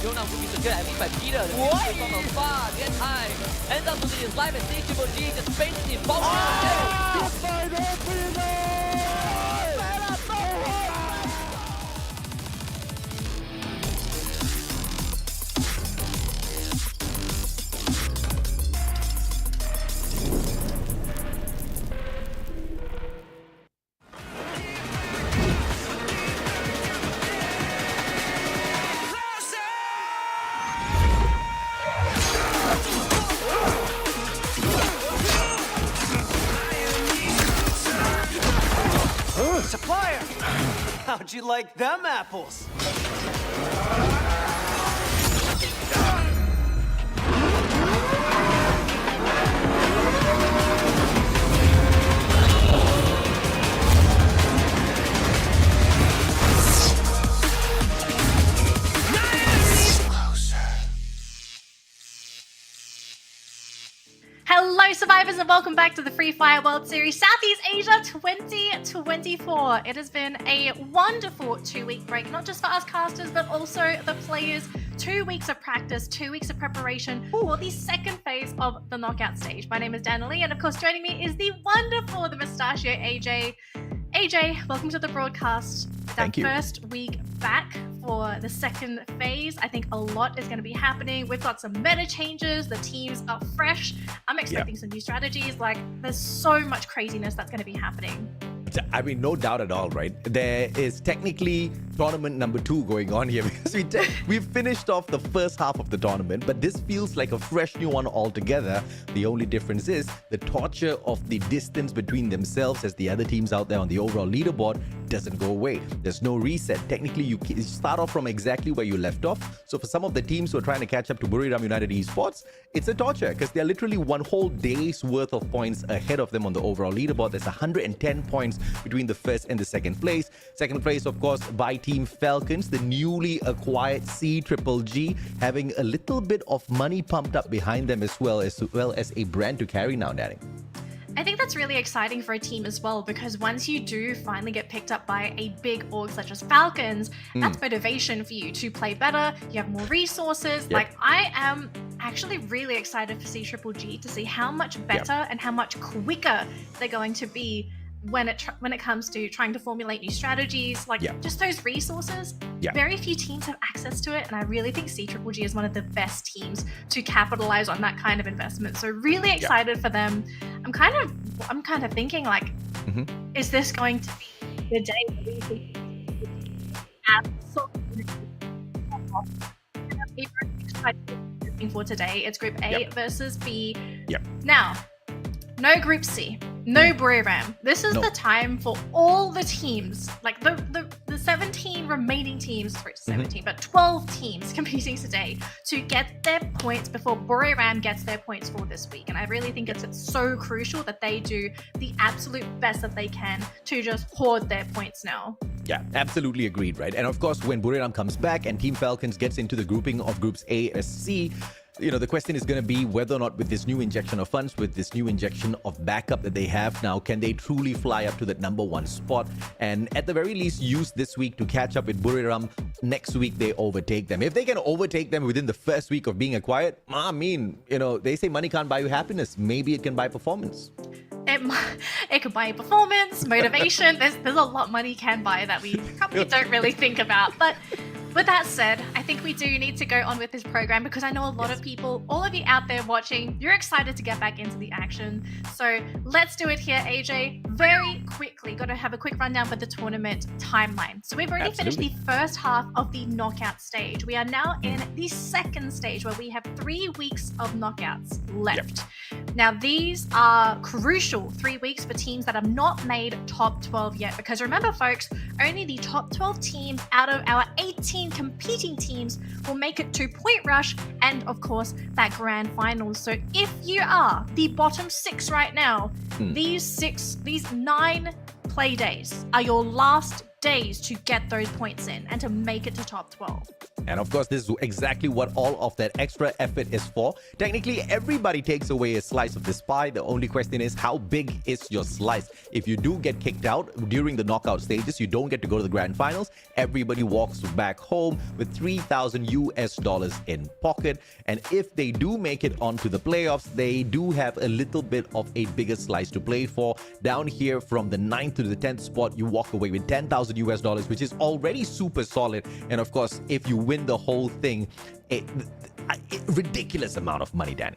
Jonah will be secured at least by Peter. The What? from afar, get time. Ends up losing his life and sees Triple G just basically falls Supplier! How'd you like them apples? Hello survivors and welcome back to the Free Fire World Series Southeast Asia 2024. It has been a wonderful 2-week break, not just for us casters, but also the players. 2 weeks of practice, 2 weeks of preparation for the second phase of the knockout stage. My name is Dana Lee, and of course joining me is the wonderful, the mustachio AJ. AJ, welcome to the broadcast. Thank you. First week back for the second phase. I think a lot is going to be happening. We've got some meta changes. The teams are fresh. I'm expecting some new strategies. Like, there's so much craziness that's going to be happening. I mean, no doubt at all, right? There is technically tournament number 2 going on here because we've finished off the first half of the tournament, but this feels like a fresh new one altogether. The only difference is the torture of the distance between themselves as the other teams out there on the overall leaderboard doesn't go away. There's no reset. Technically, you start off from exactly where you left off. So for some of the teams who are trying to catch up to Buriram United Esports, it's a torture because they're literally one whole day's worth of points ahead of them on the overall leaderboard. There's 110 points between the first and the second place. Second place, of course, by Team Falcons, the newly acquired C-Triple-G, having a little bit of money pumped up behind them as well as a brand to carry now, Danny. I think that's really exciting for a team as well, because once you do finally get picked up by a big org such as Falcons, that's motivation for you to play better. You have more resources. Yep. Like, I am actually really excited for C-Triple-G to see how much better and how much quicker they're going to be when it comes to trying to formulate new strategies, like just those resources. Very few teams have access to it, and I really think C-Triple-G is one of the best teams to capitalize on that kind of investment. So really excited for them. I'm kind of thinking, like, is this going to be the day that we see absolutely excited for today? It's Group A versus B. Now, no Group C. No Buriram. This is the time for all the teams, like the 17 remaining teams, sorry, 17, but 12 teams competing today to get their points before Buriram gets their points for this week. And I really think it's so crucial that they do the absolute best that they can to just hoard their points now. Yeah, absolutely agreed, right? And of course, when Buriram comes back and Team Falcons gets into the grouping of Groups A and C, you know, the question is going to be whether or not with this new injection of funds, with this new injection of backup that they have now, can they truly fly up to that #1 spot? And at the very least, use this week to catch up with Buriram. Next week, they overtake them. If they can overtake them within the first week of being acquired, I mean, you know, they say money can't buy you happiness. Maybe it can buy performance. It could buy performance, motivation. There's a lot money can buy that we probably don't really think about. But with that said, I think we do need to go on with this program, because I know a lot of people, all of you out there watching, you're excited to get back into the action. So let's do it here, AJ. Very quickly, got to have a quick rundown for the tournament timeline. So we've already finished the first half of the knockout stage. We are now in the second stage, where we have 3 weeks of knockouts left. Now, these are crucial 3 weeks for teams that have not made top 12 yet, because remember, folks, only the top 12 teams out of our 18 competing teams will make it to Point Rush and, of course, that grand finals. So if you are the bottom 6 right now, these 9 play days are your last days to get those points in and to make it to top 12. And of course, this is exactly what all of that extra effort is for. Technically, everybody takes away a slice of this pie. The only question is, how big is your slice? If you do get kicked out during the knockout stages, you don't get to go to the grand finals. Everybody walks back home with $3,000 in pocket. And if they do make it onto the playoffs, they do have a little bit of a bigger slice to play for. Down here from the 9th to the 10th spot, you walk away with $10,000, which is already super solid. And of course, if you win the whole thing, a ridiculous amount of money, Danny.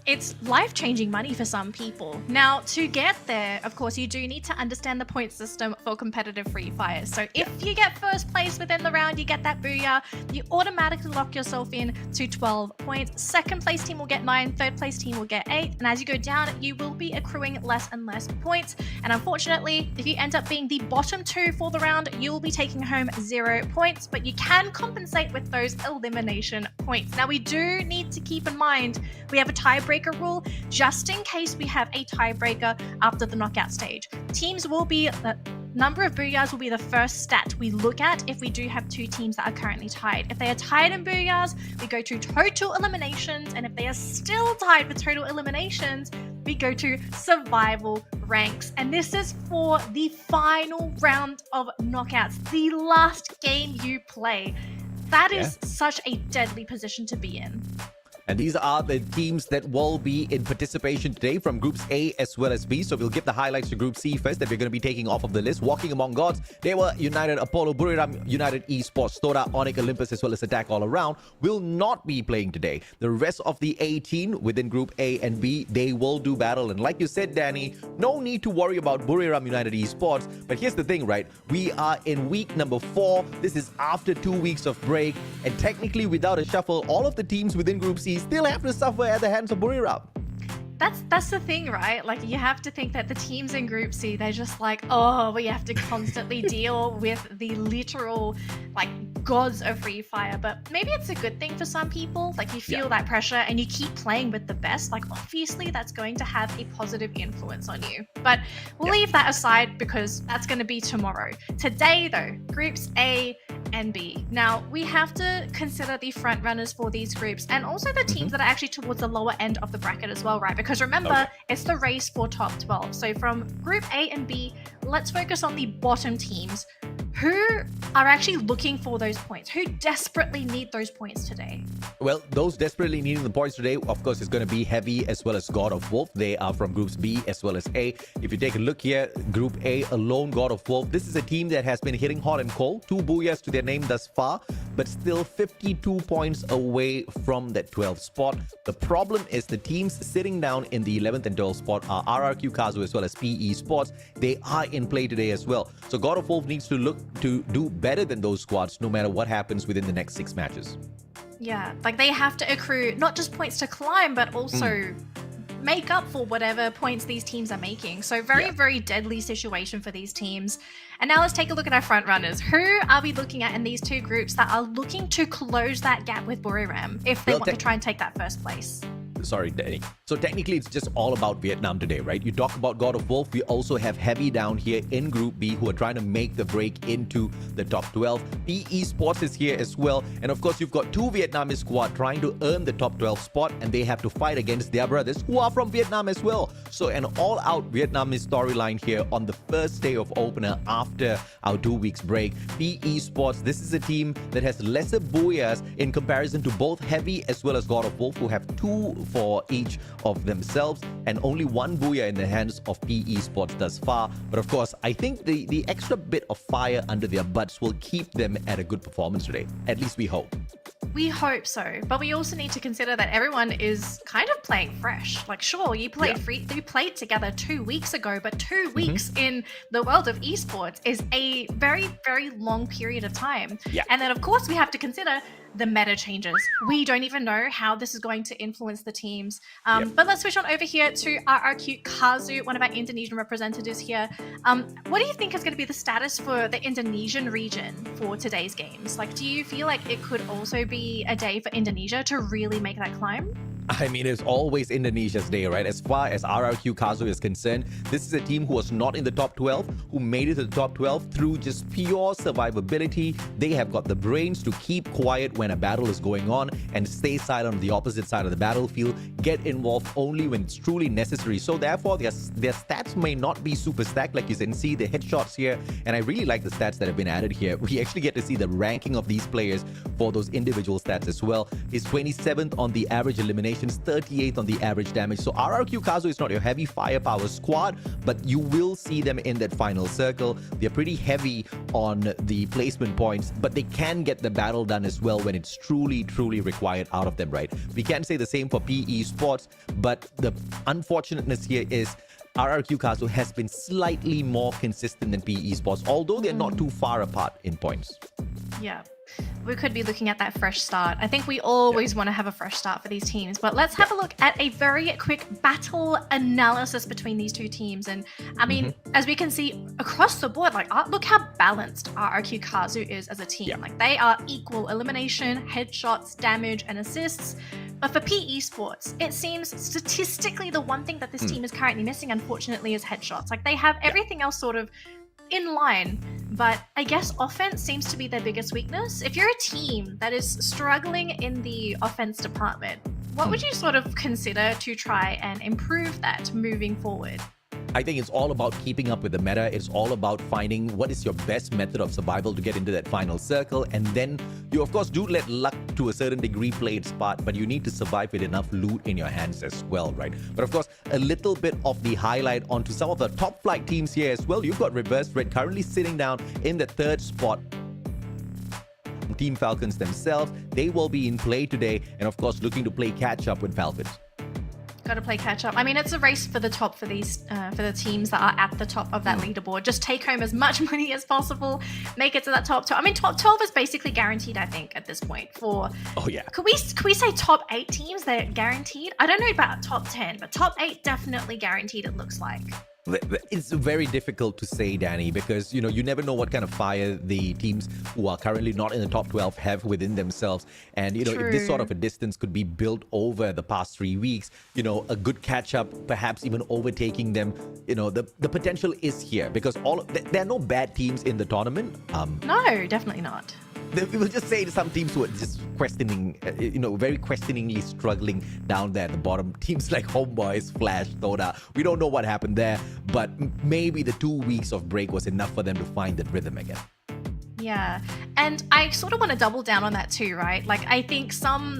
It's life-changing money for some people. Now, to get there, of course, you do need to understand the point system for competitive Free Fire. So if you get first place within the round, you get that booyah, you automatically lock yourself in to 12 points. Second place team will get 9, third place team will get 8, and as you go down, you will be accruing less and less points. And unfortunately, if you end up being the bottom 2 for the round, you will be taking home 0 points, but you can compensate with those elimination points. Now, we do need to keep in mind, we have a tiebreaker rule just in case we have a tiebreaker after the knockout stage. Teams will be the number of booyahs will be the first stat we look at if we do have 2 teams that are currently tied. If they are tied in booyahs, we go to total eliminations, and if they are still tied with total eliminations, we go to survival ranks. And this is for the final round of knockouts, the last game you play. That is such a deadly position to be in. And these are the teams that will be in participation today from Groups A as well as B. So we'll give the highlights to Group C first that we're going to be taking off of the list. Walking Among Gods, they were United Apollo, Buriram, United Esports, Todak, Onyx, Olympus as well as Attack All Around will not be playing today. The rest of the 18 within Group A and B, they will do battle. And like you said, Danny, no need to worry about Buriram United Esports. But here's the thing, right? We are in week number 4. This is after 2 weeks of break. And technically, without a shuffle, all of the teams within Group C still have to suffer at the hands of Buriram. That's the thing, right? Like, you have to think that the teams in Group C, they're just like, oh, we have to constantly deal with the literal, like, gods of Free Fire. But maybe it's a good thing for some people. Like, you feel that pressure and you keep playing with the best. Like, obviously, that's going to have a positive influence on you. But we'll leave that aside because that's going to be tomorrow. Today, though, Groups A and B. Now, we have to consider the front runners for these groups and also the teams that are actually towards the lower end of the bracket as well, right? Because remember, it's the race for top 12. So from Group A and B, let's focus on the bottom teams who are actually looking for those points, who desperately need those points today. Well, those desperately needing the points today, of course, is going to be Heavy as well as God of Wolf. They are from Groups B as well as A. If you take a look here, Group A alone, God of Wolf. This is a team that has been hitting hot and cold. 2 booyahs to their name thus far, but still 52 points away from that 12th spot. The problem is the teams sitting down in the 11th and 12th spot are RRQ Kazu as well as PE Sports. They are in play today as well. So God of Wolf needs to look to do better than those squads no matter what happens within the next 6 matches. Yeah, like they have to accrue not just points to climb, but also make up for whatever points these teams are making. So very deadly situation for these teams. And now let's take a look at our front runners. Who are we looking at in these 2 groups that are looking to close that gap with Buriram if they want to try and take that first place? Sorry, Danny. So technically, it's just all about Vietnam today, right? You talk about God of Wolf. We also have Heavy down here in Group B who are trying to make the break into the top 12. PE Sports is here as well. And of course, you've got 2 Vietnamese squad trying to earn the top 12 spot, and they have to fight against their brothers who are from Vietnam as well. So an all-out Vietnamese storyline here on the first day of opener after our 2 weeks break. PE Sports, this is a team that has lesser booyahs in comparison to both Heavy as well as God of Wolf, who have 2 for each of themselves and only 1 booyah in the hands of PE Sports thus far. But of course, I think the extra bit of fire under their butts will keep them at a good performance today. At least we hope. We hope so, but we also need to consider that everyone is kind of playing fresh. Like, sure, you played you played together 2 weeks ago, but 2 weeks in the world of esports is a very long period of time. And then, of course, we have to consider the meta changes. We don't even know how this is going to influence the teams. But let's switch on over here to RRQ Kazu, one of our Indonesian representatives here. What do you think is going to be the status for the Indonesian region for today's games? Like, do you feel like it could also be a day for Indonesia to really make that climb? I mean, it's always Indonesia's day, right? As far as RRQ Kazu is concerned, this is a team who was not in the top 12, who made it to the top 12 through just pure survivability. They have got the brains to keep quiet when a battle is going on and stay silent on the opposite side of the battlefield, get involved only when it's truly necessary. So therefore, their stats may not be super stacked, like you can see the headshots here. And I really like the stats that have been added here. We actually get to see the ranking of these players for those individual stats as well. Is 27th on the average eliminations, 38th on the average damage. So RRQ Kazu is not your heavy firepower squad, but you will see them in that final circle. They're pretty heavy on the placement points, but they can get the battle done as well when it's truly required out of them, right? We can say the same for PE Sports, but the unfortunateness here is RRQ Kazu has been slightly more consistent than PE Sports, although they're not too far apart in points. Yeah. We could be looking at that fresh start. I think we always want to have a fresh start for these teams, but let's have a look at a very quick battle analysis between these two teams. And I mean, as we can see across the board, like look how balanced RRQ Kazu is as a team. Like they are equal elimination, headshots, damage, and assists. But for PE Sports, it seems statistically the one thing that this team is currently missing, unfortunately, is headshots. Like they have everything else sort of in line, but I guess offense seems to be their biggest weakness. If you're a team that is struggling in the offense department, what would you sort of consider to try and improve that moving forward? I think it's all about keeping up with the meta. It's all about finding what is your best method of survival to get into that final circle. And then you, of course, do let luck to a certain degree play its part, but you need to survive with enough loot in your hands as well, right? But of course, a little bit of the highlight onto some of the top flight teams here as well. You've got Reverse Red currently sitting down in the 3rd spot. Team Falcons themselves, they will be in play today, and of course, looking to play catch up with Falcons. Got to play catch up. I mean, it's a race for the top for these, for the teams that are at the top of that leaderboard. Just take home as much money as possible, make it to that top 12. I mean, top 12 is basically guaranteed, I think, at this point. For could we say top 8 teams? They're guaranteed. I don't know about top 10, but top 8 definitely guaranteed. It looks like. It's very difficult to say, Danny, because, you know, you never know what kind of fire the teams who are currently not in the top 12 have within themselves. And, you know, if this sort of a distance could be built over the past 3 weeks, you know, a good catch up, perhaps even overtaking them, you know, the potential is here because there are no bad teams in the tournament. No, definitely not. We will just say some teams who are just questioning, you know, very questioningly struggling down there at the bottom. Teams like Homebois, Flash, Todak. We don't know what happened there, but maybe the 2 weeks of break was enough for them to find that rhythm again. Yeah, and I sort of want to double down on that too, right? Like I think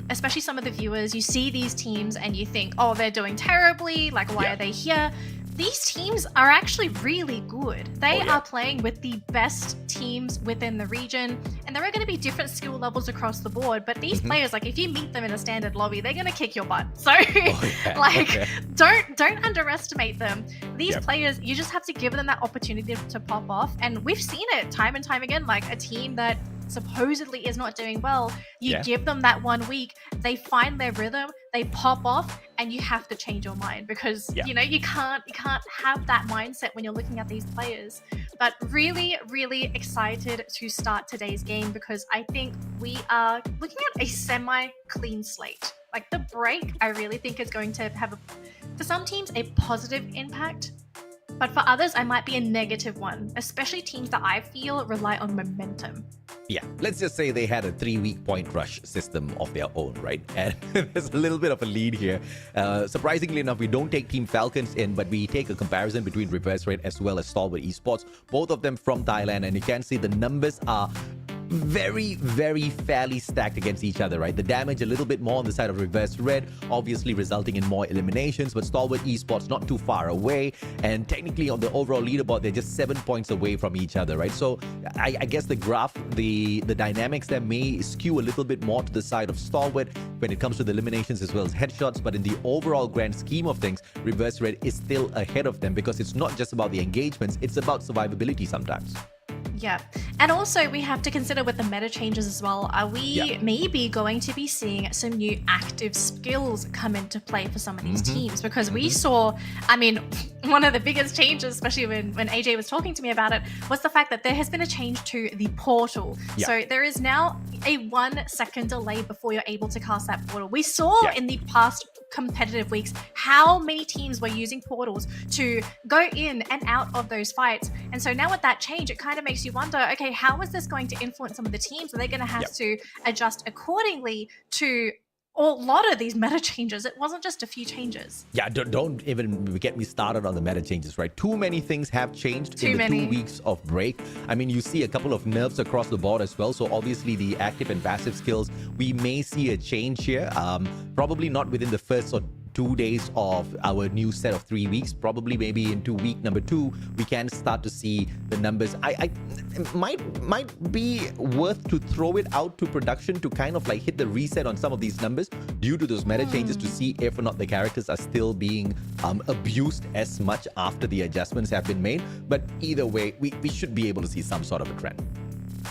especially some of the viewers, you see these teams and you think, oh, they're doing terribly, like why are they here? These teams are actually really good. They are playing with the best teams within the region, and there are going to be different skill levels across the board, but these players, like if you meet them in a standard lobby, they're going to kick your butt. So don't underestimate them. These players, you just have to give them that opportunity to pop off, and we've seen it time and time again. Like a team that supposedly is not doing well, you give them that 1 week, they find their rhythm, they pop off, and you have to change your mind because you know you can't have that mindset when you're looking at these players. But really excited to start today's game because I think we are looking at a semi-clean slate. Like the break, I really think is going to have for some teams a positive impact, but for others, I might be a negative one, especially teams that I feel rely on momentum. Yeah, let's just say they had a 3-week point rush system of their own, right? And there's a little bit of a lead here. Surprisingly enough, we don't take Team Falcons in, but we take a comparison between Reverse Red as well as Stalwart Esports, both of them from Thailand, and you can see the numbers are very fairly stacked against each other, right? The damage a little bit more on the side of Reverse Red, obviously resulting in more eliminations, but Stalwart Esports not too far away, and technically on the overall leaderboard they're just 7 points away from each other, right? So I guess the graph, the dynamics there may skew a little bit more to the side of Stalwart when it comes to the eliminations as well as headshots, but in the overall grand scheme of things, Reverse Red is still ahead of them because it's not just about the engagements, it's about survivability sometimes. Yeah, and also we have to consider with the meta changes as well, are we maybe going to be seeing some new active skills come into play for some of these teams? Because we saw, I mean, one of the biggest changes, especially when AJ was talking to me about it, was the fact that there has been a change to the portal. So there is now a 1 second delay before you're able to cast that portal. We saw in the past competitive weeks how many teams were using portals to go in and out of those fights. And so now with that change, it kind of makes you wonder, okay, how is this going to influence some of the teams? Are they going to have to adjust accordingly to a lot of these meta changes? It wasn't just a few changes. Yeah, don't even get me started on the meta changes, right? Too many things have changed in the 2 weeks of break. I mean, you see a couple of nerfs across the board as well. So obviously the active and passive skills, we may see a change here. Probably not within the first or 2 days of our new set of 3 weeks. Probably maybe into week number 2, we can start to see the numbers. I might be worth to throw it out to production to kind of like hit the reset on some of these numbers due to those meta changes to see if or not the characters are still being abused as much after the adjustments have been made. But either way, we should be able to see some sort of a trend.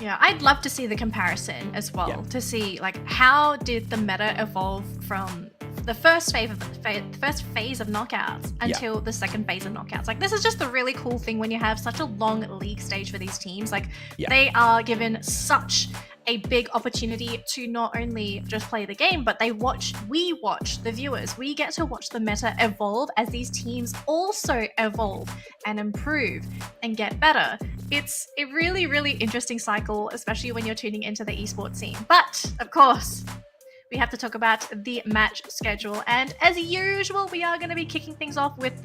Yeah, I'd love to see the comparison as well, to see like how did the meta evolve from the first phase of knockouts until the second phase of knockouts. Like, this is just a really cool thing when you have such a long league stage for these teams. Like, they are given such a big opportunity to not only just play the game, but we watch the viewers. We get to watch the meta evolve as these teams also evolve and improve and get better. It's a really, really interesting cycle, especially when you're tuning into the esports scene. But of course, we have to talk about the match schedule, and as usual, we are going to be kicking things off with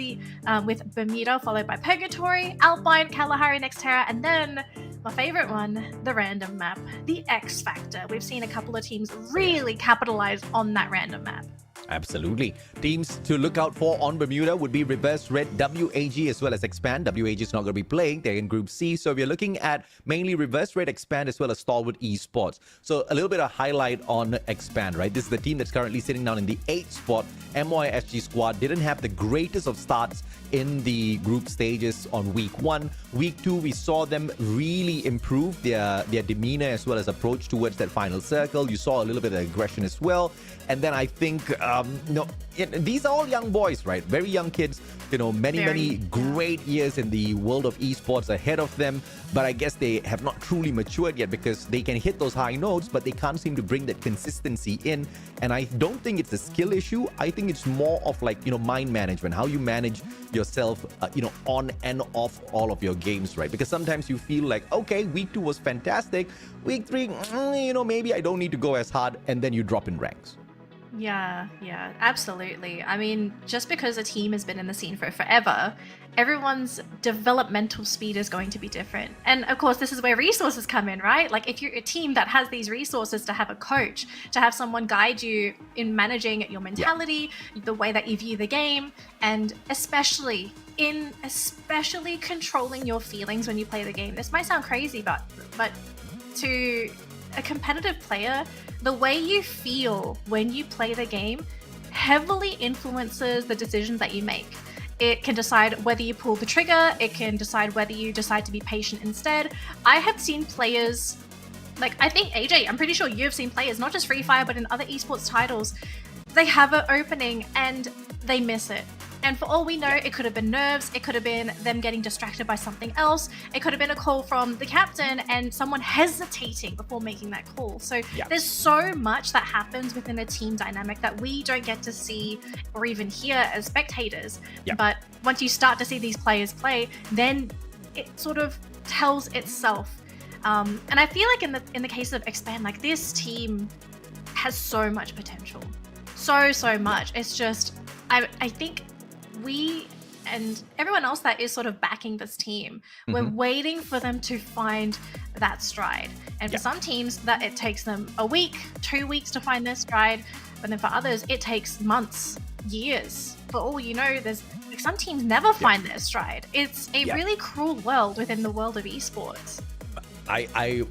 with Bermuda, followed by Purgatory, Alpine, Kalahari, next Terra, and then my favorite one, the random map, the X Factor. We've seen a couple of teams really capitalize on that random map. Absolutely. Teams to look out for on Bermuda would be Reverse Red, WAG, as well as Expand. WAG is not going to be playing. They're in Group C. So we're looking at mainly Reverse Red, Expand, as well as Stalwart Esports. So a little bit of highlight on Expand, right? This is the team that's currently sitting down in the 8th spot. MYSG squad didn't have the greatest of starts in the group stages on week 1. Week 2, we saw them really improve their demeanor as well as approach towards that final circle. You saw a little bit of aggression as well. And then I think, these are all young boys, right? Very young kids, many great years in the world of esports ahead of them. But I guess they have not truly matured yet because they can hit those high notes, but they can't seem to bring that consistency in. And I don't think it's a skill issue. I think it's more of like, mind management, how you manage yourself, on and off all of your games, right? Because sometimes you feel like, okay, week 2 was fantastic. Week 3, maybe I don't need to go as hard, and then you drop in ranks. Yeah, absolutely. I mean, just because a team has been in the scene for forever, everyone's developmental speed is going to be different. And of course, this is where resources come in, right? Like, if you're a team that has these resources to have a coach, to have someone guide you in managing your mentality, the way that you view the game, and especially controlling your feelings when you play the game. This might sound crazy, but to a competitive player, the way you feel when you play the game heavily influences the decisions that you make. It can decide whether you pull the trigger, it can decide whether you decide to be patient instead. I have seen players, like, I think AJ, I'm pretty sure you've seen players, not just Free Fire, but in other esports titles, they have an opening and they miss it. And for all we know, it could have been nerves, it could have been them getting distracted by something else, it could have been a call from the captain and someone hesitating before making that call. So there's so much that happens within a team dynamic that we don't get to see or even hear as spectators. But once you start to see these players play, then it sort of tells itself. And I feel like in the case of Expand, like, this team has so much potential. So much. It's just, I think we and everyone else that is sort of backing this team, we're waiting for them to find that stride. And for some teams, that it takes them a week, 2 weeks to find their stride. But then for others, it takes months, years. For all you know, there's like, some teams never find their stride. It's a really cruel world within the world of esports. I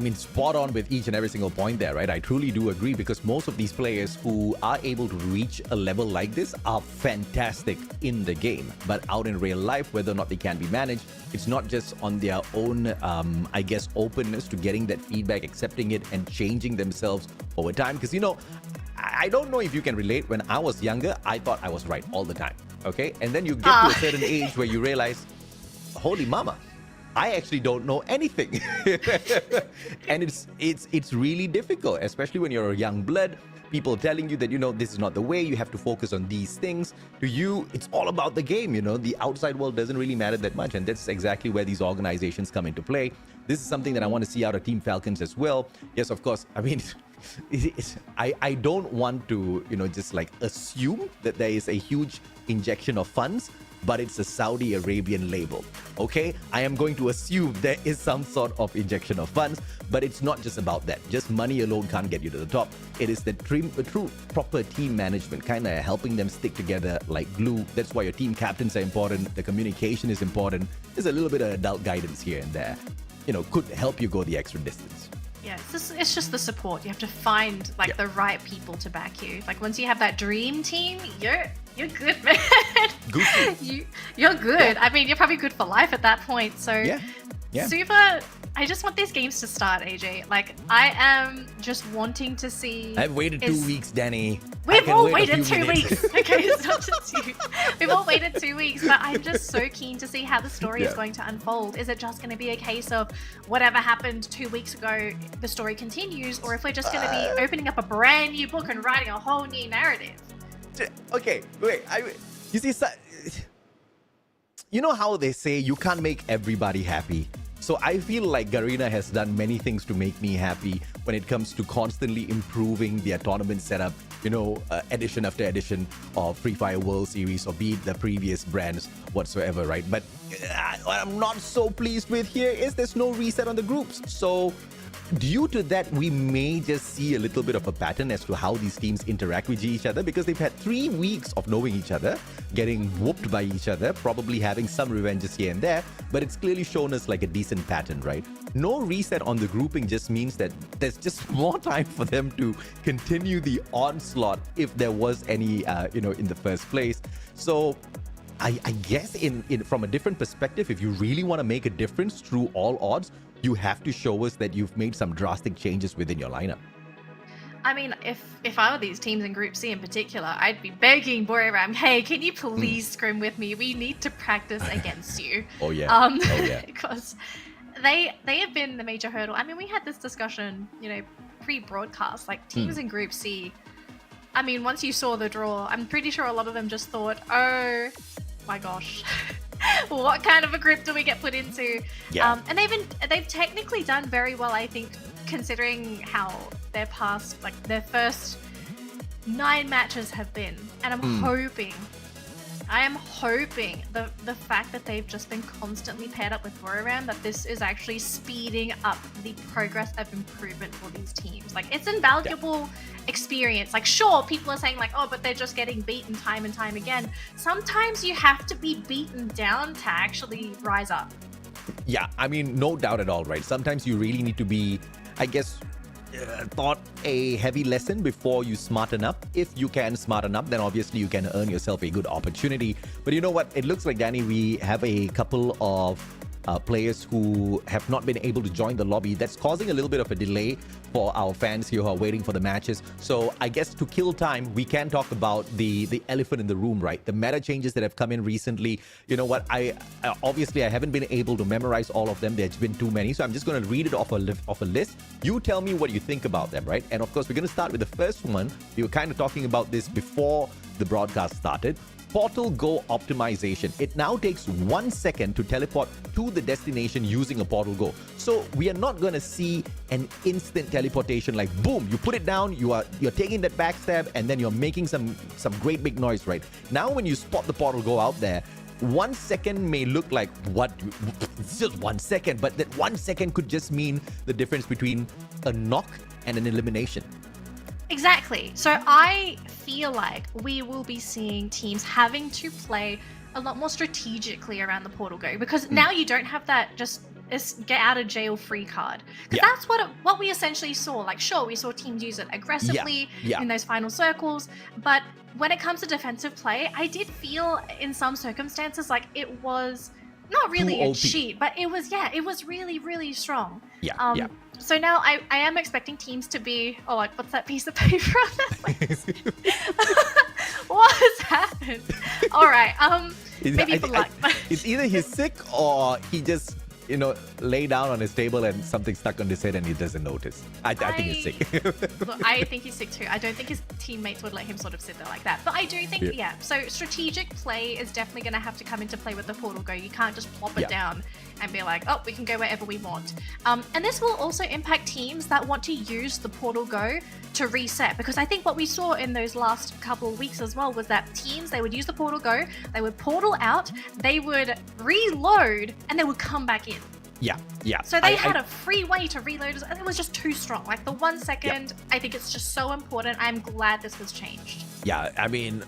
mean, spot on with each and every single point there, right? I truly do agree, because most of these players who are able to reach a level like this are fantastic in the game, but out in real life, whether or not they can be managed, it's not just on their own, I guess, openness to getting that feedback, accepting it, and changing themselves over time. Because, I don't know if you can relate. When I was younger, I thought I was right all the time, okay? And then you get to a certain age where you realize, holy mama, I actually don't know anything. And it's really difficult, especially when you're a young blood. People telling you that, this is not the way, you have to focus on these things. To you, it's all about the game, The outside world doesn't really matter that much. And that's exactly where these organizations come into play. This is something that I want to see out of Team Falcons as well. Yes, of course. I mean, I don't want to, just like assume that there is a huge injection of funds, but it's a Saudi Arabian label. Okay, I am going to assume there is some sort of injection of funds, but it's not just about that. Just money alone can't get you to the top. It is the true proper team management, kind of helping them stick together like glue. That's why your team captains are important. The communication is important. There's a little bit of adult guidance here and there. Could help you go the extra distance. Yeah, it's just the support. You have to find the right people to back you. Like once you have that dream team, you're good, man. You're good. I mean, you're probably good for life at that point. So yeah. Super. I just want these games to start, AJ. Like I am just wanting to see. I've waited 2 weeks, Danny. We've all waited 2 weeks. Okay, it's not just you. We've all waited 2 weeks, but I'm just so keen to see how the story is going to unfold. Is it just going to be a case of whatever happened 2 weeks ago, the story continues, or if we're just going to be opening up a brand new book and writing a whole new narrative? Okay, wait. You see, you know how they say you can't make everybody happy? So I feel like Garena has done many things to make me happy when it comes to constantly improving their tournament setup, edition after edition of Free Fire World Series, or be it the previous brands whatsoever, right? But what I'm not so pleased with here is there's no reset on the groups. So due to that, we may just see a little bit of a pattern as to how these teams interact with each other, because they've had 3 weeks of knowing each other, getting whooped by each other, probably having some revenges here and there, but it's clearly shown us like a decent pattern, right? No reset on the grouping just means that there's just more time for them to continue the onslaught if there was any, in the first place. So I guess from a different perspective, if you really want to make a difference through all odds, you have to show us that you've made some drastic changes within your lineup. I mean, if I were these teams in Group C in particular, I'd be begging Boriram, hey, can you please scrim with me? We need to practice against you. Oh yeah. Because they have been the major hurdle. I mean, we had this discussion, pre-broadcast, like teams in Group C. I mean, once you saw the draw, I'm pretty sure a lot of them just thought, oh my gosh. What kind of a group do we get put into? Yeah. And they've technically done very well, I think, considering how their first 9 matches have been. And I am hoping the fact that they've just been constantly paired up with Boriram, that this is actually speeding up the progress of improvement for these teams. Like, it's invaluable experience. Like, sure, people are saying like, oh, but they're just getting beaten time and time again. Sometimes you have to be beaten down to actually rise up. Yeah, I mean, no doubt at all, right? Sometimes you really need to be, I guess, taught a heavy lesson before you smarten up. If you can smarten up, then obviously you can earn yourself a good opportunity. But you know what? It looks like, Danny, we have a couple of players who have not been able to join the lobby. That's causing a little bit of a delay for our fans here who are waiting for the matches. So I guess to kill time, we can talk about the elephant in the room, right? The meta changes that have come in recently. You know what? Obviously I haven't been able to memorize all of them. There's been too many. So I'm just going to read it off a list. You tell me what you think about them, right? And of course, we're going to start with the first one. We were kind of talking about this before the broadcast started. Portal Go optimization. It now takes 1 second to teleport to the destination using a Portal Go. So we are not going to see an instant teleportation like boom, you put it down, you're taking that backstab, and then you're making some great big noise, right? Now when you spot the Portal Go out there, 1 second may look like what? It's just 1 second, but that 1 second could just mean the difference between a knock and an elimination. Exactly. So I feel like we will be seeing teams having to play a lot more strategically around the Portal Go, because now you don't have that just get out of jail free card. Because that's what we essentially saw. Like, sure, we saw teams use it aggressively in those final circles, but when it comes to defensive play, I did feel in some circumstances like it was not really a cheat, but it was really, really strong. So now I am expecting teams to be, oh, like, what's that piece of paper on that place? What has happened? All right, maybe for luck. It's either he's sick or he just lay down on his table and something stuck on his head and he doesn't notice. I think he's sick. Look, I think he's sick too. I don't think his teammates would let him sort of sit there like that. But I do think, yeah, so strategic play is definitely going to have to come into play with the Portal Go. You can't just plop it down and be like, oh, we can go wherever we want. And this will also impact teams that want to use the Portal Go to reset, because I think what we saw in those last couple of weeks as well was that teams, they would use the Portal Go, they would portal out, they would reload, and they would come back in. Yeah. So they had a free way to reload, and it was just too strong. Like the 1 second, I think it's just so important. I'm glad this was changed. Yeah, I mean,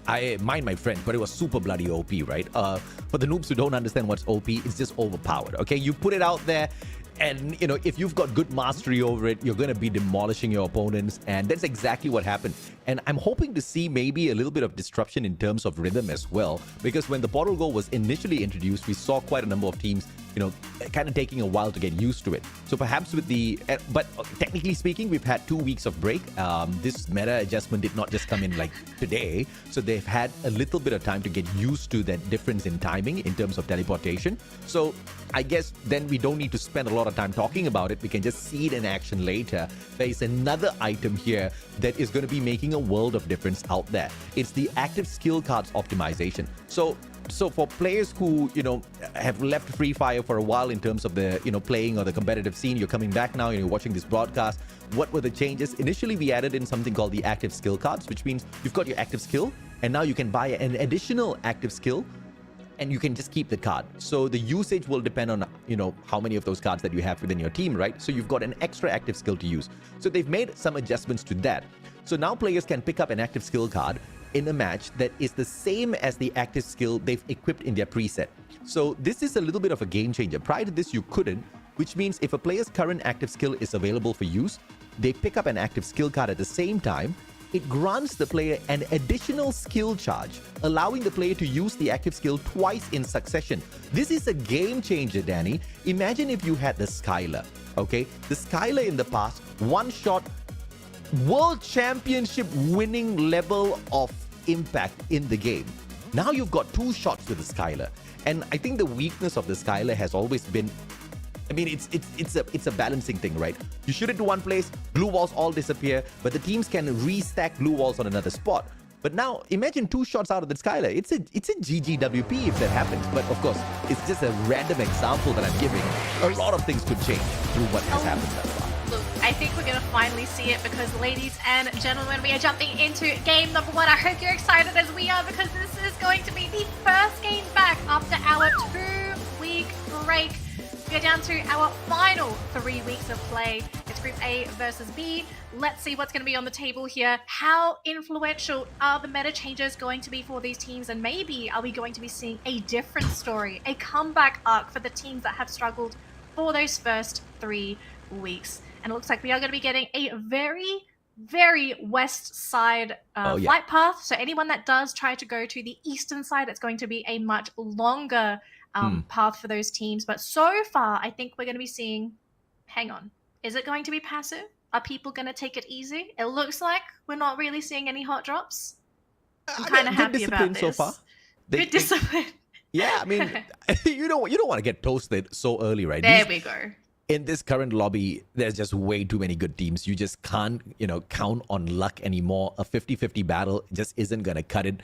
I mind my friend, but it was super bloody OP, right? For the noobs who don't understand what's OP, it's just overpowered, okay? You put it out there, and, if you've got good mastery over it, you're going to be demolishing your opponents, and that's exactly what happened. And I'm hoping to see maybe a little bit of disruption in terms of rhythm as well, because when the Portal Go was initially introduced, we saw quite a number of teams, kind of taking a while to get used to it. So perhaps with but technically speaking, we've had 2 weeks of break. This meta adjustment did not just come in like today. So they've had a little bit of time to get used to that difference in timing in terms of teleportation. So I guess then we don't need to spend a lot of time talking about it. We can just see it in action later. There is another item here that is going to be making a world of difference out there. It's the active skill cards optimization. So for players who, have left Free Fire for a while in terms of the, playing or the competitive scene, you're coming back now and you're watching this broadcast, what were the changes? Initially, we added in something called the active skill cards, which means you've got your active skill, and now you can buy an additional active skill, and you can just keep the card. So the usage will depend on, how many of those cards that you have within your team, right? So you've got an extra active skill to use. So they've made some adjustments to that. So now players can pick up an active skill card in a match that is the same as the active skill they've equipped in their preset. So this is a little bit of a game changer. Prior to this, you couldn't, which means if a player's current active skill is available for use, they pick up an active skill card at the same time, it grants the player an additional skill charge, allowing the player to use the active skill twice in succession. This is a game changer, Danny. Imagine if you had the Skylar, okay? The Skylar in the past, one shot, world championship winning level of impact in the game. Now you've got 2 shots with the Skylar. And I think the weakness of the Skylar has always been, I mean, it's a balancing thing, right? You shoot it to one place, glue walls all disappear, but the teams can restack glue walls on another spot. But now imagine 2 shots out of the Skylar. It's a GGWP if that happens. But of course, it's just a random example that I'm giving. A lot of things could change through what has happened thus far. Look, I think we're going to finally see it because, ladies and gentlemen, we are jumping into game number 1. I hope you're excited as we are because this is going to be the first game back after our 2-week break. We are down to our final 3 weeks of play. It's Group A versus B. Let's see what's going to be on the table here. How influential are the meta changes going to be for these teams? And maybe are we going to be seeing a different story, a comeback arc for the teams that have struggled for those first 3 weeks? And it looks like we are going to be getting a very west side flight path. So anyone that does try to go to the eastern side, it's going to be a much longer path for those teams. But so far, I think we're going to be seeing, hang on, is it going to be passive? Are people going to take it easy? It looks like we're not really seeing any hot drops. I'm kind of happy about this. So far. Good discipline. Yeah, I mean, you don't want to get toasted so early, right? There we go. In this current lobby, there's just way too many good teams. You just can't, count on luck anymore. A 50-50 battle just isn't going to cut it.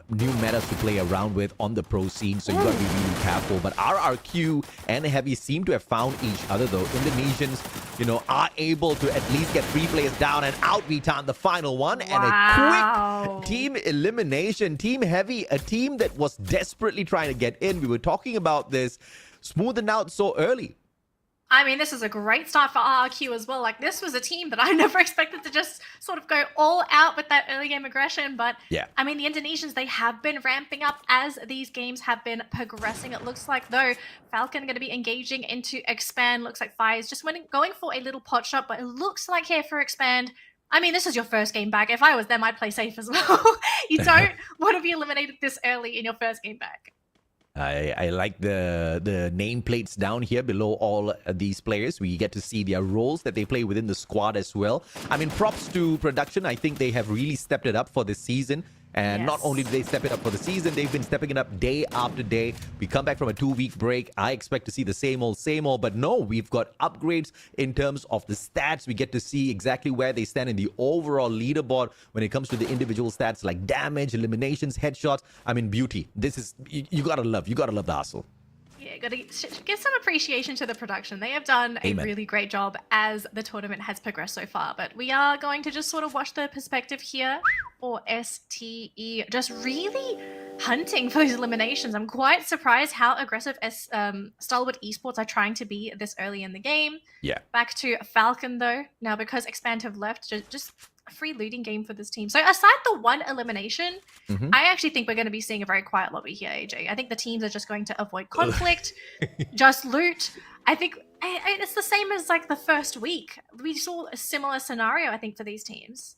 New metas to play around with on the pro scene, so you got to be really careful. But RRQ and Heavy seem to have found each other, though. Indonesians, are able to at least get 3 players down and out VTAN the final one. And a quick team elimination. Team Heavy, a team that was desperately trying to get in. We were talking about this, smoothened out so early. I mean, this is a great start for RRQ as well. Like, this was a team that I never expected to just sort of go all out with that early game aggression. But, yeah, I mean, the Indonesians, they have been ramping up as these games have been progressing. It looks like, though, Falcon going to be engaging into Expand. Looks like Fire is just going for a little pot shot. But it looks like here for Expand, I mean, this is your first game back. If I was them, I'd play safe as well. You don't want to be eliminated this early in your first game back. I like the nameplates down here below all these players. We get to see their roles that they play within the squad as well. I mean, props to production. I think they have really stepped it up for this season. And not Yes. only do they step it up for the season, they've been stepping it up day after day. We come back from a 2-week break. I expect to see the same old, but no, we've got upgrades in terms of the stats. We get to see exactly where they stand in the overall leaderboard when it comes to the individual stats like damage, eliminations, headshots. I mean, beauty. This is, you gotta love the hustle. Yeah, got to give some appreciation to the production. They have done Amen. a really great job as the tournament has progressed so far. But we are going to just sort of watch the perspective here for STE, just really hunting for these eliminations. I'm quite surprised how aggressive Stalwart Esports are trying to be this early in the game. Yeah. Back to Falcon though. Now because Expand have left, just a free looting game for this team. So aside the one elimination, I actually think we're going to be seeing a very quiet lobby here, AJ. I think the teams are just going to avoid conflict, just loot. I think it's the same as like the first week. We saw a similar scenario, I think, for these teams.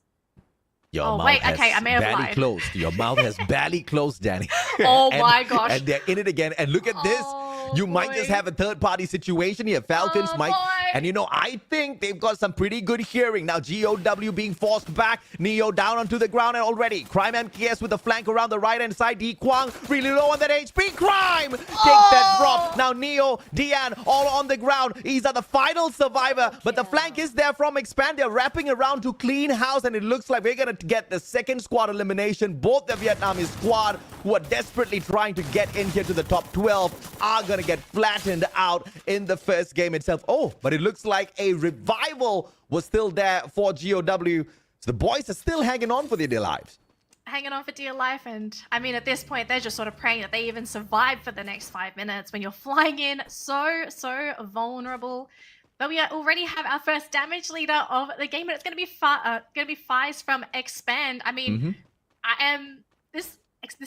Your Oh, mouth wait, has okay, I may have barely lied. closed. Your mouth has barely closed, Danny. Oh my gosh. And they're in it again. And look at this. Oh, You might just boy. have a third-party situation here. Falcons Oh, might... boy. And you know, I think they've got some pretty good hearing. Now, GOW being forced back. Neo down onto the ground and already. Crime MKS with the flank around the right-hand side. D Kwang really low on that HP. Crime takes that drop. Now, Neo, Dian all on the ground. He's the final survivor. But the flank is there from Expand. They're wrapping around to clean house. And it looks like we're going to get the second squad elimination. Both the Vietnamese squad who are desperately trying to get in here to the top 12 are going to get flattened out in the first game itself. Oh, but it looks like a revival was still there for GOW. So the boys are still hanging on for their dear lives. Hanging on for dear life, and I mean at this point they're just sort of praying that they even survive for the next 5 minutes when you're flying in so vulnerable. But we already have our first damage leader of the game, and it's going to be Fies from Expand. I mean, this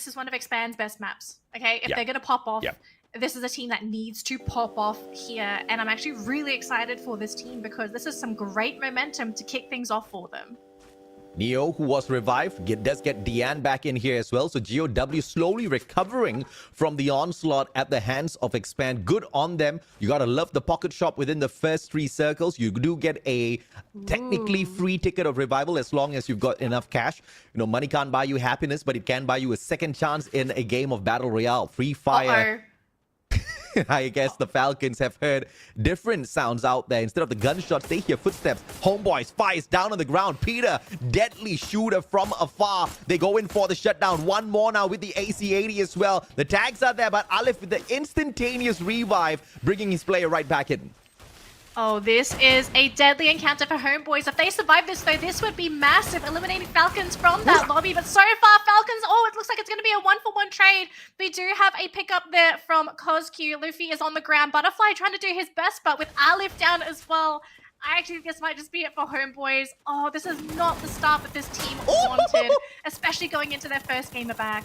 is one of Expand's best maps. Okay, if they're going to pop off, this is a team that needs to pop off here, and I'm actually really excited for this team because this is some great momentum to kick things off for them. Neo, who was revived, does get Dian back in here as well. So GOW slowly recovering from the onslaught at the hands of Expand. Good on them. You gotta love the pocket shop within the first 3 circles. You do get a technically free ticket of revival as long as you've got enough cash. You know, money can't buy you happiness, but it can buy you a second chance in a game of Battle Royale. Free fire. I guess the Falcons have heard different sounds out there. Instead of the gunshots, they hear footsteps. Homebois, Fies down on the ground. Peter, deadly shooter from afar. They go in for the shutdown. One more now with the AC-80 as well. The tags are there, but Aleph with the instantaneous revive, bringing his player right back in. Oh, this is a deadly encounter for Homebois. If they survive this, though, this would be massive, eliminating Falcons from that lobby. But so far, Falcons, it looks like it's going to be a 1-for-1 trade. We do have a pickup there from CosQ. Luffy is on the ground. Butterfly trying to do his best, but with Aleph down as well. I actually think this might just be it for Homebois. Oh, this is not the start that this team wanted, especially going into their first game back.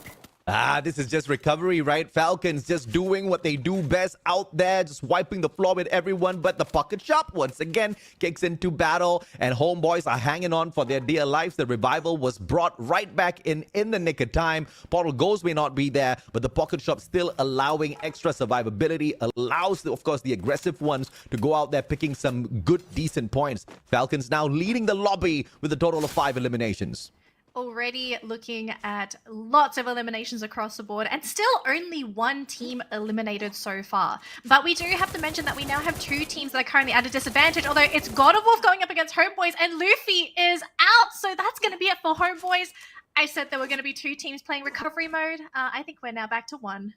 This is just recovery, right? Falcons just doing what they do best out there, just wiping the floor with everyone. But the pocket shop once again kicks into battle, and Homebois are hanging on for their dear lives. The revival was brought right back in the nick of time. Portal Ghost may not be there, but the pocket shop still allowing extra survivability, allows, of course, the aggressive ones to go out there picking some good, decent points. Falcons now leading the lobby with a total of 5 eliminations. Already looking at lots of eliminations across the board, and still only 1 team eliminated so far. But we do have to mention that we now have 2 teams that are currently at a disadvantage, although it's God of Wolf going up against Homebois, and Luffy is out, so that's going to be it for Homebois. I said there were going to be 2 teams playing recovery mode. I think we're now back to 1.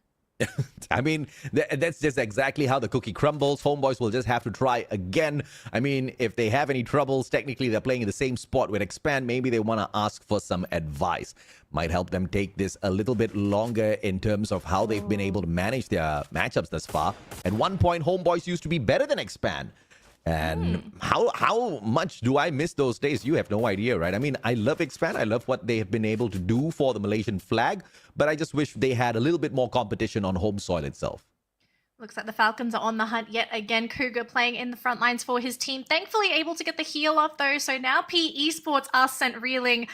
I mean, that's just exactly how the cookie crumbles. Homebois will just have to try again. I mean, if they have any troubles, technically they're playing in the same spot with Expand. Maybe they want to ask for some advice. Might help them take this a little bit longer in terms of how they've been able to manage their matchups thus far. At one point, Homebois used to be better than Expand. And how much do I miss those days? You have no idea, right? I mean, I love Expand. I love what they have been able to do for the Malaysian flag. But I just wish they had a little bit more competition on home soil itself. Looks like the Falcons are on the hunt yet again. Cougar playing in the front lines for his team. Thankfully able to get the heal off though. So now P Esports are sent reeling.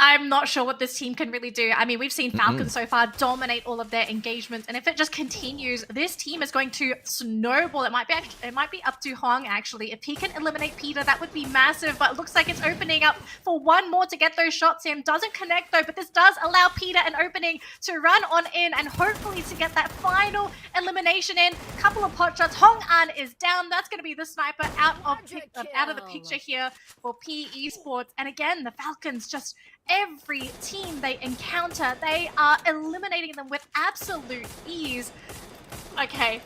I'm not sure what this team can really do. I mean, we've seen Falcons so far dominate all of their engagements, and if it just continues, this team is going to snowball. It might be up to Hong actually. If he can eliminate Peter, that would be massive. But it looks like it's opening up for one more to get those shots in. Doesn't connect though, but this does allow Peter an opening to run on in and hopefully to get that final elimination in. Couple of pot shots. Hong An is down. That's going to be the sniper out of the picture here for P Esports. And again, the Falcons just. Every team they encounter, they are eliminating them with absolute ease. Okay,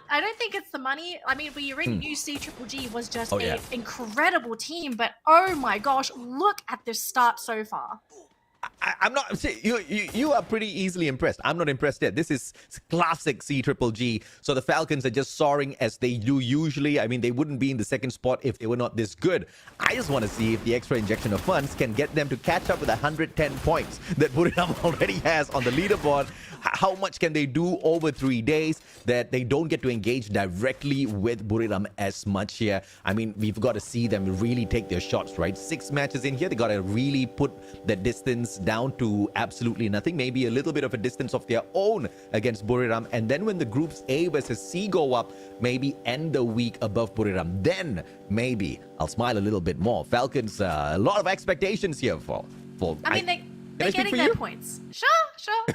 I don't think it's the money. I mean, we already knew C-Triple-G was just an incredible team, but oh my gosh, look at this start so far. I'm not. See, you are pretty easily impressed. I'm not impressed yet. This is classic C-Triple-G. So the Falcons are just soaring as they do usually. I mean, they wouldn't be in the second spot if they were not this good. I just want to see if the extra injection of funds can get them to catch up with 110 points that Buriram already has on the leaderboard. How much can they do over 3 days that they don't get to engage directly with Buriram as much here? I mean, we've got to see them really take their shots, right? 6 matches in here. They got to really put the distance down to absolutely nothing. Maybe a little bit of a distance of their own against Buriram. And then when the groups A versus C go up, maybe end the week above Buriram. Then maybe I'll smile a little bit more. Falcons, a lot of expectations here for I mean, they're getting their points. Sure.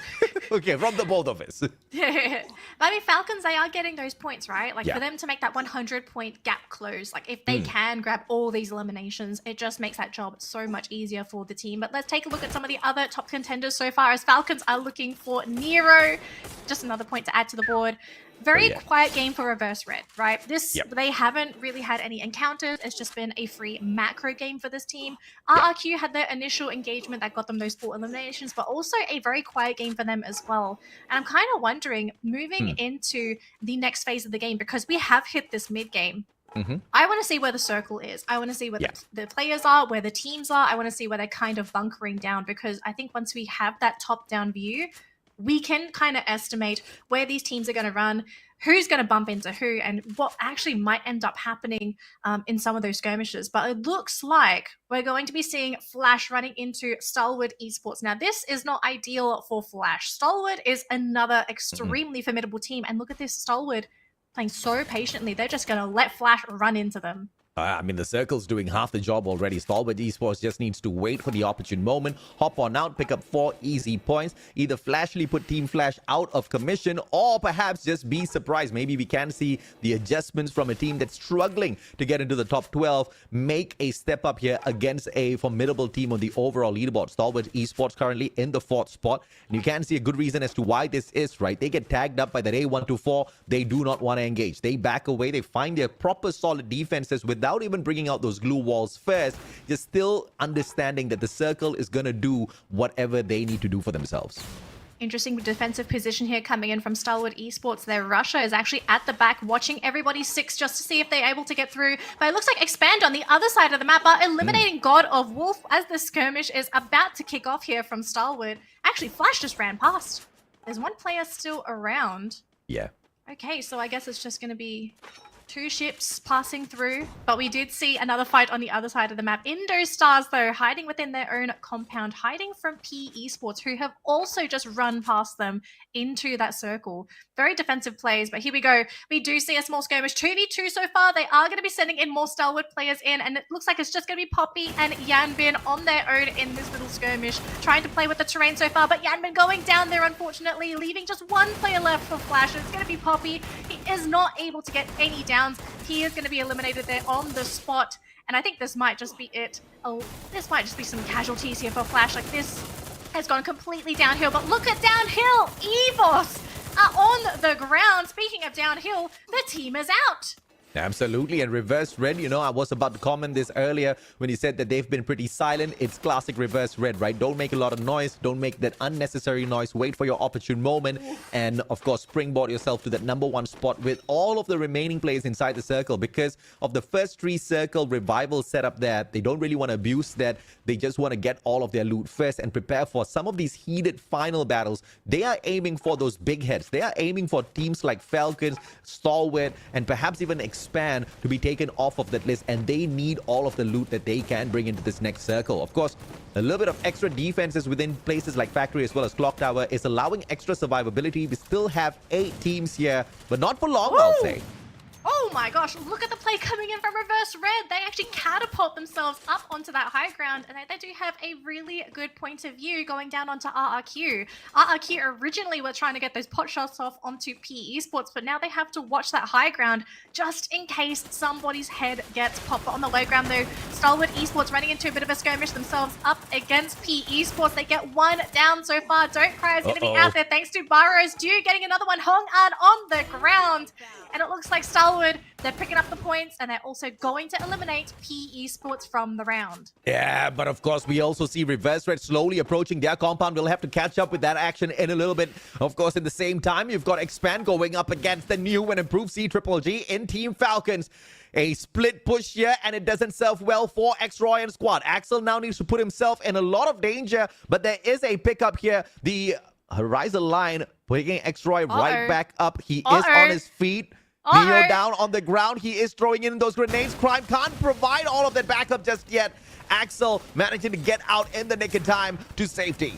Okay, from the both of us. I mean, Falcons, they are getting those points, right? Like, for them to make that 100-point gap close, like, if they can grab all these eliminations, it just makes that job so much easier for the team. But let's take a look at some of the other top contenders so far, as Falcons are looking for Nero. Just another point to add to the board. Very quiet game for Reverse Red, right? They haven't really had any encounters. It's just been a free macro game for this team. RRQ had their initial engagement that got them those 4 eliminations, but also a very quiet game for them as well. And I'm kind of wondering, moving into the next phase of the game, because we have hit this mid game, I want to see where the circle is. I want to see where the players are, where the teams are. I want to see where they're kind of bunkering down, because I think once we have that top-down view, we can kind of estimate where these teams are going to run, who's going to bump into who, and what actually might end up happening in some of those skirmishes. But it looks like we're going to be seeing Flash running into Stalwart Esports. Now, this is not ideal for Flash. Stalwart is another extremely formidable team. And look at this, Stalwart playing so patiently. They're just going to let Flash run into them. I mean, the circle's doing half the job already. Stalwart Esports just needs to wait for the opportune moment, hop on out, pick up 4 easy points, either flashily put Team Flash out of commission, or perhaps just be surprised. Maybe we can see the adjustments from a team that's struggling to get into the top 12 make a step up here against a formidable team on the overall leaderboard. Stalwart Esports currently in the 4th spot, and you can see a good reason as to why this is, right? They get tagged up by that A1 to 4. They do not want to engage. They back away. They find their proper solid defenses without even bringing out those glue walls first, just still understanding that the circle is going to do whatever they need to do for themselves. Interesting defensive position here coming in from Stalwart Esports. Their Russia is actually at the back watching everybody 6 just to see if they're able to get through. But it looks like Expand on the other side of the map are eliminating God of Wolf as the skirmish is about to kick off here from Stalwart. Actually, Flash just ran past. There's one player still around. Yeah. Okay, so I guess it's just going to be 2 ships passing through, but we did see another fight on the other side of the map. Indo Stars, though, hiding within their own compound, hiding from P Esports, who have also just run past them into that circle. Very defensive plays, but here we go. We do see a small skirmish. 2v2 so far. They are going to be sending in more Stalwart players in, and it looks like it's just going to be Poppy and Yanbin on their own in this little skirmish, trying to play with the terrain so far, but Yanbin going down there, unfortunately, leaving just 1 player left for Flash. It's going to be Poppy. He is not able to get any down. He is going to be eliminated there on the spot, and I think this might just be it. Oh, this might just be some casualties here for Flash. Like, this has gone completely downhill, but look at downhill. EVOS are on the ground. Speaking of downhill, the team is out. Absolutely. And Reverse Red, you know, I was about to comment this earlier when he said that they've been pretty silent. It's classic Reverse Red, right? Don't make a lot of noise. Don't make that unnecessary noise. Wait for your opportune moment. And of course, springboard yourself to that #1 spot with all of the remaining players inside the circle. Because of the first 3 circle revival setup there, they don't really want to abuse that. They just want to get all of their loot first and prepare for some of these heated final battles. They are aiming for those big heads. They are aiming for teams like Falcons, Stalwart, and perhaps even Expand to be taken off of that list, and they need all of the loot that they can bring into this next circle. Of course, a little bit of extra defenses within places like Factory as well as Clock Tower is allowing extra survivability. We still have 8 teams here, but not for long, I'll say. Oh my gosh, look at the play coming in from Reverse Red. They actually catapult themselves up onto that high ground, and they do have a really good point of view going down onto RRQ. RRQ originally were trying to get those pot shots off onto P Esports, but now they have to watch that high ground just in case somebody's head gets popped. But on the low ground though, Stalwart Esports running into a bit of a skirmish themselves up against P Esports. They get 1 down so far. Don't Cry is going to be out there thanks to Burrows. Dew getting another one. Hong An on the ground. And it looks like Stalwart, they're picking up the points, and they're also going to eliminate P Esports from the round. Yeah, but of course, we also see Reverse Red slowly approaching their compound. We'll have to catch up with that action in a little bit. Of course, at the same time, you've got Expand going up against the new and improved CGGG in Team Falcons. A split push here, and it doesn't serve well for X-Roy and squad. Axel now needs to put himself in a lot of danger, but there is a pickup here. The Horizon line putting X-Roy right back up. He is on his feet. Neo down on the ground. He is throwing in those grenades. Crime can't provide all of that backup just yet. Axel managing to get out in the nick of time to safety.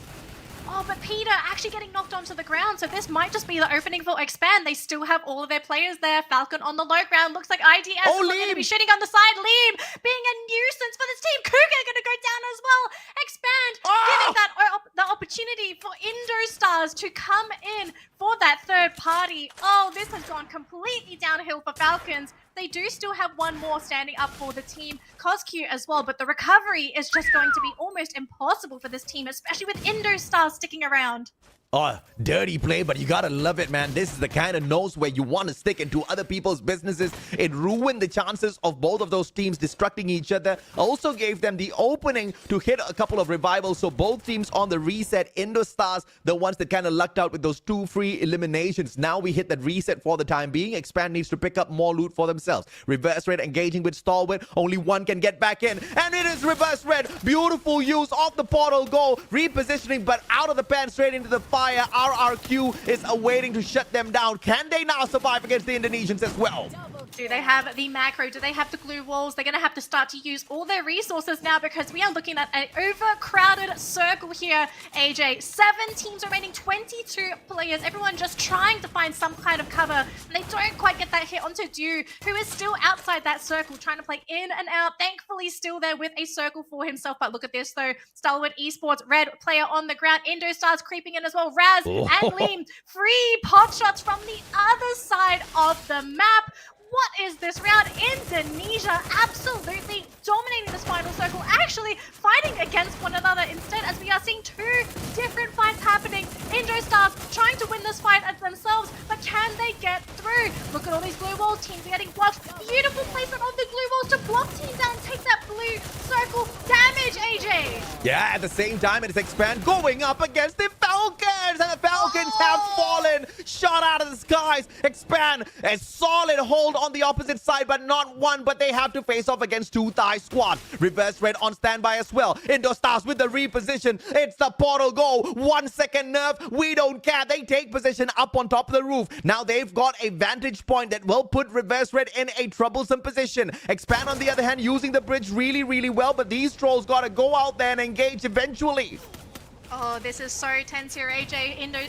Oh, but Peter actually getting knocked onto the ground, so this might just be the opening for Expand. They still have all of their players there. Falcon on the low ground. Looks like IDS is going to be shooting on the side. Liam being a nuisance for this team. Cougar going to go down as well. Expand giving that the opportunity for Indostars to come in for that third party. Oh, this has gone completely downhill for Falcons. They do still have one more standing up for the team, CosQ as well, but the recovery is just going to be almost impossible for this team, especially with Indostar sticking around. Oh, dirty play, but you gotta love it, man. This is the kind of nose where you want to stick into other people's businesses. It ruined the chances of both of those teams destructing each other. Also gave them the opening to hit a couple of revivals. So both teams on the reset. Indostars, the ones that kind of lucked out with those 2 free eliminations. Now we hit that reset for the time being. Expand needs to pick up more loot for themselves. Reverse Red engaging with Stalwart. Only one can get back in. And it is Reverse Red. Beautiful use of the portal goal. Repositioning, but out of the pan straight into the fire. RRQ is awaiting to shut them down. Can they now survive against the Indonesians as well? Do they have the macro? Do they have the glue walls? They're going to have to start to use all their resources now because we are looking at an overcrowded circle here, AJ. 7 teams remaining, 22 players. Everyone just trying to find some kind of cover. And they don't quite get that hit onto Dew, who is still outside that circle, trying to play in and out. Thankfully, still there with a circle for himself. But look at this, though. Stalwart Esports, red player on the ground. Indostars creeping in as well. Raz and Liam, free pot shots from the other side of the map. What is this round? Indonesia absolutely dominating this final circle, actually fighting against one another instead, as we are seeing 2 different fights happening. Indostars trying to win this fight as themselves, but can they get through? Look at all these blue walls. Teams are getting blocked. Beautiful placement of the glue walls to block teams down, take that blue circle damage, AJ. Yeah, at the same time, it is Expand going up against the Falcons, and the Falcons have fallen, shot out of the skies. Expand a solid hold on the opposite side, but not one, but they have to face off against 2 Thai squad. Reverse Red on standby as well. Indostars with the reposition. It's the portal go. 1 second nerf. We don't care. They take position up on top of the roof. Now they've got a vantage point that will put Reverse Red in a troublesome position. Expand, on the other hand, using the bridge really, really well, but these trolls got to go out there and engage eventually. Oh, this is so tense here, AJ.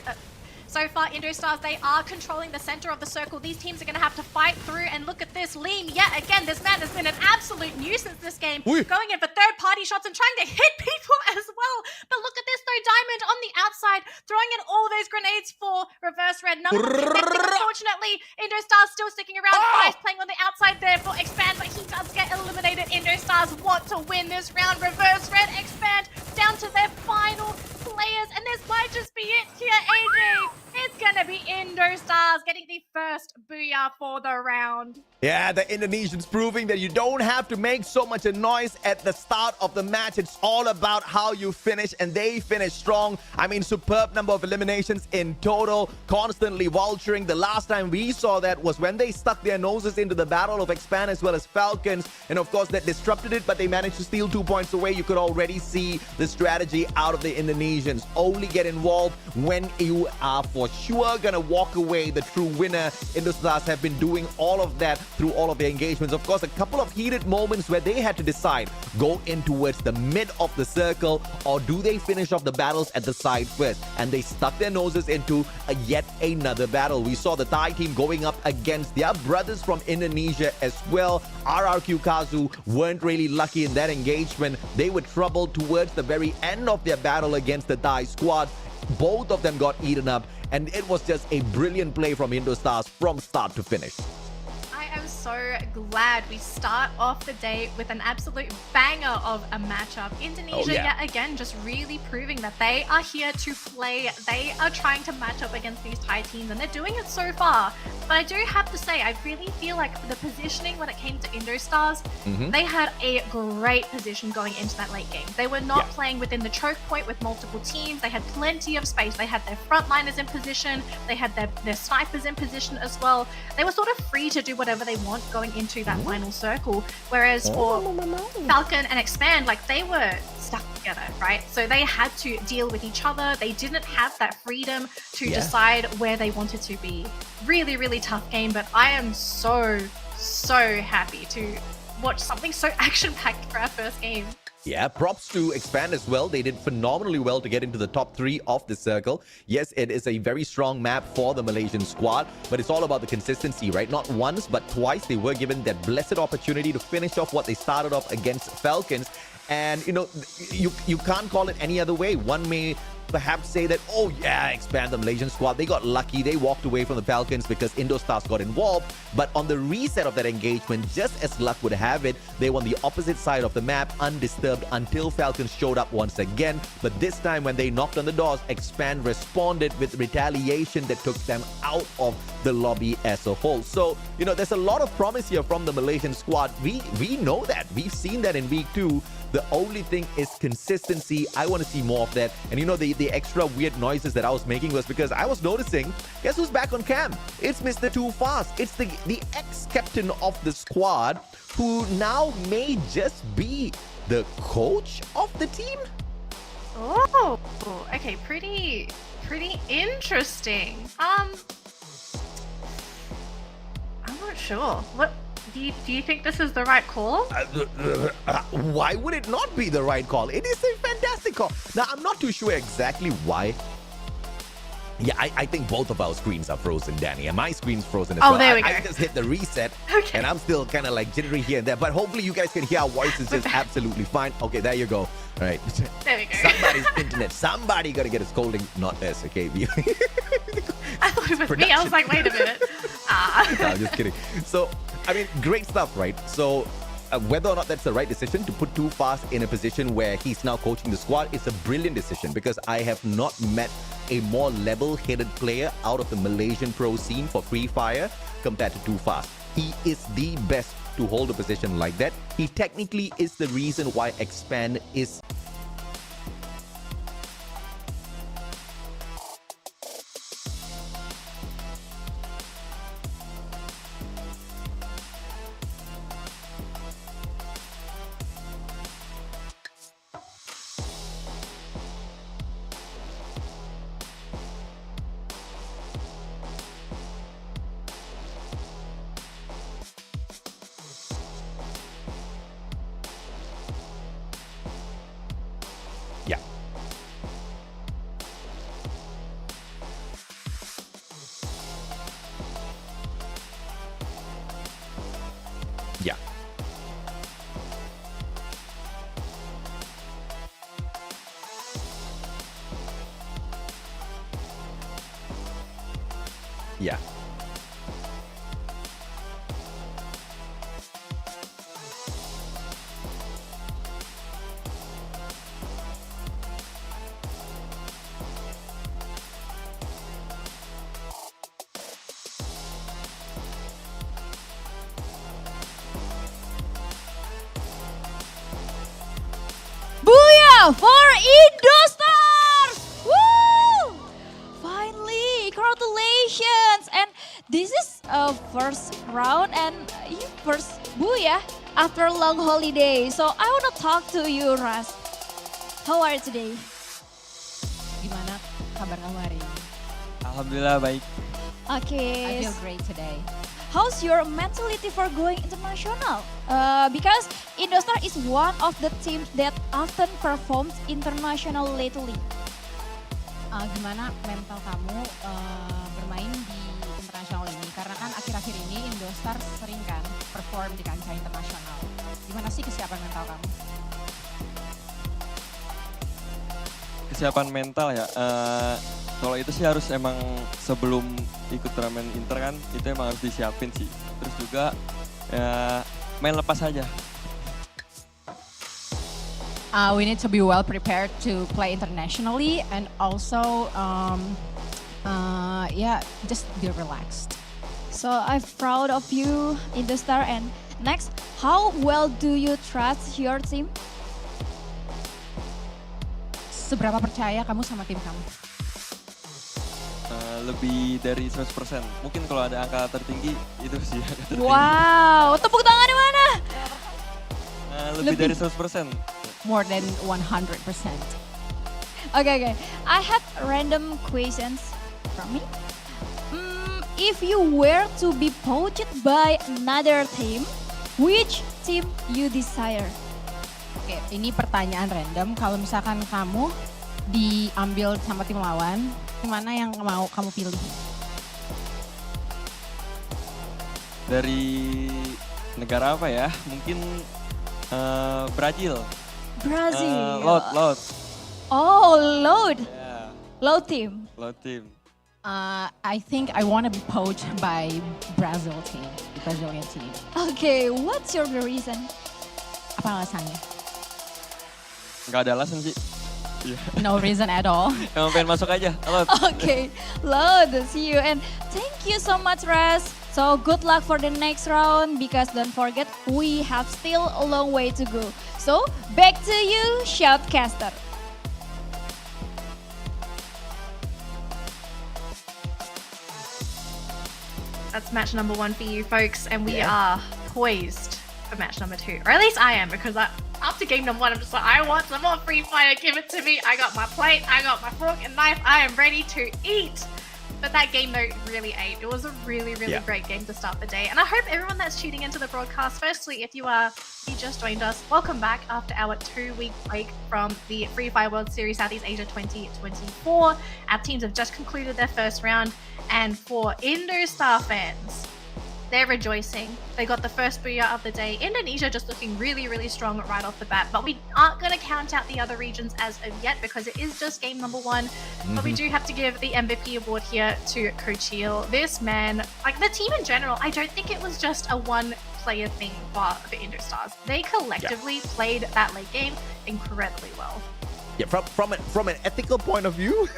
So far, Indostars, they are controlling the center of the circle. These teams are going to have to fight through, and look at this. Liam, yet again, this man has been an absolute nuisance this game. Going in for third-party shots and trying to hit people as well. But look at this, though. Diamond on the outside, throwing in all those grenades for Reverse Red. None of them connecting, unfortunately. Indostars still sticking around. Five playing on the outside there for Expand, but he does get eliminated. Indostars want to win this round. Reverse Red, Expand, down to their final players, and this might just be it here, AJ. It's gonna be Indostars getting the first booyah for the round. Yeah, the Indonesians proving that you don't have to make so much a noise at the start of the match. It's all about how you finish, and they finish strong. I mean, superb number of eliminations in total, constantly vulturing. The last time we saw that was when they stuck their noses into the battle of Expand as well as Falcons, and of course that disrupted it, but they managed to steal 2 points away. You could already see the strategy out of the Indonesians. Only get involved when you are for was sure gonna walk away the true winner. Indostars have been doing all of that through all of their engagements. Of course, a couple of heated moments where they had to decide, go in towards the mid of the circle, or do they finish off the battles at the side first? And they stuck their noses into yet another battle. We saw the Thai team going up against their brothers from Indonesia as well. RRQ Kazu weren't really lucky in that engagement. They were troubled towards the very end of their battle against the Thai squad. Both of them got eaten up, and it was just a brilliant play from Indostars from start to finish. I am so glad we start off the day with an absolute banger of a matchup. Indonesia, yet again, just really proving that they are here to play. They are trying to match up against these Thai teams, and they're doing it so far. But I do have to say, I really feel like the positioning when it came to Indostars, they had a great position going into that late game. They were not playing within the choke point with multiple teams. They had plenty of space. They had their frontliners in position. They had their snipers in position as well. They were sort of free to do whatever they want going into that final circle. Whereas for Falcon and Expand, like, they were stuck together, right? So they had to deal with each other. They didn't have that freedom to decide where they wanted to be. Really, really tough game, but I am so happy to watch something so action-packed for our first game. Yeah, props to Expand as well. They did phenomenally well to get into the top 3 of the circle. Yes, it is a very strong map for the Malaysian squad, but it's all about the consistency, right? Not once, but twice they were given that blessed opportunity to finish off what they started off against Falcons. And, you know, you can't call it any other way. One may perhaps say that, oh yeah, Expand, the Malaysian squad, they got lucky. They walked away from the Falcons because Indostars got involved. But on the reset of that engagement, just as luck would have it, they were on the opposite side of the map, undisturbed, until Falcons showed up once again. But this time when they knocked on the doors, Expand responded with retaliation that took them out of the lobby as a whole. So, you know, there's a lot of promise here from the Malaysian squad. We know that. We've seen that in week 2. The only thing is consistency. I want to see more of that. And you know, the extra weird noises that I was making was because I was noticing, guess who's back on cam? It's Mr. Too Fast. It's the ex-captain of the squad who now may just be the coach of the team. Oh, okay, pretty interesting. I'm not sure. What do you think this is the right call? Why would it not be the right call? It is a fantastic call. Now, I'm not too sure exactly why. Yeah, I think both of our screens are frozen, Danny, and my screen's frozen as well. Oh, there we go. I just hit the reset, Okay. and I'm still kind of like jittery here and there, but hopefully you guys can hear our voices just absolutely fine. Okay, there you go. All right. There we go. Somebody's internet. Somebody got to get a scolding, not us, okay? I thought it was me. I was like, wait a minute. No, I'm just kidding. So, I mean, great stuff, right? So, whether or not that's the right decision to put Too Fast in a position where he's now coaching the squad, it's a brilliant decision because I have not met a more level-headed player out of the Malaysian pro scene for Free Fire compared to Too Fast. He is the best to hold a position like that. He technically is the reason why Expand is yeah. Yeah. Yeah. Booyah for Indostars! Woo! Finally, congratulations! And this is a first round and first booyah after a long holiday. So I want to talk to you, Ras. How are you today? Gimana kabar kamu hari ini? Alhamdulillah baik. Okay. I feel great today. How's your mentality for going international? Because Indostar is one of the teams that often performs international lately. Gimana mental kamu bermain di internasional ini? Karena kan akhir-akhir ini Indostar sering kan perform di kancah internasional. Gimana sih kesiapan mental kamu? Kesiapan mental ya, kalau itu sih harus emang sebelum ikut turnamen inter kan, itu emang harus disiapin sih. Terus juga ya main lepas aja. We need to be well prepared to play internationally and also just be relaxed. So I'm proud of you, Indostar. And next, how well do you trust your team? Seberapa percaya kamu sama tim kamu? Lebih dari 100%. Mungkin kalau ada angka tertinggi itu sih. Wow, tepuk tangan di mana? Lebih dari 100%. More than 100%. Okay. I have random questions from me. If you were to be poached by another team, which team you desire? Oke, ini pertanyaan random. Kalau misalkan kamu diambil sama tim lawan, tim mana yang mau kamu pilih? Dari negara apa ya? Mungkin Brazil. Brazil. Laut. Oh, Load. Yeah, Load team. Laut team. I think I want to be poached by Brazilian team. Okay, what's your reason? Apa alasannya? Nggak ada alasan sih. Iya. No reason at all. Emang pengen masuk aja. Laut. Okay, Load, see you. And thank you so much, Res. So good luck for the next round because don't forget we have still a long way to go. So back to you, Shoutcaster. That's match number 1 for you folks, and we are poised for match number 2. Or at least I am, because after game number 1, I'm just like, I want some more free fire, give it to me. I got my plate, I got my fork and knife, I am ready to eat. But that game though really ate. It was a really great game to start the day. And I hope everyone that's tuning into the broadcast, firstly, if you just joined us, welcome back after our 2-week break from the Free Fire World Series Southeast Asia 2024. Our teams have just concluded their first round. And for Indostar fans, they're rejoicing. They got the first booyah of the day. Indonesia just looking really strong right off the bat. But we aren't going to count out the other regions as of yet because it is just game number 1. But we do have to give the MVP award here to Kochil. This man, like the team in general, I don't think it was just a one-player thing for the Indostars. They collectively played that late game incredibly well. Yeah, from an ethical point of view,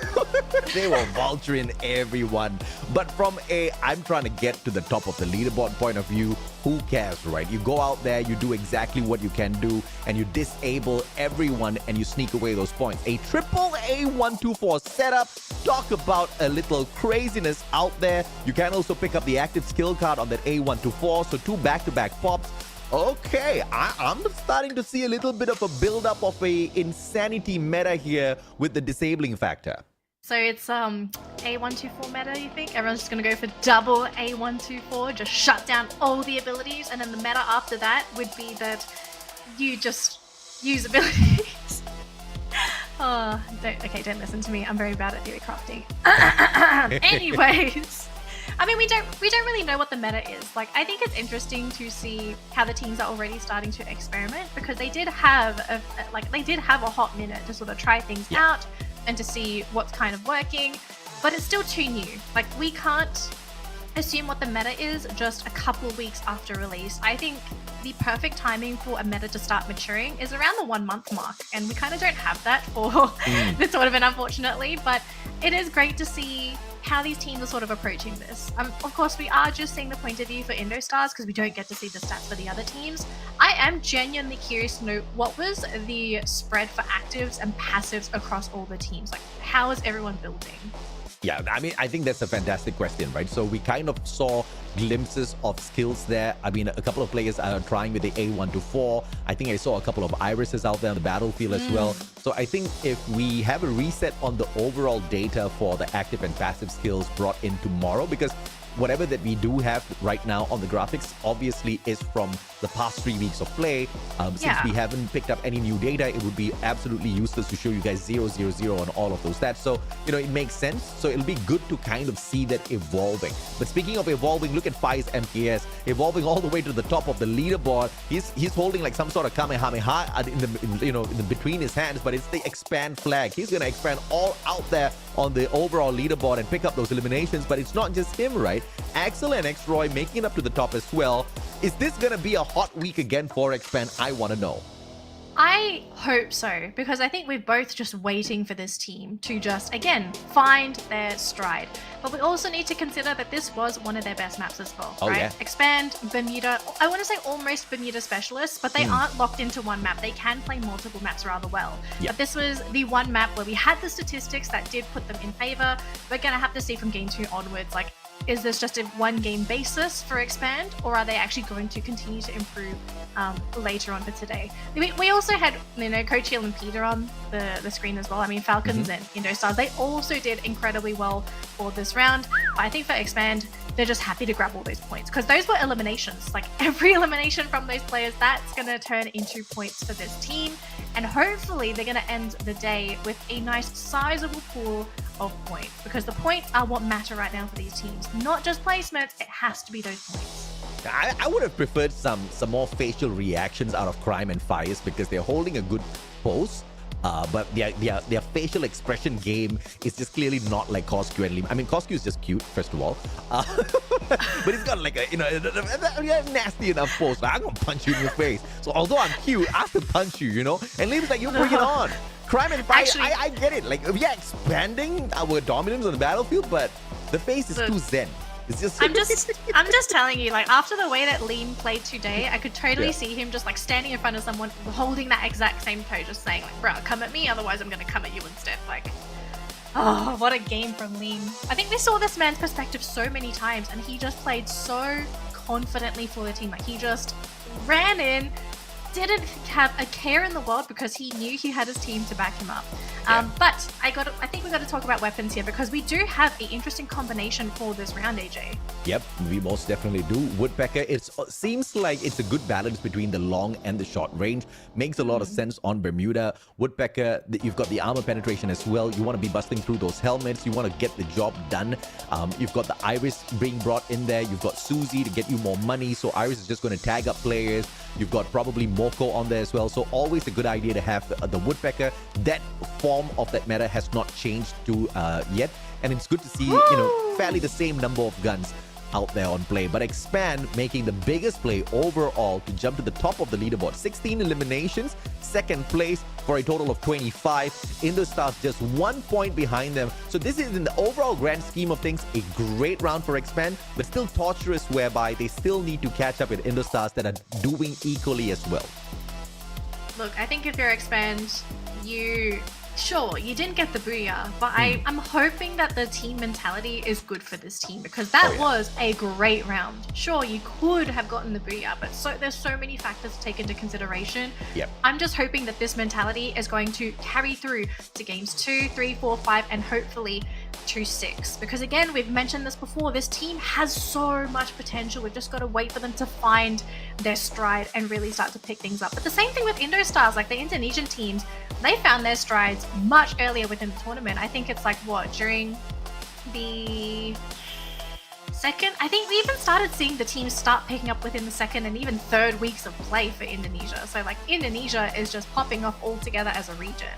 they were vulturing everyone. But from I'm trying to get to the top of the leaderboard point of view, who cares, right? You go out there, you do exactly what you can do, and you disable everyone, and you sneak away those points. A triple A124 setup. Talk about a little craziness out there. You can also pick up the active skill card on that A124, so 2 back-to-back pops. Okay, I'm starting to see a little bit of a build-up of a insanity meta here with the disabling factor. So it's A124 meta, you think? Everyone's just going to go for double A124, just shut down all the abilities, and then the meta after that would be that you just use abilities. Don't listen to me. I'm very bad at theory crafting. Anyways. I mean, we don't really know what the meta is. Like, I think it's interesting to see how the teams are already starting to experiment because they did have a hot minute to sort of try things out and to see what's kind of working, but it's still too new. Like, we can't assume what the meta is just a couple of weeks after release. I think the perfect timing for a meta to start maturing is around the 1 month mark, and we kind of don't have that for this tournament, unfortunately, but it is great to see how these teams are sort of approaching this. Of course, we are just seeing the point of view for Indostars because we don't get to see the stats for the other teams. I am genuinely curious to know what was the spread for actives and passives across all the teams. Like, how is everyone building? Yeah, I mean, I think that's a fantastic question, right? So we kind of saw glimpses of skills there. I mean, a couple of players are trying with the A1-4. I think I saw a couple of irises out there on the battlefield as well. So I think if we have a reset on the overall data for the active and passive skills brought in tomorrow, because whatever that we do have right now on the graphics obviously is from the past 3 weeks of play. Since we haven't picked up any new data, it would be absolutely useless to show you guys 0, 0, 0 on all of those stats. So, you know, it makes sense. So it'll be good to kind of see that evolving. But speaking of evolving, look at Fai's MKS evolving all the way to the top of the leaderboard. He's holding like some sort of Kamehameha in between his hands, but it's the expand flag. He's going to expand all out there on the overall leaderboard and pick up those eliminations. But it's not just him, right? Axel and X-Roy making it up to the top as well. Is this going to be a hot week again for Expand? I want to know. I hope so, because I think we're both just waiting for this team to just, again, find their stride. But we also need to consider that this was one of their best maps as well, right? Yeah. Expand, Bermuda, I want to say almost Bermuda specialists, but they aren't locked into one map. They can play multiple maps rather well. Yeah. But this was the one map where we had the statistics that did put them in favor. We're going to have to see from game 2 onwards, like, is this just a one-game basis for Expand, or are they actually going to continue to improve later on for today? We also had, you know, Coach Hill and Peter on the screen as well. I mean, Falcons and Indostars, they also did incredibly well for this round. But I think for Expand, they're just happy to grab all those points, because those were eliminations. Like, every elimination from those players, that's going to turn into points for this team. And hopefully they're going to end the day with a nice sizable pool of points, because the points are what matter right now for these teams, not just placements. It has to be those points. I would have preferred some more facial reactions out of Crime and Fires, because they're holding a good pose. But their facial expression game is just clearly not like Coscu and Lim. I mean, Coscu is just cute, first of all. But he's got like a nasty enough pose. Like, I'm going to punch you in your face. So although I'm cute, I have to punch you, you know? And Lim's like, you bring it on. Crime and Fire, I get it. Like, we are expanding our dominance on the battlefield, but the face is too zen. It's just I'm just telling you, like, after the way that Liam played today, I could totally see him just like standing in front of someone holding that exact same pose, just saying like, bro, come at me, otherwise I'm gonna come at you instead. Like, oh, what a game from Liam. I think we saw this man's perspective so many times, and he just played so confidently for the team. Like, he just ran in, didn't have a care in the world, because he knew he had his team to back him up. But I think we got to talk about weapons here, because we do have an interesting combination for this round, AJ. Yep, we most definitely do. Woodpecker, it seems like it's a good balance between the long and the short range. Makes a lot of sense on Bermuda. Woodpecker, you've got the armor penetration as well. You want to be busting through those helmets. You want to get the job done. You've got the Iris being brought in there. You've got Susie to get you more money. So Iris is just going to tag up players. You've got probably Moko on there as well. So always a good idea to have the Woodpecker. That form of that meta has not changed to yet. And it's good to see, fairly the same number of guns out there on play. But Expand making the biggest play overall to jump to the top of the leaderboard. 16 eliminations, second place for a total of 25. Indostars just 1 point behind them. So this is, in the overall grand scheme of things, a great round for Expand, but still torturous, whereby they still need to catch up with Indostars that are doing equally as well. Look, I think if you're Expand, Sure, you didn't get the booyah, but I'm hoping that the team mentality is good for this team, because that was a great round. Sure, you could have gotten the booyah, but there's so many factors to take into consideration. Yep. I'm just hoping that this mentality is going to carry through to games 2, 3, 4, 5, and hopefully to 6. Because again, we've mentioned this before, this team has so much potential. We've just got to wait for them to find their stride and really start to pick things up. But the same thing with Indostars, like the Indonesian teams, they found their strides much earlier within the tournament. I think it's like, during the second? I think we even started seeing the teams start picking up within the second and even third weeks of play for Indonesia. So like, Indonesia is just popping off altogether as a region.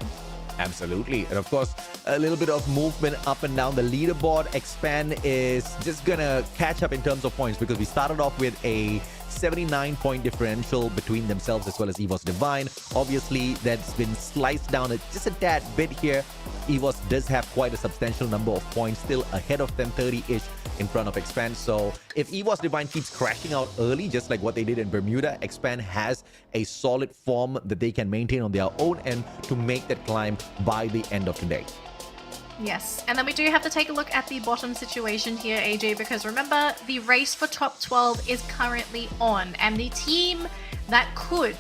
Absolutely. And of course, a little bit of movement up and down the leaderboard. Expand is just gonna catch up in terms of points, because we started off with a 79-point differential between themselves as well as EVOS Divine. Obviously, that's been sliced down just a tad bit here. EVOS does have quite a substantial number of points, still ahead of them, 30-ish in front of Expand. So if EVOS Divine keeps crashing out early, just like what they did in Bermuda, Expand has a solid form that they can maintain on their own end to make that climb by the end of today. Yes, and then we do have to take a look at the bottom situation here, AJ, because remember, the race for top 12 is currently on, and the team that could,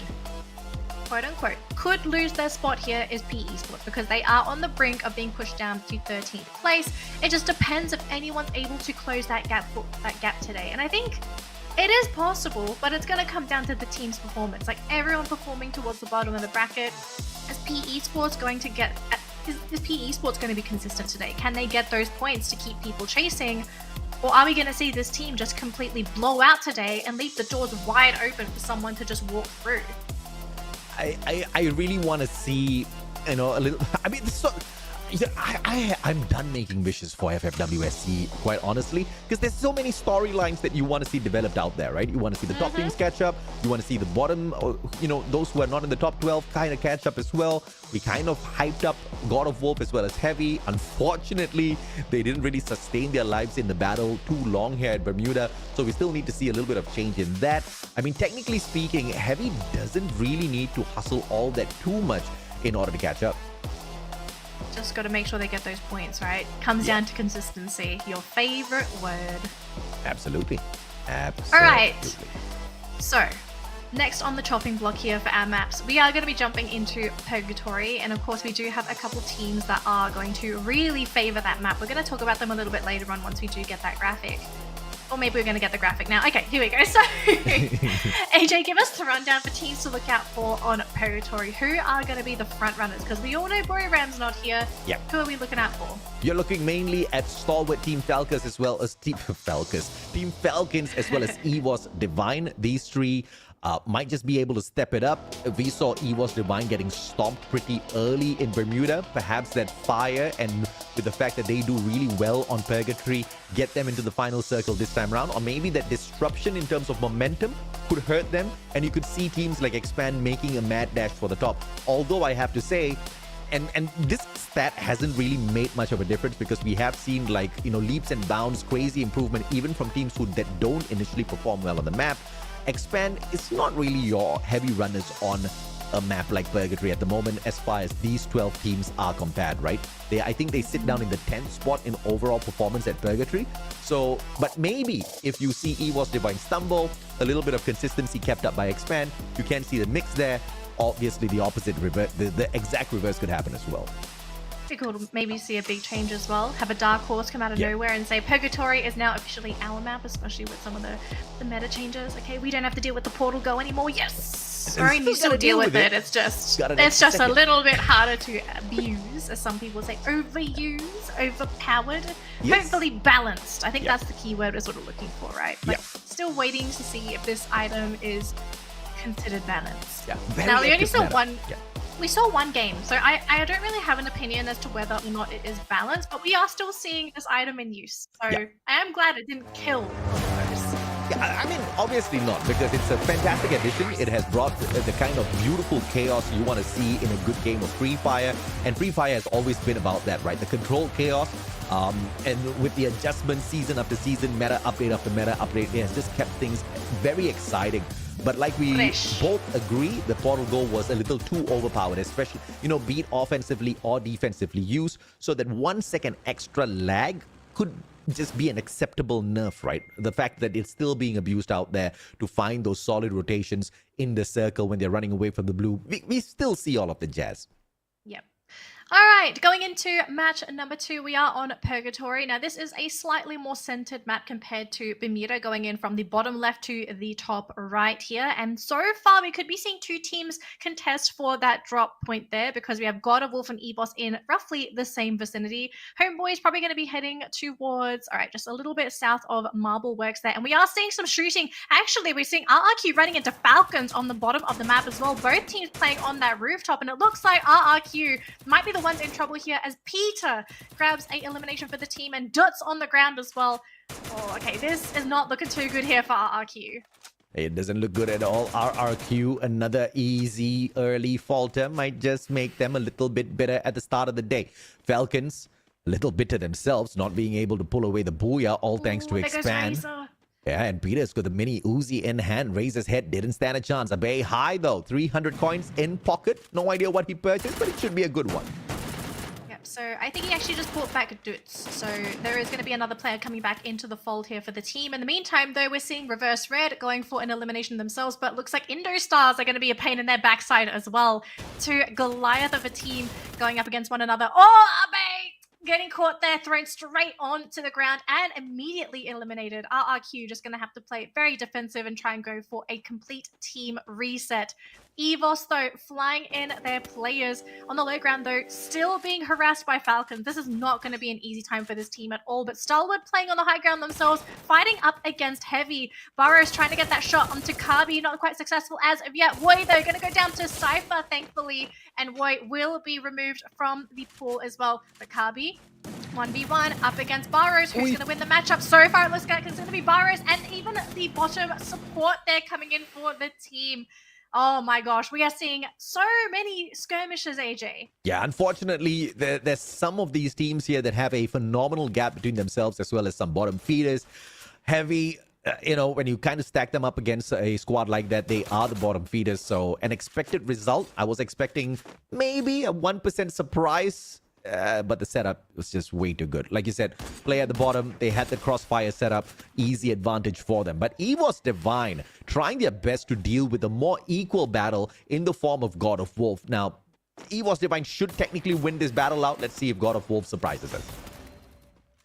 quote unquote, could lose their spot here is PE Esports, because they are on the brink of being pushed down to 13th place. It just depends if anyone's able to close that gap today, and I think it is possible, but it's going to come down to the team's performance. Like, everyone performing towards the bottom of the bracket. Is PE Esports going to get... Is PE Esports going to be consistent today? Can they get those points to keep people chasing? Or are we going to see this team just completely blow out today and leave the doors wide open for someone to just walk through? I really want to see, you know, a little... I mean, I'm done making wishes for FFWS SEA, quite honestly, because there's so many storylines that you want to see developed out there, right? You want to see the top teams catch up. You want to see the bottom, you know, those who are not in the top 12 kind of catch up as well. We kind of hyped up God of Wolf as well as Heavy. Unfortunately, they didn't really sustain their lives in the battle too long here at Bermuda, so we still need to see a little bit of change in that. I mean, technically speaking, Heavy doesn't really need to hustle all that too much in order to catch up. Just got to make sure they get those points, right? Comes down to consistency. Your favorite word. Absolutely. Absolutely. All right. So, next on the chopping block here for our maps, we are going to be jumping into Purgatory. And of course, we do have a couple teams that are going to really favor that map. We're going to talk about them a little bit later on once we do get that graphic. Or maybe we're going to get the graphic now. Okay, here we go. So, AJ, give us the rundown for teams to look out for on Purgatory. Who are going to be the front runners? Because we all know Ram's not here. Yeah. Who are we looking out for? You're looking mainly at stalwart Team Falcons as well as Team Falcons as well as EVOS Divine. These three might just be able to step it up. We saw EVOS Divine getting stomped pretty early in Bermuda. Perhaps that fire and with the fact that they do really well on Purgatory, get them into the final circle this time around. Or maybe that disruption in terms of momentum could hurt them. And you could see teams like Expand making a mad dash for the top. Although I have to say, and this stat hasn't really made much of a difference because we have seen, like, you know, leaps and bounds, crazy improvement even from teams that don't initially perform well on the map. Expand is not really your heavy runners on a map like Purgatory at the moment as far as these 12 teams are compared, right? I think they sit down in the 10th spot in overall performance at Purgatory. So, but maybe if you see EVOS Divine stumble, a little bit of consistency kept up by Expand, you can see the mix there. Obviously, the opposite reverse, the exact reverse could happen as well. Pretty cool to maybe see a big change as well. Have a dark horse come out of nowhere and say Purgatory is now officially our map, especially with some of the meta changes. Okay, we don't have to deal with the portal go anymore. Yes, or you still deal with it. It's just a little bit harder to abuse, as some people say, overuse, overpowered. Hopefully balanced. I think that's the key word we're sort of looking for, right? Like, still waiting to see if this item is considered balanced. Now we only saw one. We saw one game, so I don't really have an opinion as to whether or not it is balanced, but we are still seeing this item in use. So I am glad it didn't kill those. Yeah, I mean, obviously not, because it's a fantastic addition. It has brought the kind of beautiful chaos you want to see in a good game of Free Fire, and Free Fire has always been about that, right? The controlled chaos, and with the adjustment season after season, meta update after meta update, it has just kept things very exciting. But like we both agree, the portal go was a little too overpowered, especially, you know, be it offensively or defensively used, so that 1 second extra lag could just be an acceptable nerf, right? The fact that it's still being abused out there to find those solid rotations in the circle when they're running away from the blue, we still see all of the jazz. Yep. All right, going into match number 2, we are on Purgatory. Now, this is a slightly more centered map compared to Bermuda, going in from the bottom left to the top right here. And so far, we could be seeing 2 teams contest for that drop point there, because we have God of Wolf and EVOS in roughly the same vicinity. Homebois probably going to be heading towards, all right, just a little bit south of Marble Works there. And we are seeing some shooting. Actually, we're seeing RRQ running into Falcons on the bottom of the map as well. Both teams playing on that rooftop, and it looks like RRQ might be the ones in trouble here as Peter grabs a elimination for the team and Dutz on the ground as well. Oh, okay, this is not looking too good here for RRQ. It doesn't look good at all. RRQ, another easy early falter, might just make them a little bit bitter at the start of the day. Falcons, a little bitter themselves, not being able to pull away the booyah, all thanks to Expand. Yeah, and Peter's got the mini Uzi in hand. Razor's head didn't stand a chance. A bay high though, 300 coins in pocket. No idea what he purchased, but it should be a good one. So I think he actually just brought back Dutz. So there is going to be another player coming back into the fold here for the team. In the meantime, though, we're seeing Reverse Red going for an elimination themselves, but looks like Indostars are going to be a pain in their backside as well. To Goliath of a team going up against one another. Oh, Abe! Getting caught there, thrown straight onto the ground and immediately eliminated. RRQ just going to have to play very defensive and try and go for a complete team reset. EVOS, though, flying in their players on the low ground, though, still being harassed by Falcons. This is not going to be an easy time for this team at all, but Stalwart playing on the high ground themselves, fighting up against Heavy. Burrows trying to get that shot onto Kabi, not quite successful as of yet. Woi, though, going to go down to Cypher, thankfully, and Woi will be removed from the pool as well. But Kabi, 1v1 up against Burrows, who's going to win the matchup. So far, it looks like it's going to be Burrows, and even the bottom support there coming in for the team. Oh my gosh, we are seeing so many skirmishes, AJ. Yeah, unfortunately, there's some of these teams here that have a phenomenal gap between themselves as well as some bottom feeders. Heavy, when you kind of stack them up against a squad like that, they are the bottom feeders. So an expected result, I was expecting maybe a 1% surprise. But the setup was just way too good. Like you said, play at the bottom. They had the crossfire setup. Easy advantage for them. But EVOS Divine trying their best to deal with a more equal battle in the form of God of Wolf. Now, EVOS Divine should technically win this battle out. Let's see if God of Wolf surprises us.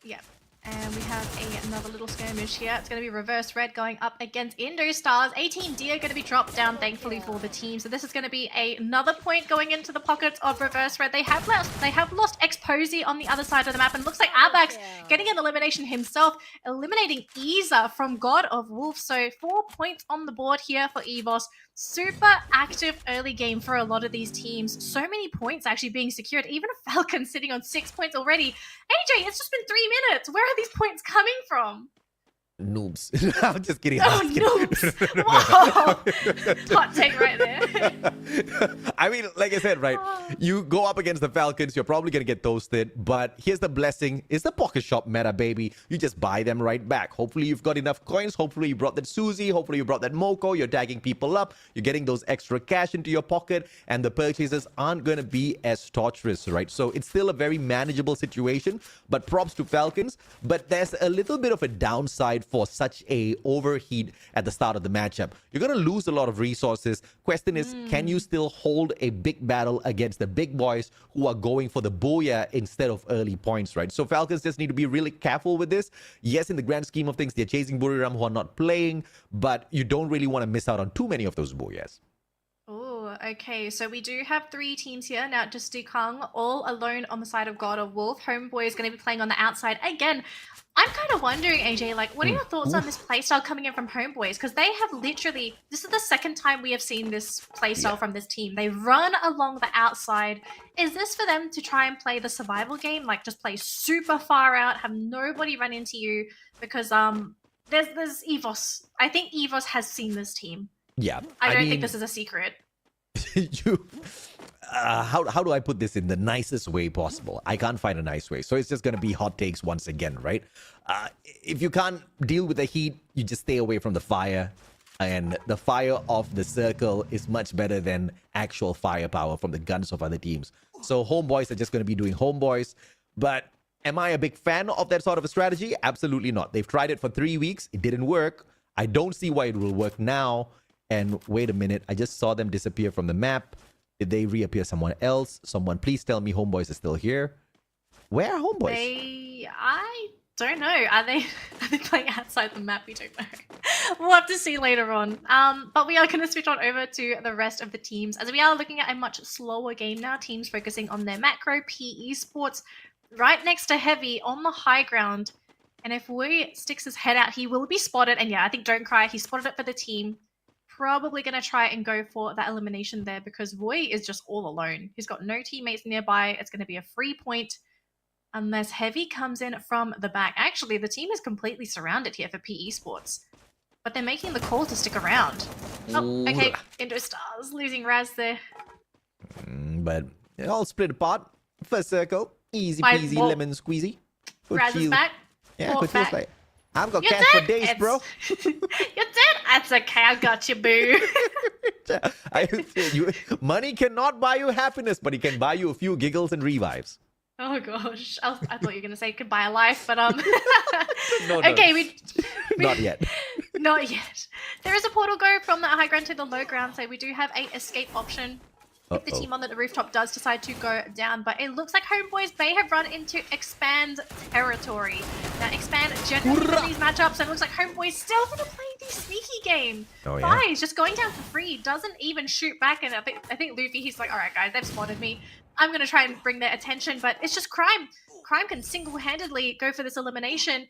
Yeah. And we have another little skirmish here. It's going to be Reverse Red going up against Indostars. 18D are going to be dropped down, thankfully, for the team. So this is going to be another point going into the pockets of Reverse Red. They have lost Exposy on the other side of the map. And it looks like Abax getting an elimination himself, eliminating Iza from God of Wolf. So 4 points on the board here for EVOS. Super active early game for a lot of these teams. So many points actually being secured. Even a Falcon sitting on 6 points already. AJ, it's just been 3 minutes. Where are these points coming from? Noobs. I'm just kidding. Oh, noobs. Whoa. Hot take right there. I mean, like I said, right? You go up against the Falcons, you're probably going to get toasted. But here's the blessing. It's the pocket shop meta, baby. You just buy them right back. Hopefully, you've got enough coins. Hopefully, you brought that Suzy. Hopefully, you brought that Moko. You're tagging people up. You're getting those extra cash into your pocket. And the purchases aren't going to be as torturous, right? So it's still a very manageable situation. But props to Falcons. But there's a little bit of a downside for such a overheat at the start of the matchup. You're going to lose a lot of resources. Question is, can you still hold a big battle against the big boys who are going for the booyah instead of early points, right? So Falcons just need to be really careful with this. Yes, in the grand scheme of things, they're chasing Buriram who are not playing, but you don't really want to miss out on too many of those booyahs. Oh, okay. So we do have 3 teams here. Now, just Dukang all alone on the side of God of Wolf. Homebois is going to be playing on the outside again. I'm kind of wondering, AJ, like, what are your thoughts on this playstyle coming in from Homebois? Because they have literally, this is the second time we have seen this playstyle from this team. They run along the outside. Is this for them to try and play the survival game? Like, just play super far out, have nobody run into you? Because there's EVOS. I think EVOS has seen this team. Yeah. I don't think this is a secret. How do I put this in the nicest way possible? I can't find a nice way. So it's just going to be hot takes once again, right? If you can't deal with the heat, you just stay away from the fire. And the fire of the circle is much better than actual firepower from the guns of other teams. So Homebois are just going to be doing Homebois. But am I a big fan of that sort of a strategy? Absolutely not. They've tried it for 3 weeks. It didn't work. I don't see why it will work now. And wait a minute. I just saw them disappear from the map. Did they reappear somewhere else? Someone please tell me Homebois is still here. Where are Homebois? I don't know. Are they playing outside the map? We don't know. We'll have to see later on. But we are going to switch on over to the rest of the teams, as we are looking at a much slower game now. Teams focusing on their macro. Esports right next to Heavy on the high ground. And if Wui sticks his head out, he will be spotted. And yeah, I think Don't Cry, he spotted it for the team. Probably going to try and go for that elimination there because Voy is just all alone. He's got no teammates nearby. It's going to be a free point unless Heavy comes in from the back. Actually, the team is completely surrounded here for Esports, but they're making the call to stick around. Oh, okay. Indostars losing Raz there. But it all split apart. First circle. Easy peasy lemon squeezy. Raz is back. Yeah, good feels like. I've got You're cash dead. for days, bro. You're dead. That's okay. I got you, boo. Money cannot buy you happiness, but it can buy you a few giggles and revives. Oh gosh, I thought you were gonna say goodbye life, but No, okay, not yet. not yet. There is a portal go from the high ground to the low ground, so we do have a escape option. If the team on the rooftop does decide to go down, but it looks like Homebois may have run into Expand territory. Now, Expand generally win these matchups, and it looks like Homebois still gonna play the sneaky game. Oh, yeah. Faiz just going down for free, doesn't even shoot back, and I think Luffy, he's like, all right, guys, they've spotted me. I'm gonna try and bring their attention, but it's just Crime. Crime can single-handedly go for this elimination.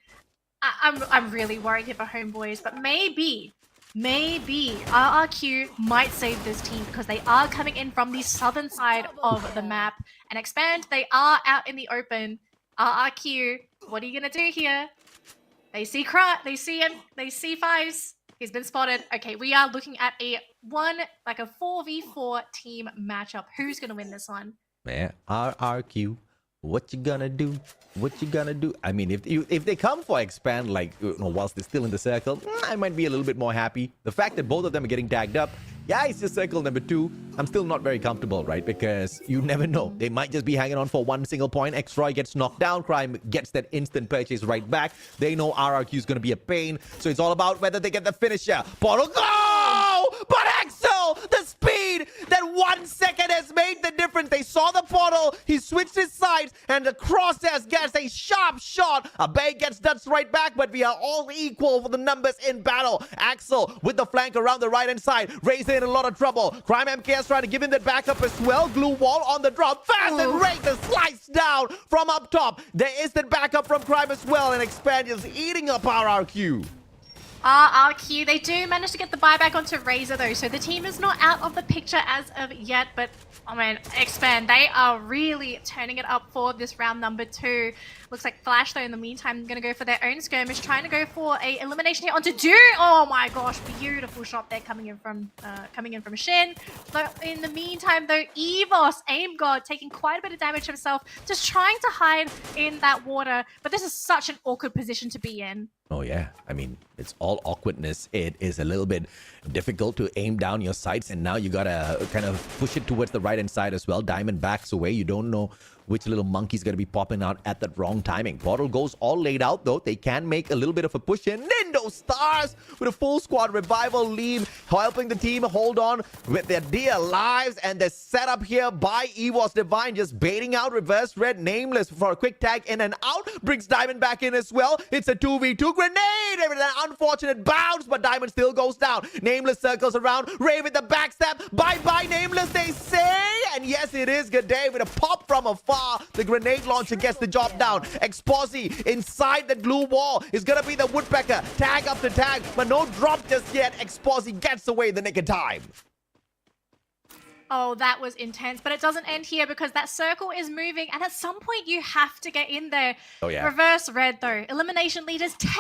I'm really worried here for Homebois, but maybe RRQ might save this team because they are coming in from the southern side of the map. And Expand, they are out in the open. RRQ, what are you gonna do here? They see him, they see Fives. He's been spotted. Okay, we are looking at a 4v4 team matchup. Who's gonna win this one? Man, RRQ, what you gonna do? What you gonna do? I mean, if they come for Expand, like, whilst they're still in the circle, I might be a little bit more happy. The fact that both of them are getting tagged up, yeah, it's just circle number 2. I'm still not very comfortable, right? Because you never know. They might just be hanging on for one single point. Xroy gets knocked down. Crime gets that instant purchase right back. They know RRQ is going to be a pain. So it's all about whether they get the finisher. Portal go! But Axel, the speed, that 1 second has made the difference. They saw the portal. He switched his sides. And the crosshairs gets a sharp shot. Abay gets duds right back. But we are all equal for the numbers in battle. Axel with the flank around the right-hand side. Razor in a lot of trouble. Crime MKS trying to give him that backup as well. Glue wall on the drop. Fast and Razor slice down from up top. There is that backup from Crime as well. And Expand is eating up RRQ. RRQ, they do manage to get the buyback onto Razor though, so the team is not out of the picture as of yet, but oh man, Expand, they are really turning it up for this round number 2. Looks like Flash though in the meantime going to go for their own skirmish, trying to go for a elimination here onto Do. Oh my gosh, beautiful shot there coming in from Shin. But in the meantime though, Evos, Aim God, taking quite a bit of damage himself, just trying to hide in that water, but this is such an awkward position to be in. Oh, yeah. I mean, it's all awkwardness. It is a little bit difficult to aim down your sights, and now you gotta kind of push it towards the right-hand side as well. Diamond backs away. You don't know which little monkey's gonna be popping out at that wrong timing. Portal goes all laid out, though. They can make a little bit of a push in. Nindo Stars with a full squad revival lead, helping the team hold on with their dear lives, and they're set up here by Evos Divine, just baiting out Reverse Red Nameless for a quick tag in and out. Brings Diamond back in as well. It's a 2v2 grenade with an unfortunate bounce, but Diamond still goes down. Nameless circles around. Ray with the backstab. Bye-bye, Nameless, they say. And yes, it is good day with a pop from afar. The grenade launcher gets the job down. Exposi inside the glue wall is gonna be the Woodpecker. Tag after tag, but no drop just yet. Exposi gets away the nick of time. Oh, that was intense, but it doesn't end here because that circle is moving, and at some point you have to get in there. Oh, yeah. Reverse Red, though. Elimination leaders, 10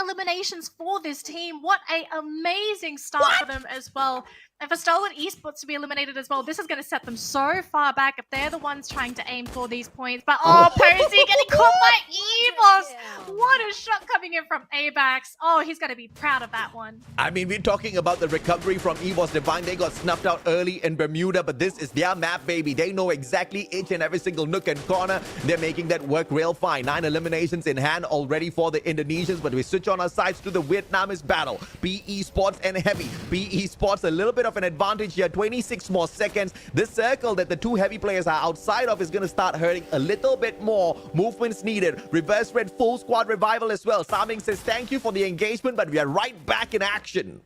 eliminations for this team. What a amazing start for them as well. And for Stolen Esports to be eliminated as well, this is going to set them so far back if they're the ones trying to aim for these points. But Posey getting caught by Evos. What a shot coming in from Abax. Oh, he's going to be proud of that one. I mean, we're talking about the recovery from Evos Divine. They got snuffed out early in Bermuda, but this is their map, baby. They know exactly each and every single nook and corner. They're making that work real fine. 9 eliminations in hand already for the Indonesians, but we switch on our sides to the Vietnamese battle. BE Sports and Heavy. BE Sports a little bit of an advantage here. 26 more seconds. This circle that the two heavy players are outside of is going to start hurting a little bit more. Movements needed. Reverse Red full squad revival as well. Saming says thank you for the engagement, but we are right back in action.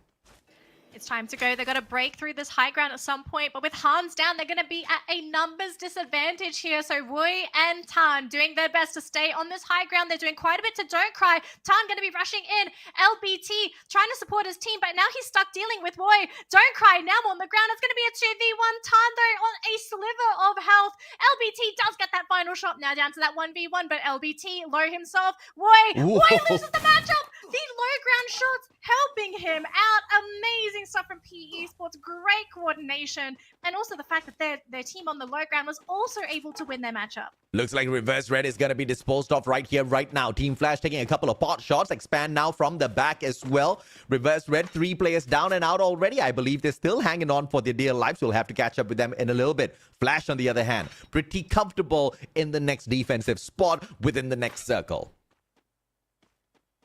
It's time to go. They've got to break through this high ground at some point, but with Hans down, they're going to be at a numbers disadvantage here. So Wui and Tan doing their best to stay on this high ground. They're doing quite a bit to Don't Cry. Tan going to be rushing in. LBT trying to support his team, but now he's stuck dealing with Wui. Don't Cry now on the ground. It's going to be a 2v1. Tan, though, on a sliver of health. LBT does get that final shot. Now down to that 1v1, but LBT low himself. Wui loses the matchup. The low ground shots helping him out. Amazing stuff from PE Sports. Great coordination. And also the fact that their team on the low ground was also able to win their matchup. Looks like Reverse Red is going to be disposed of right here, right now. Team Flash taking a couple of pot shots. Expand now from the back as well. Reverse Red, 3 players down and out already. I believe they're still hanging on for their dear lives. We'll have to catch up with them in a little bit. Flash, on the other hand, pretty comfortable in the next defensive spot within the next circle.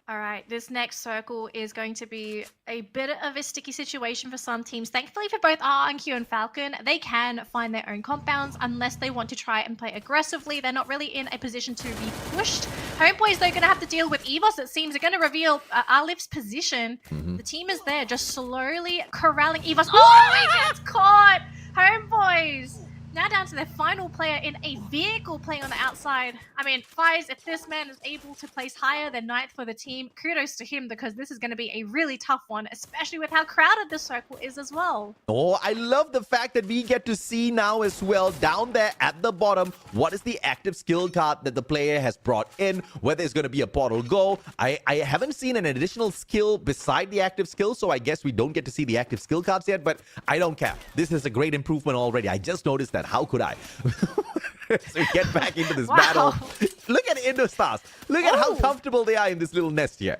All right, this next circle is going to be a bit of a sticky situation for some teams. Thankfully for both R&Q and Falcon, they can find their own compounds unless they want to try and play aggressively. They're not really in a position to be pushed. Homeboys, they're going to have to deal with Evos, it seems. They're going to reveal Alif's position. The team is there, just slowly corralling Evos. Oh, he gets caught! Homeboys! Now down to their final player in a vehicle playing on the outside. I mean, Fies, if this man is able to place higher than 9th for the team, kudos to him because this is going to be a really tough one, especially with how crowded this circle is as well. Oh, I love the fact that we get to see now as well, down there at the bottom, what is the active skill card that the player has brought in, whether it's going to be a portal go. I haven't seen an additional skill beside the active skill, so I guess we don't get to see the active skill cards yet, but I don't care. This is a great improvement already. I just noticed that. How could I? So get back into this battle. Look at Indostars. Look at how comfortable they are in this little nest here.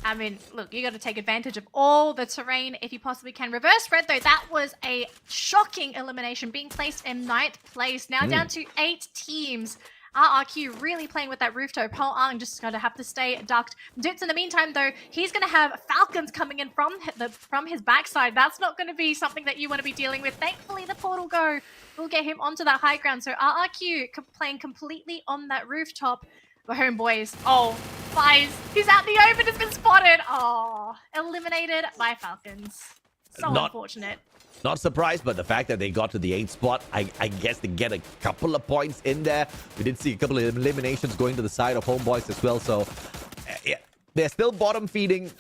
I mean, look, you got to take advantage of all the terrain if you possibly can. Reverse Red, though, that was a shocking elimination, being placed in 9th place. Now down to 8 teams. RRQ really playing with that rooftop. Paul Ang just going to have to stay ducked. Dutz, in the meantime, though, he's going to have Falcons coming in from his backside. That's not going to be something that you want to be dealing with. Thankfully, the portal go will get him onto that high ground. So RRQ playing completely on that rooftop. The Homeboys. Oh, Fies. He's out in the open. Has been spotted. Oh, eliminated by Falcons. So unfortunate. Not surprised, but the fact that they got to the 8th spot, I guess they get a couple of points in there. We did see a couple of eliminations going to the side of Homeboys as well, so yeah, they're still bottom feeding.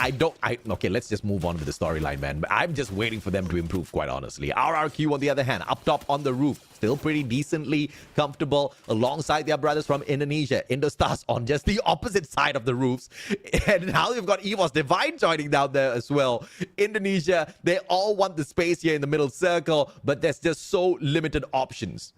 Okay, let's just move on with the storyline, man. I'm just waiting for them to improve, quite honestly. RRQ, on the other hand, up top on the roof, still pretty decently comfortable alongside their brothers from Indonesia. Indostars on just the opposite side of the roofs. And now they've got Esports Divine joining down there as well. Indonesia, they all want the space here in the middle circle, but there's just so limited options.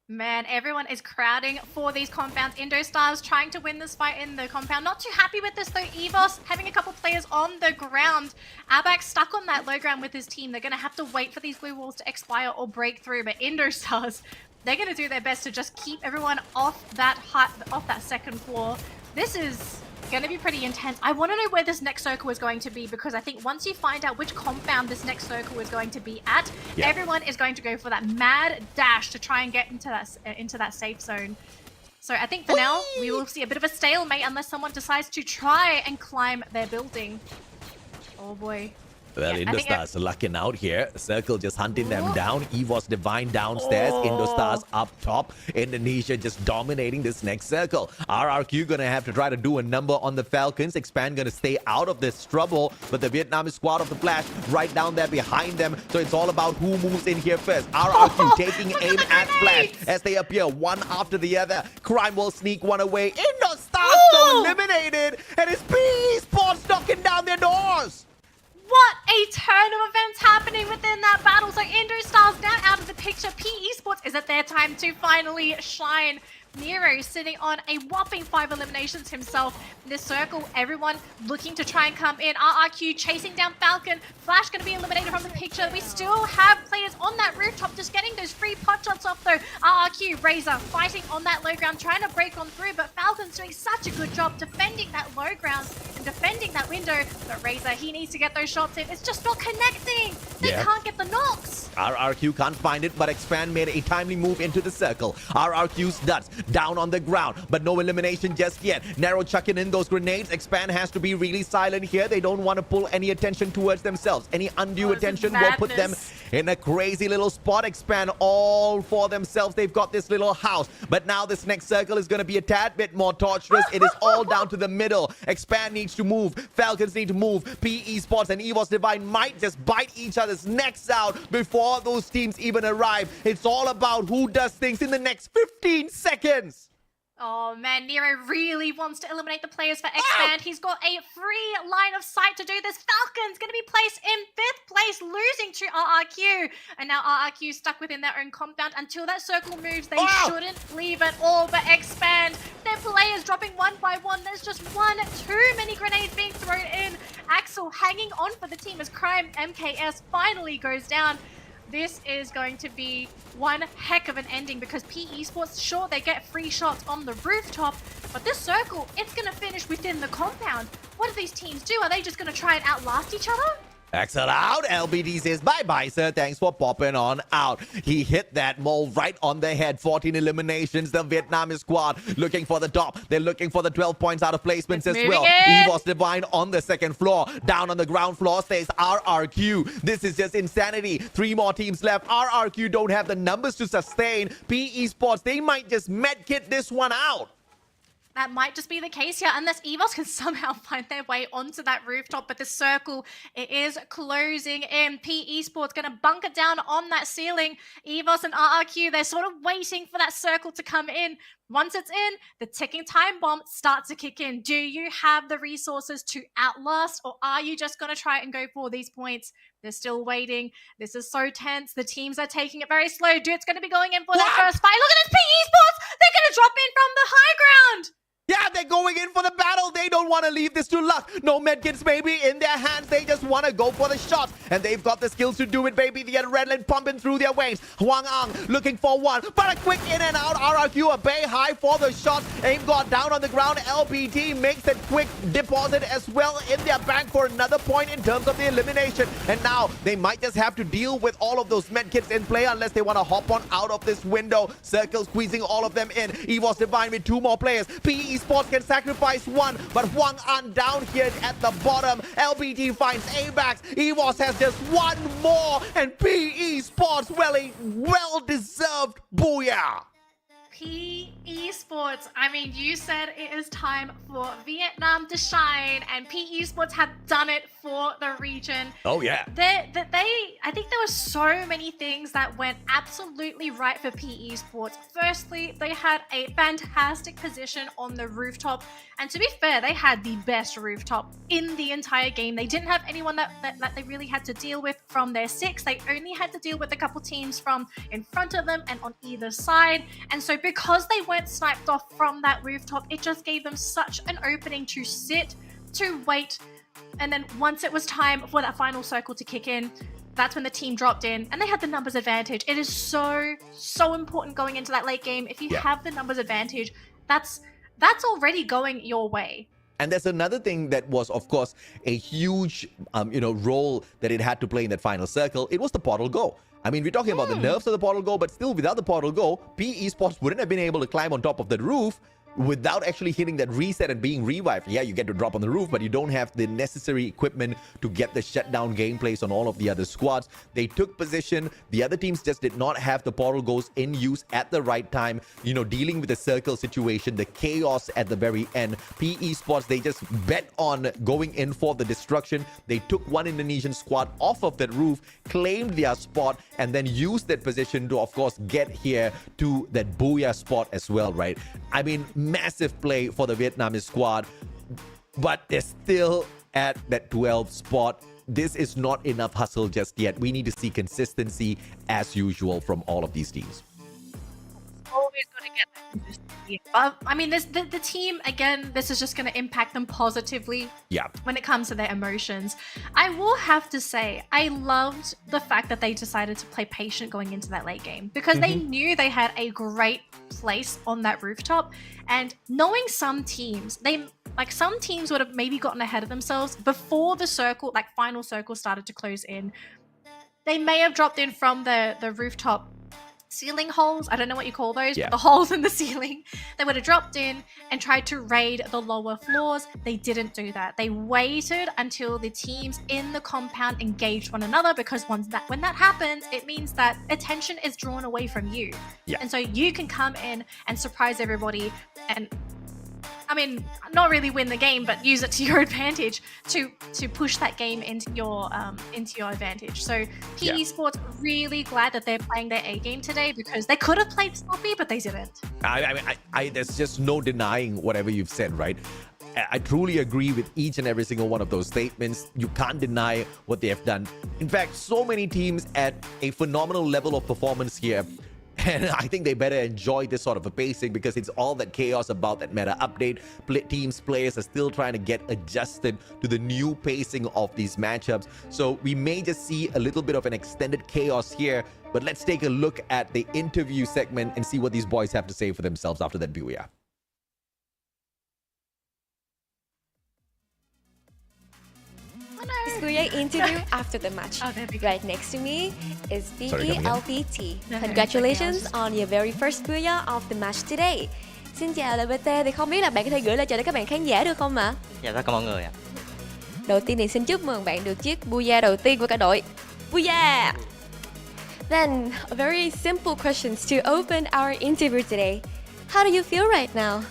Man, everyone is crowding for these compounds. Indostars trying to win this fight in the compound. Not too happy with this though. Evos having a couple players on the ground. Abak stuck on that low ground with his team. They're going to have to wait for these blue walls to expire or break through. But Indostars, they're going to do their best to just keep everyone off that second floor. This is going to be pretty intense. I want to know where this next circle is going to be because I think once you find out which compound this next circle is going to be at, everyone is going to go for that mad dash to try and get into that safe zone. So I think for now, we will see a bit of a stalemate unless someone decides to try and climb their building. Oh boy. Well, Indostars lucking out here. Circle just hunting them down. Esports Divine downstairs. Indostars up top. Indonesia just dominating this next circle. RRQ gonna have to try to do a number on the Falcons. Expand gonna stay out of this trouble. But the Vietnamese squad of the Flash right down there behind them. So it's all about who moves in here first. RRQ taking aim at Flash as they appear one after the other. Crime will sneak one away. Indostars go eliminated. And it's PE Sports knocking down their doors. What a turn of events happening within that battle. So Indostars now out of the picture. PE Sports, is it their time to finally shine? Nero sitting on a whopping 5 eliminations himself. In this circle, everyone looking to try and come in. RRQ chasing down Falcon. Flash going to be eliminated from the picture. We still have players on that rooftop just getting those free pot shots off though. RRQ, Razor fighting on that low ground, trying to break on through, but Falcon's doing such a good job defending that low ground and defending that window. But Razor, he needs to get those shots in. It's just not connecting. They can't get the knocks. RRQ can't find it, but Expand made a timely move into the circle. RRQ's nuts down on the ground, but no elimination just yet. Narrow chucking in those grenades. Expand has to be really silent here. They don't want to pull any attention towards themselves. Any undue attention will put them in a crazy little spot. Expand all for themselves. They've got this little house, but now this next circle is going to be a tad bit more torturous. It is all down to the middle. Expand needs to move. Falcons need to move. PE Sports and Esports Divine might just bite each other's necks out before those teams even arrive. It's all about who does things in the next 15 seconds. Oh man, Nero really wants to eliminate the players for Expand. He's got a free line of sight to do this. Falcon's going to be placed in 5th place, losing to RRQ. And now RRQ stuck within their own compound. Until that circle moves, they shouldn't leave it all but Expand. Their players dropping one by one. There's just one too many grenades being thrown in. Axel hanging on for the team as Crime MKS finally goes down. This is going to be one heck of an ending because PE Sports, sure, they get free shots on the rooftop, but this circle, it's going to finish within the compound. What do these teams do? Are they just going to try and outlast each other? Axel out. LBD says bye-bye, sir. Thanks for popping on out. He hit that mole right on the head. 14 eliminations. The Vietnamese squad looking for the top. They're looking for the 12 points out of placements as well. Evos Divine on the second floor. Down on the ground floor stays RRQ. This is just insanity. 3 more teams left. RRQ don't have the numbers to sustain. PE Sports, they might just medkit this one out. That might just be the case here, unless EVOS can somehow find their way onto that rooftop. But the circle, it is closing in. PE Sports going to bunker down on that ceiling. EVOS and RRQ, they're sort of waiting for that circle to come in. Once it's in, the ticking time bomb starts to kick in. Do you have the resources to outlast, or are you just going to try and go for these points? They're still waiting. This is so tense. The teams are taking it very slow. Dude's going to be going in for that first fight. Look at this PE Sports. They're going to drop in from the high ground. Yeah, they're going in for the battle. They don't want to leave this to luck. No medkits, baby, in their hands. They just want to go for the shots. And they've got the skills to do it, baby. The adrenaline pumping through their veins. Huang Ang looking for one. But a quick in and out. RRQ a bay high for the shots. Aim got down on the ground. LPT makes a quick deposit as well in their bank for another point in terms of the elimination. And now they might just have to deal with all of those medkits in play unless they want to hop on out of this window. Circle squeezing all of them in. Evos Divine with 2 more players. PE Sports can sacrifice one, but Huang An down here at the bottom. LBT finds ABAX. EVOS has just one more, and PE Sports well-deserved booyah. PE Sports, I mean, you said it is time for Vietnam to shine, and PE Sports have done it for the region. Oh, yeah. I think there were so many things that went absolutely right for PE Sports. Firstly, they had a fantastic position on the rooftop, and to be fair, they had the best rooftop in the entire game. They didn't have anyone that they really had to deal with from their 6. They only had to deal with a couple teams from in front of them and on either side, and so because they weren't sniped off from that rooftop, it just gave them such an opening to sit, to wait, and then once it was time for that final circle to kick in, that's when the team dropped in and they had the numbers advantage. It is so important going into that late game. If you have the numbers advantage, that's already going your way. And there's another thing that was, of course, a huge, role that it had to play in that final circle. It was the portal go. I mean, we're talking about the nerfs of the portal go, but still without the portal go, PE Sports wouldn't have been able to climb on top of the roof without actually hitting that reset and being revived. Yeah, you get to drop on the roof, but you don't have the necessary equipment to get the shutdown gameplays on all of the other squads. They took position. The other teams just did not have the portal goes in use at the right time, dealing with the circle situation, the chaos at the very end. PE Sports, they just bet on going in for the destruction. They took one Indonesian squad off of that roof, claimed their spot, and then used that position to, of course, get here to that booyah spot as well, right? I mean, massive play for the Vietnamese squad, but they're still at that 12th spot. This is not enough hustle just yet. We need to see consistency as usual from all of these teams. Always going to get that consistency. But I mean, the team, again, this is just going to impact them positively when it comes to their emotions. I will have to say, I loved the fact that they decided to play patient going into that late game because they knew they had a great place on that rooftop. And knowing some teams, some teams would have maybe gotten ahead of themselves before the circle, final circle started to close in. They may have dropped in from the rooftop ceiling holes. I don't know what you call those, but the holes in the ceiling. They would have dropped in and tried to raid the lower floors. They didn't do that. They waited until the teams in the compound engaged one another, because when that happens, it means that attention is drawn away from you. And so you can come in and surprise everybody and I mean, not really win the game, but use it to your advantage to push that game into your advantage. So PE Sports really glad that they're playing their A game today, because they could have played sloppy, but they didn't. I there's just no denying whatever you've said, right? I truly agree with each and every single one of those statements. You can't deny what they have done. In fact, so many teams at a phenomenal level of performance here. And I think they better enjoy this sort of a pacing, because it's all that chaos about that meta update. Players are still trying to get adjusted to the new pacing of these matchups. So we may just see a little bit of an extended chaos here. But let's take a look at the interview segment and see what these boys have to say for themselves after that booyah. Booyah interview after the match. Oh, there we go. Right next to me is Sorry, come again? BELPT. Congratulations on your very first booyah of the match today. Xin chào LBT, thì không biết là bạn có thể gửi lời chào đến các bạn khán giả được không ạ? Chào tất cả mọi người ạ. Đầu tiên thì xin chúc mừng bạn được chiếc booyah đầu tiên của cả đội. Booyah! Then, a very simple questions to open our interview today. How do you feel right now?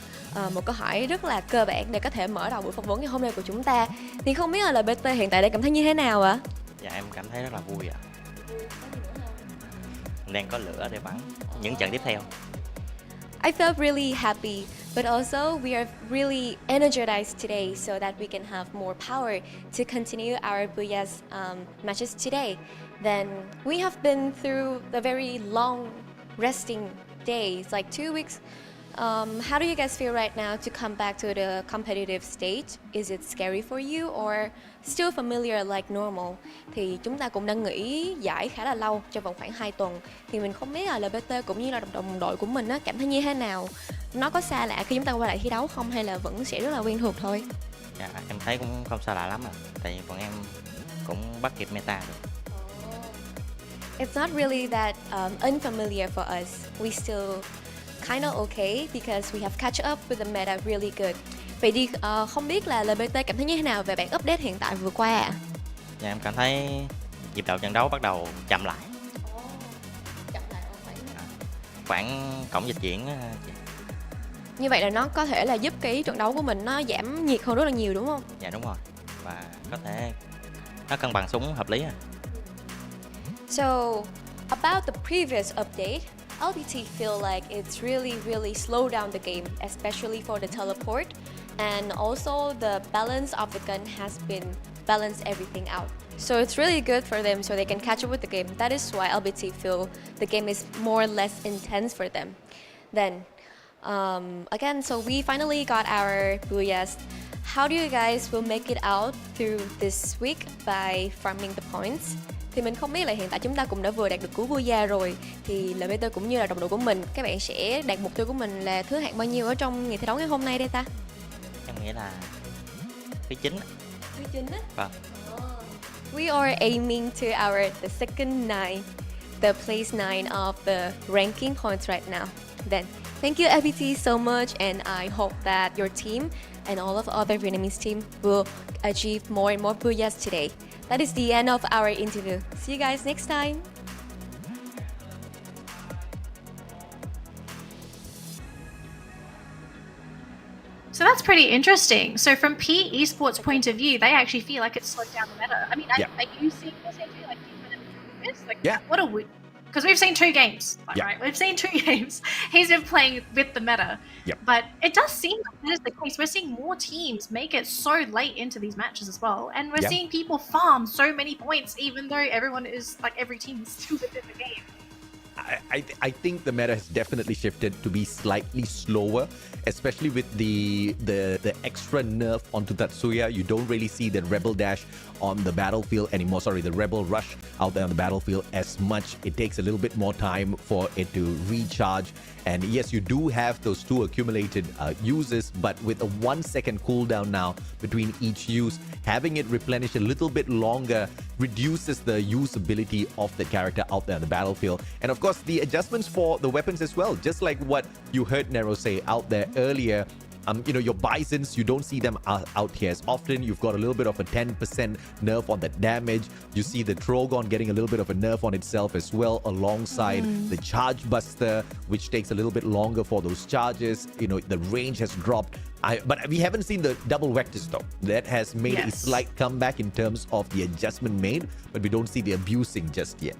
Một câu hỏi rất là cơ bản để có thể mở đầu buổi phỏng vấn ngày hôm nay của chúng ta. Thì không biết là LBT hiện tại đang cảm thấy như thế nào ạ? Dạ em cảm thấy rất là vui ạ. Đang có lửa để bắn những trận tiếp theo. I felt really happy, but also we are really energized today so that we can have more power to continue our Booyah matches today. Then we have been through the very long resting days, like 2 weeks. How do you guys feel right now to come back to the competitive stage? Is it scary for you or still familiar like normal? Thì chúng ta cũng đang nghỉ giải khá là lâu, trong vòng khoảng 2 tuần. Thì mình không biết là LBT cũng như là đồng đội của mình á, cảm thấy như thế nào? Nó có xa lạ khi chúng ta quay lại thi đấu không, hay là vẫn sẽ rất là quen thuộc thôi? Dạ em thấy cũng không xa lạ lắm ạ. Tại vì bọn em cũng bắt kịp meta rồi. It's not really that unfamiliar for us. We still kind of okay because we have catch up with the meta really good. Vậy thì không biết là LBT cảm thấy như thế nào về bản update hiện tại vừa qua ạ? Dạ em cảm thấy nhịp độ trận đấu bắt đầu chậm lại. Khoảng cổng dịch chuyển. Như vậy là nó có thể là giúp cái trận đấu của mình nó giảm nhiệt hơn rất là nhiều đúng không? Dạ đúng rồi. Và có thể nó cân bằng súng hợp lý à. So, about the previous update, LBT feel like it's really slowed down the game, especially for the teleport, and also the balance of the gun has been balanced everything out. So it's really good for them so they can catch up with the game. That is why LBT feel the game is more or less intense for them. Then, again, so we finally got our booyahs. How do you guys will make it out through this week by farming the points? Thì mình không biết là hiện tại chúng ta cũng đã vừa đạt được cú booyah rồi. Thì LBT cũng như là đồng đội của mình, các bạn sẽ đạt mục tiêu của mình là thứ hạng bao nhiêu ở trong ngày thi đấu ngày hôm nay đây ta? Em nghĩ là thứ 9. Thứ 9 á? Vâng. We are aiming to the second 9, the place 9 of the ranking points right now. Then, thank you FPT so much, and I hope that your team and all of other Vietnamese team will achieve more and more booyahs today. That is the end of our interview. See you guys next time. So that's pretty interesting. So from PE Esports' point of view, they actually feel like it's slowed down the meta. I mean, are you seeing the same thing? Like, what a week. Because we've seen 2 games, right? We've seen 2 games. He's been playing with the meta. But it does seem like that is the case. We're seeing more teams make it so late into these matches as well. And we're seeing people farm so many points, even though every team is still within the game. I think the meta has definitely shifted to be slightly slower, especially with the extra nerf onto Tatsuya. You don't really see the Rebel Dash on the battlefield anymore. Sorry, the Rebel Rush out there on the battlefield as much. It takes a little bit more time for it to recharge. And yes, you do have those 2 accumulated uses, but with a 1 second cooldown now between each use, having it replenish a little bit longer reduces the usability of the character out there on the battlefield. And of course, the adjustments for the weapons as well, just like what you heard Nero say out there earlier. Your Bisons, you don't see them out here as often. You've got a little bit of a 10% nerf on that damage. You see the Trogon getting a little bit of a nerf on itself as well, alongside the Charge Buster, which takes a little bit longer for those charges. The range has dropped. But we haven't seen the double vectors though. That has made a slight comeback in terms of the adjustment made, but we don't see the abusing just yet.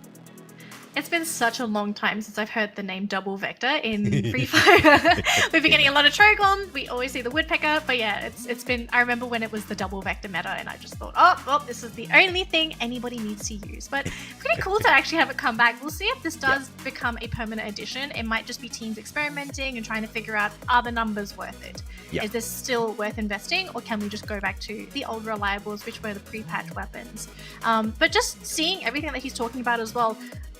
It's been such a long time since I've heard the name Double Vector in Free Fire. We've been getting a lot of Trogon. We always see the Woodpecker, but yeah, it's been. I remember when it was the Double Vector meta, and I just thought, oh, well, this is the only thing anybody needs to use. But pretty cool to actually have it come back. We'll see if this does become a permanent addition. It might just be teams experimenting and trying to figure out, are the numbers worth it? Is this still worth investing, or can we just go back to the old reliables, which were the pre-patch weapons? But just seeing everything that he's talking about as well.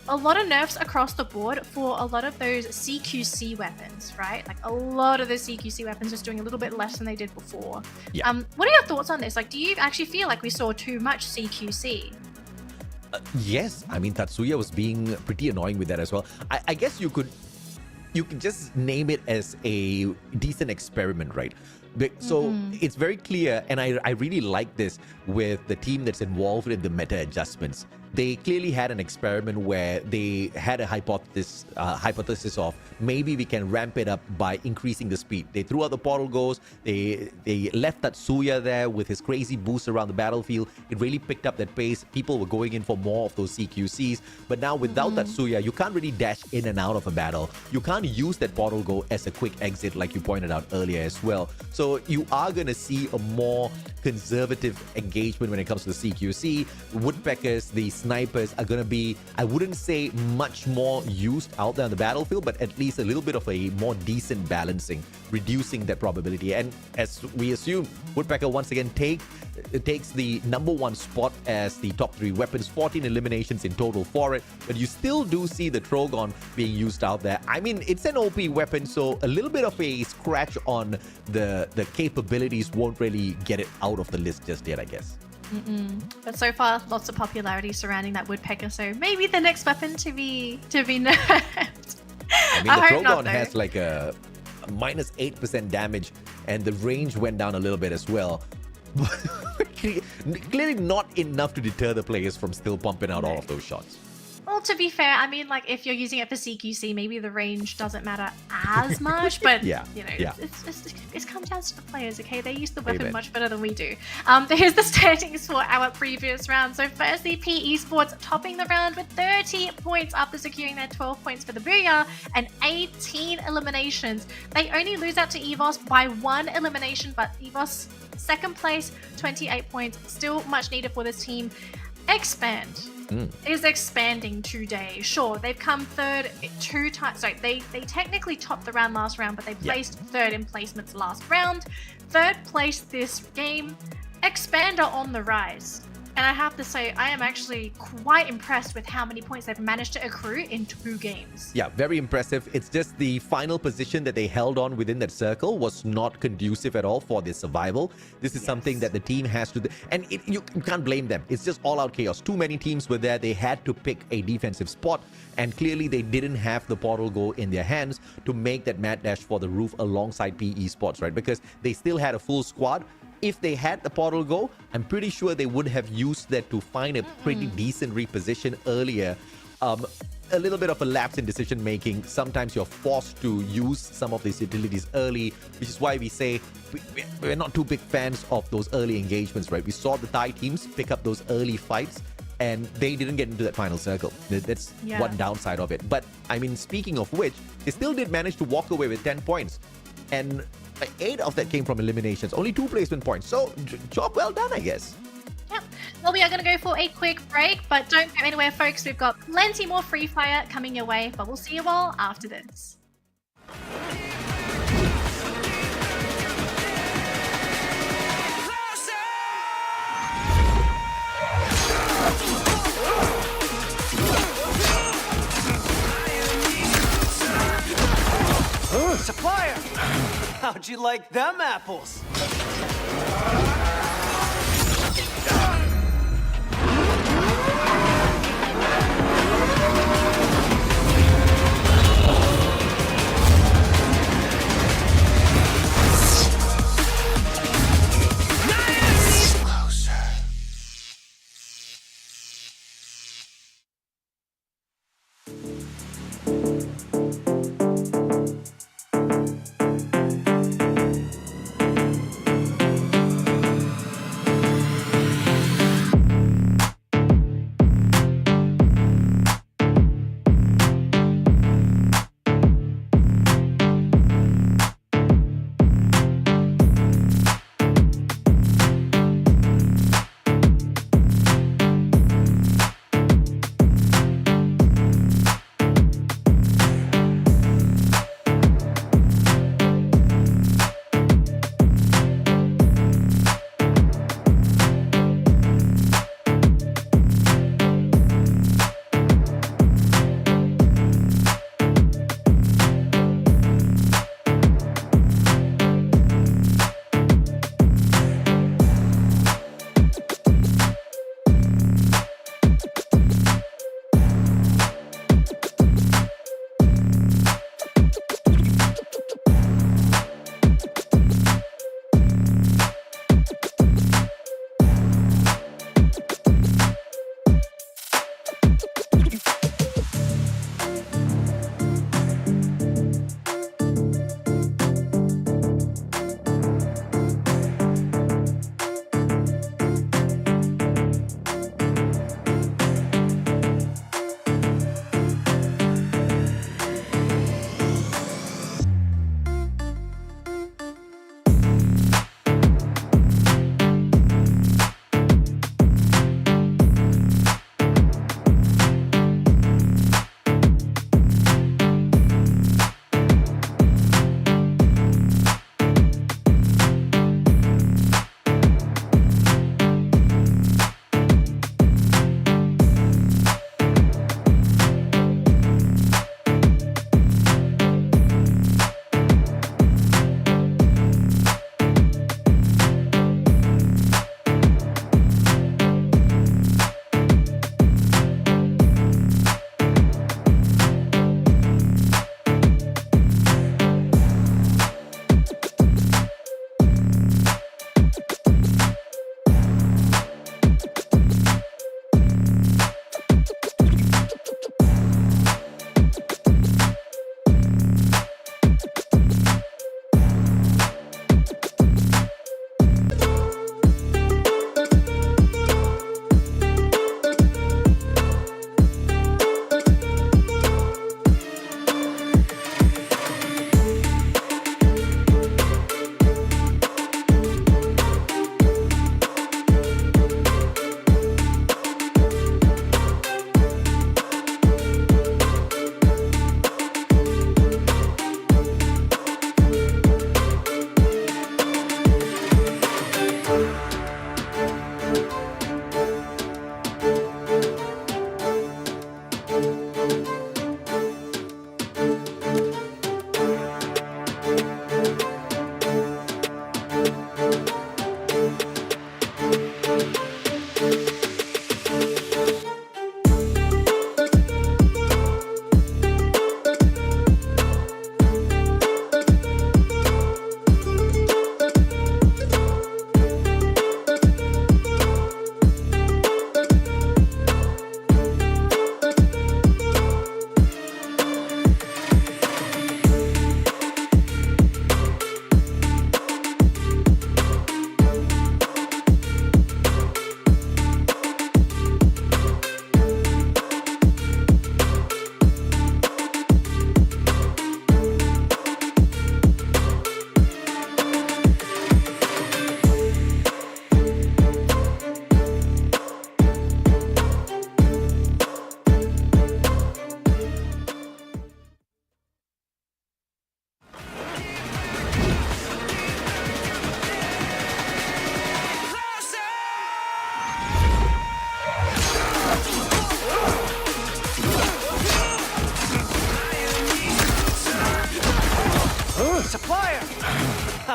A lot of nerfs across the board for a lot of those CQC weapons, right? Like a lot of the CQC weapons just doing a little bit less than they did before. What are your thoughts on this? Like, do you actually feel like we saw too much CQC? Yes, I mean Tatsuya was being pretty annoying with that as well. I guess you could just name it as a decent experiment, right? So it's very clear, and I really like this with the team that's involved in the meta adjustments. They clearly had an experiment where they had a hypothesis of maybe we can ramp it up by increasing the speed. They threw out the portal goes. They left Tatsuya there with his crazy boost around the battlefield. It really picked up that pace. People were going in for more of those CQCs. But now without Tatsuya, you can't really dash in and out of a battle. You can't use that portal go as a quick exit like you pointed out earlier as well. So you are going to see a more conservative engagement when it comes to the CQC. Woodpeckers, the snipers are going to be, I wouldn't say much more used out there on the battlefield, but at least a little bit of a more decent balancing, reducing that probability. And as we assume, Woodpecker once again takes the #1 spot as the top 3 weapons, 14 eliminations in total for it, but you still do see the Trogon being used out there. I mean, it's an OP weapon, so a little bit of a scratch on the capabilities won't really get it out of the list just yet, I guess. But so far, lots of popularity surrounding that Woodpecker, so maybe the next weapon to be nerfed. I mean, the Trogon has like a -8% damage, and the range went down a little bit as well. Clearly not enough to deter the players from still pumping out all of those shots. Well, to be fair, I mean, like, if you're using it for CQC, maybe the range doesn't matter as much, but, it's come down to the players, okay? They use the weapon much better than we do. Here's the standings for our previous round. So firstly, Esports topping the round with 30 points after securing their 12 points for the Booyah and 18 eliminations. They only lose out to EVOS by 1 elimination, but EVOS second place, 28 points, still much needed for this team. Expand is expanding today. Sure, they've come third 2 times. Sorry, they technically topped the round last round, but they placed third in placements last round. Third place this game. Expander on the rise. And I have to say, I am actually quite impressed with how many points they've managed to accrue in 2 games. Yeah, very impressive. It's just the final position that they held on within that circle was not conducive at all for their survival. This is something that the team has to... And you can't blame them. It's just all-out chaos. Too many teams were there. They had to pick a defensive spot, and clearly they didn't have the portal go in their hands to make that mad dash for the roof alongside Esports, right? Because they still had a full squad. If they had the portal go, I'm pretty sure they would have used that to find a pretty decent reposition earlier. A little bit of a lapse in decision making. Sometimes you're forced to use some of these utilities early, which is why we say we're not too big fans of those early engagements, right? We saw the Thai teams pick up those early fights, and they didn't get into that final circle. That's one downside of it. But I mean, speaking of which, they still did manage to walk away with 10 points. And 8 of that came from eliminations. Only 2 placement points. So, job well done, I guess. Yep. Well, we are going to go for a quick break, but don't go anywhere, folks. We've got plenty more Free Fire coming your way, but we'll see you all after this. Supplier! How'd you like them apples?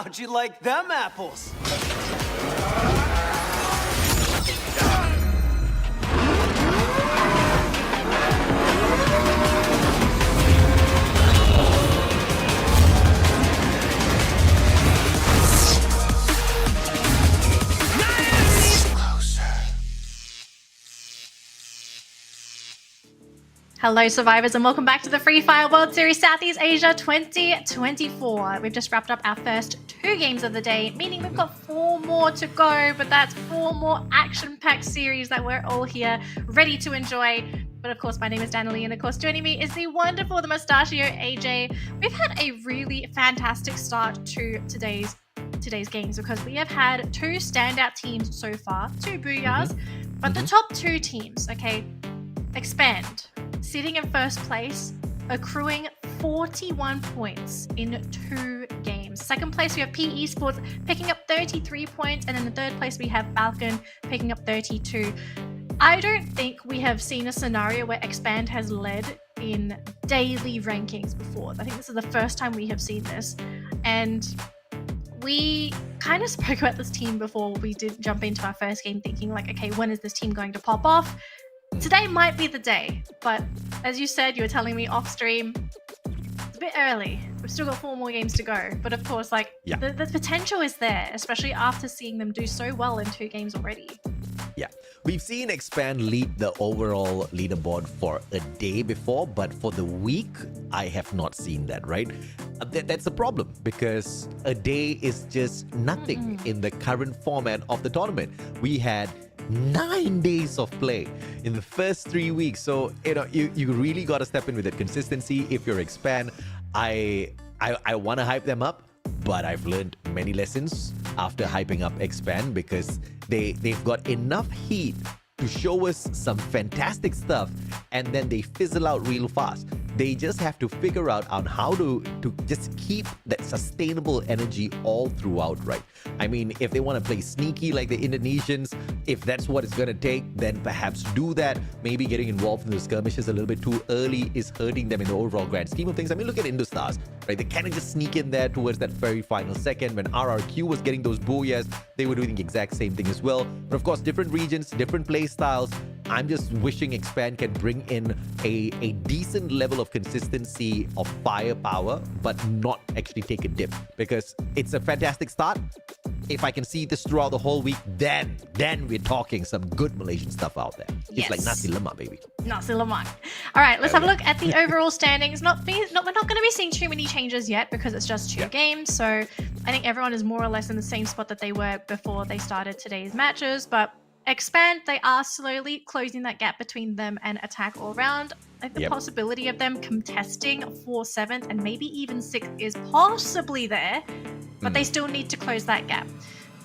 How'd you like them apples? Hello survivors and welcome back to the Free Fire World Series Southeast Asia 2024. We've just wrapped up our first 2 games of the day, meaning we've got 4 more to go, but that's 4 more action-packed series that we're all here ready to enjoy. But of course, my name is Danielle, and of course joining me is the wonderful, the mustachio AJ. We've had a really fantastic start to today's games because we have had 2 standout teams so far, 2 Booyahs, but the top 2 teams, okay, Expand, sitting in first place, accruing 41 points in 2 games. Second place, we have Esports picking up 33 points, and in the third place, we have Falcon picking up 32. I don't think we have seen a scenario where Expand has led in daily rankings before. I think this is the first time we have seen this, and we kind of spoke about this team before we did jump into our first game, thinking like, okay, when is this team going to pop off? Today might be the day, but as you said, you were telling me off stream, it's a bit early. We've still got 4 more games to go. But of course, like the potential is there, especially after seeing them do so well in 2 games already. Yeah, we've seen Expand lead the overall leaderboard for a day before, but for the week, I have not seen that, right? That's a problem because a day is just nothing in the current format of the tournament. We had 9 days of play in the first 3 weeks. So, you really got to step in with that consistency. If you're Expand, I want to hype them up, but I've learned many lessons after hyping up Expand because they've got enough heat to show us some fantastic stuff, and then they fizzle out real fast. They just have to figure out on how to just keep that sustainable energy all throughout, right? I mean, if they want to play sneaky like the Indonesians, if that's what it's going to take, then perhaps do that. Maybe getting involved in the skirmishes a little bit too early is hurting them in the overall grand scheme of things. I mean, look at Indostars, right? They kind of just sneak in there towards that very final second. When RRQ was getting those booyahs, they were doing the exact same thing as well. But of course, different regions, different play styles. I'm just wishing Expand can bring in a decent level of consistency of firepower, but not actually take a dip, because it's a fantastic start. If I can see this throughout the whole week, then we're talking some good Malaysian stuff out there. It's like nasi lemak, baby. Nasi lemak. All right, let's have a look at the overall standings. We're not going to be seeing too many changes yet because it's just 2 games. So I think everyone is more or less in the same spot that they were before they started today's matches. But Expand, they are slowly closing that gap between them and Attack all round. I think the possibility of them contesting for 7th and maybe even 6th is possibly there, but they still need to close that gap.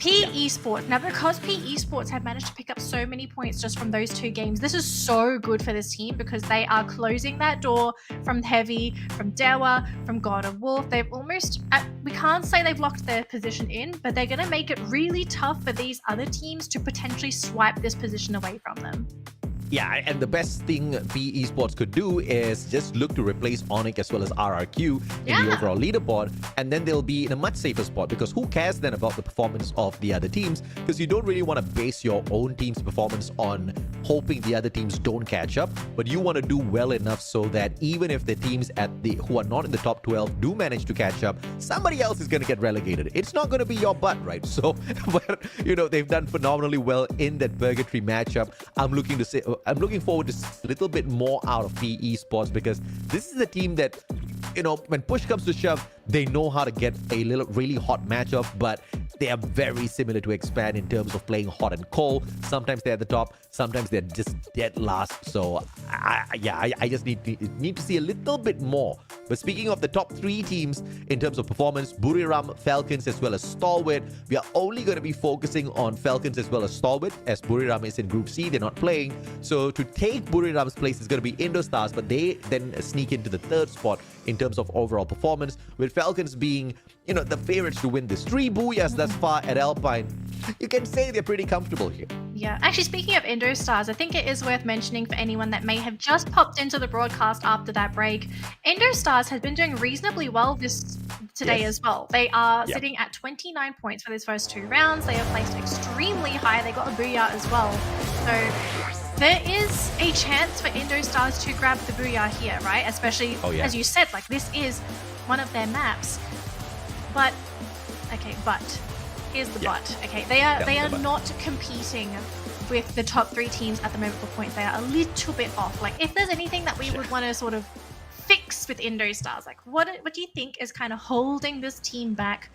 Esports. Now, because Esports have managed to pick up so many points just from those 2 games, this is so good for this team because they are closing that door from Heavy, from Dewa, from God of Wolf. They've almost, we can't say they've locked their position in, but they're going to make it really tough for these other teams to potentially swipe this position away from them. Yeah, and the best thing Esports could do is just look to replace Onyx as well as RRQ in the overall leaderboard, and then they'll be in a much safer spot, because who cares then about the performance of the other teams? Because you don't really want to base your own team's performance on hoping the other teams don't catch up, but you want to do well enough so that even if the teams who are not in the top 12 do manage to catch up, somebody else is going to get relegated. It's not going to be your butt, right? So, but they've done phenomenally well in that Purgatory matchup. I'm looking forward to a little bit more out of Esports, because this is a team that, when push comes to shove, they know how to get a really hot matchup, but they are very similar to Expand in terms of playing hot and cold. Sometimes they're at the top, sometimes they're just dead last. So I just need to see a little bit more. But speaking of the top 3 teams in terms of performance, Buriram, Falcons as well as Stalwart, we are only going to be focusing on Falcons as well as Stalwart, as Buriram is in Group C, they're not playing. So to take Buriram's place is going to be Indostars, but they then sneak into the 3rd spot in terms of overall performance, with Falcons being, the favorites to win this. 3 booyahs thus far at Alpine. You can say they're pretty comfortable here. Yeah, actually, speaking of Indostars, I think it is worth mentioning for anyone that may have just popped into the broadcast after that break. Indostars has been doing reasonably well this today Yes. as well. They are Yep. sitting at 29 points for these first 2 rounds. They are placed extremely high. They got a booyah as well. So there is a chance for Indostars to grab the booyah here, right? Especially, Oh, yeah. as you said, like this is one of their maps. But, okay, but here's the Yeah. but. Okay, they are Yeah, the but. not competing with the top 3 teams at the moment for points. They are a little bit off. Like, if there's anything that we would want to sort of fix with Indostars, like what do you think is kind of holding this team back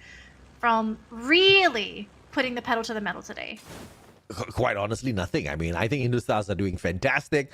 from really putting the pedal to the metal today? Quite honestly, nothing. I mean, I think Indostars are doing fantastic.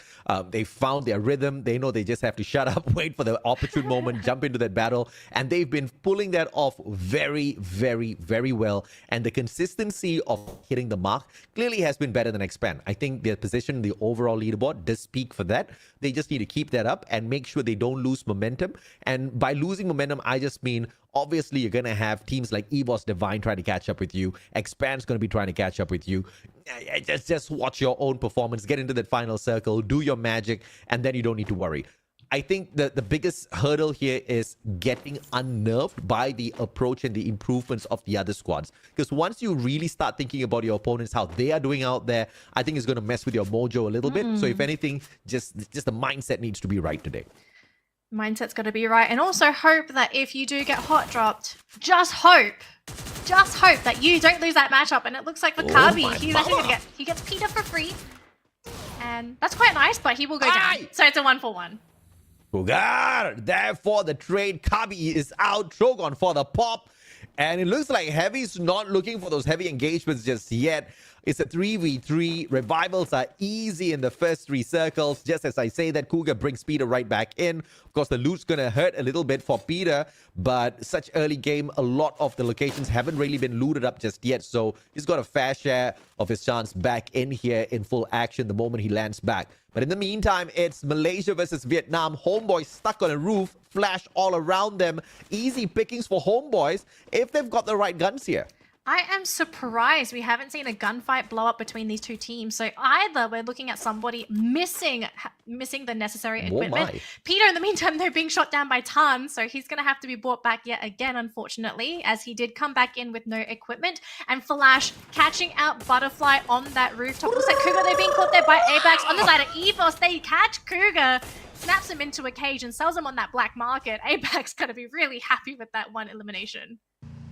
They found their rhythm. They know they just have to shut up, wait for the opportune moment, jump into that battle. And they've been pulling that off very, very, very well. And the consistency of hitting the mark clearly has been better than Expand. I think their position in the overall leaderboard does speak for that. They just need to keep that up and make sure they don't lose momentum. And by losing momentum, I just mean, obviously, you're going to have teams like EVOS Divine trying to catch up with you. Expand's going to be trying to catch up with you. Just watch your own performance, get into that final circle, do your magic, and then you don't need to worry. I think the biggest hurdle here is getting unnerved by the approach and the improvements of the other squads. Because once you really start thinking about your opponents, how they are doing out there, I think it's going to mess with your mojo a little bit. So if anything, just the mindset needs to be right today. Mindset's got to be right, and also hope that if you do get hot dropped, just hope that you don't lose that matchup. And it looks like for Kabi, my he's actually mama. he gets Peter for free, and that's quite nice. But he will go down, Aye. so it's a 1-for-1. Pugar. Therefore, the trade. Kabi is out. Trogon for the pop. And it looks like Heavy's not looking for those heavy engagements just yet. It's a 3v3. Revivals are easy in the first 3 circles. Just as I say that, Cougar brings Peter right back in. Of course, the loot's going to hurt a little bit for Peter, but such early game, a lot of the locations haven't really been looted up just yet. So he's got a fair share of his chance back in here in full action the moment he lands back. But in the meantime, it's Malaysia versus Vietnam. Homeboys stuck on a roof, flash all around them. Easy pickings for Homeboys if they've got the right guns here. I am surprised we haven't seen a gunfight blow up between these 2 teams. So either we're looking at somebody missing the necessary equipment. my. Peter, in the meantime, they're being shot down by Tan, so he's going to have to be brought back yet again, unfortunately, as he did come back in with no equipment. And Flash catching out Butterfly on that rooftop. Looks like Cougar, they're being caught there by Apex. On the side of EVOS, they catch Cougar, snaps him into a cage and sells him on that black market. Apex going to be really happy with that one elimination.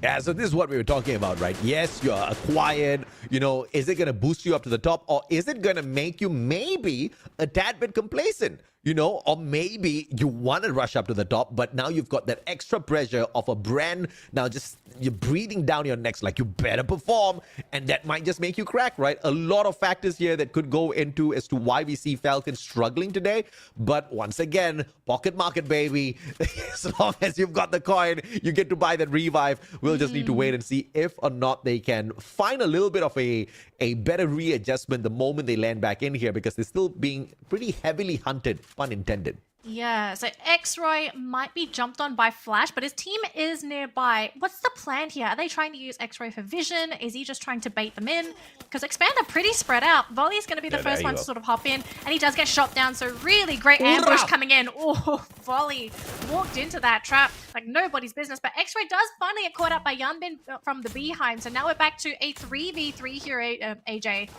Yeah, so this is what we were talking about, right? Yes, you're acquired. You know, is it going to boost you up to the top, or is it going to make you maybe a tad bit complacent? You know, or maybe you want to rush up to the top, but now you've got that extra pressure of a brand. Now just you're breathing down your necks like you better perform, and that might just make you crack, right? A lot of factors here that could go into as to why we see Falcons struggling today. But once again, pocket market, baby. As long as you've got the coin, you get to buy that revive. We'll just need to wait and see if or not they can find a little bit of a better readjustment the moment they land back in here, because they're still being pretty heavily hunted, pun intended. Yeah, so X-Roy might be jumped on by Flash, but his team is nearby. What's the plan here? Are they trying to use X-Roy for vision? Is he just trying to bait them in? Because Expand are pretty spread out. Volley is going to be the first one to sort of hop in, and he does get shot down, so really great ambush coming in. Oh, Volley walked into that trap like nobody's business, but X-Roy does finally get caught up by Yanbin from the Beehive, so now we're back to a 3v3 here, AJ.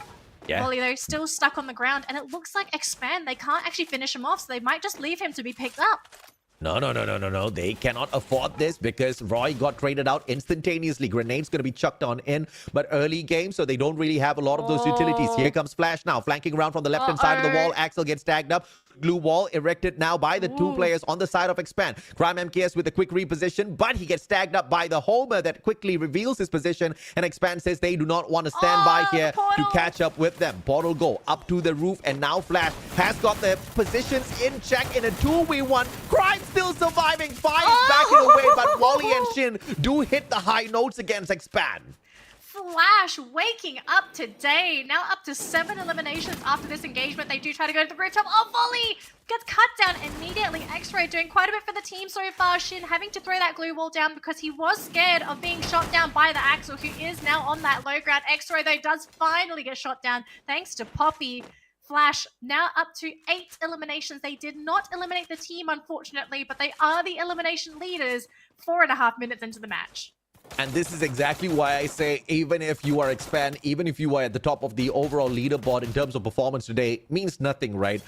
Yeah. Volley, though, still stuck on the ground, and it looks like Expand, they can't actually finish him off, so they might just leave him to be picked up. No. They cannot afford this because Roy got traded out instantaneously. Grenade's going to be chucked on in, but early game, so they don't really have a lot of those utilities. Here comes Flash now, flanking around from the left-hand side of the wall. Axel gets tagged up. Glue wall erected now by the 2 players on the side of Expand. Crime MKS with a quick reposition, but he gets tagged up by the Homer that quickly reveals his position, and Expand says they do not want to stand by here to catch up with them. Portal go up to the roof, and now Flash has got the positions in check in a 2v1. Crime still surviving. Fire is backing away, but Wally and Shin do hit the high notes against Expand. Flash waking up today. Now up to 7 eliminations after this engagement. They do try to go to the rooftop. Oh, Volley gets cut down immediately. X-Ray doing quite a bit for the team so far. Shin having to throw that glue wall down because he was scared of being shot down by the Axel, who is now on that low ground. X-Ray, though, does finally get shot down thanks to Poppy. Flash now up to 8 eliminations. They did not eliminate the team, unfortunately, but they are the elimination leaders 4.5 minutes into the match. And this is exactly why I say, even if you are Expand, even if you are at the top of the overall leaderboard in terms of performance today, means nothing, right?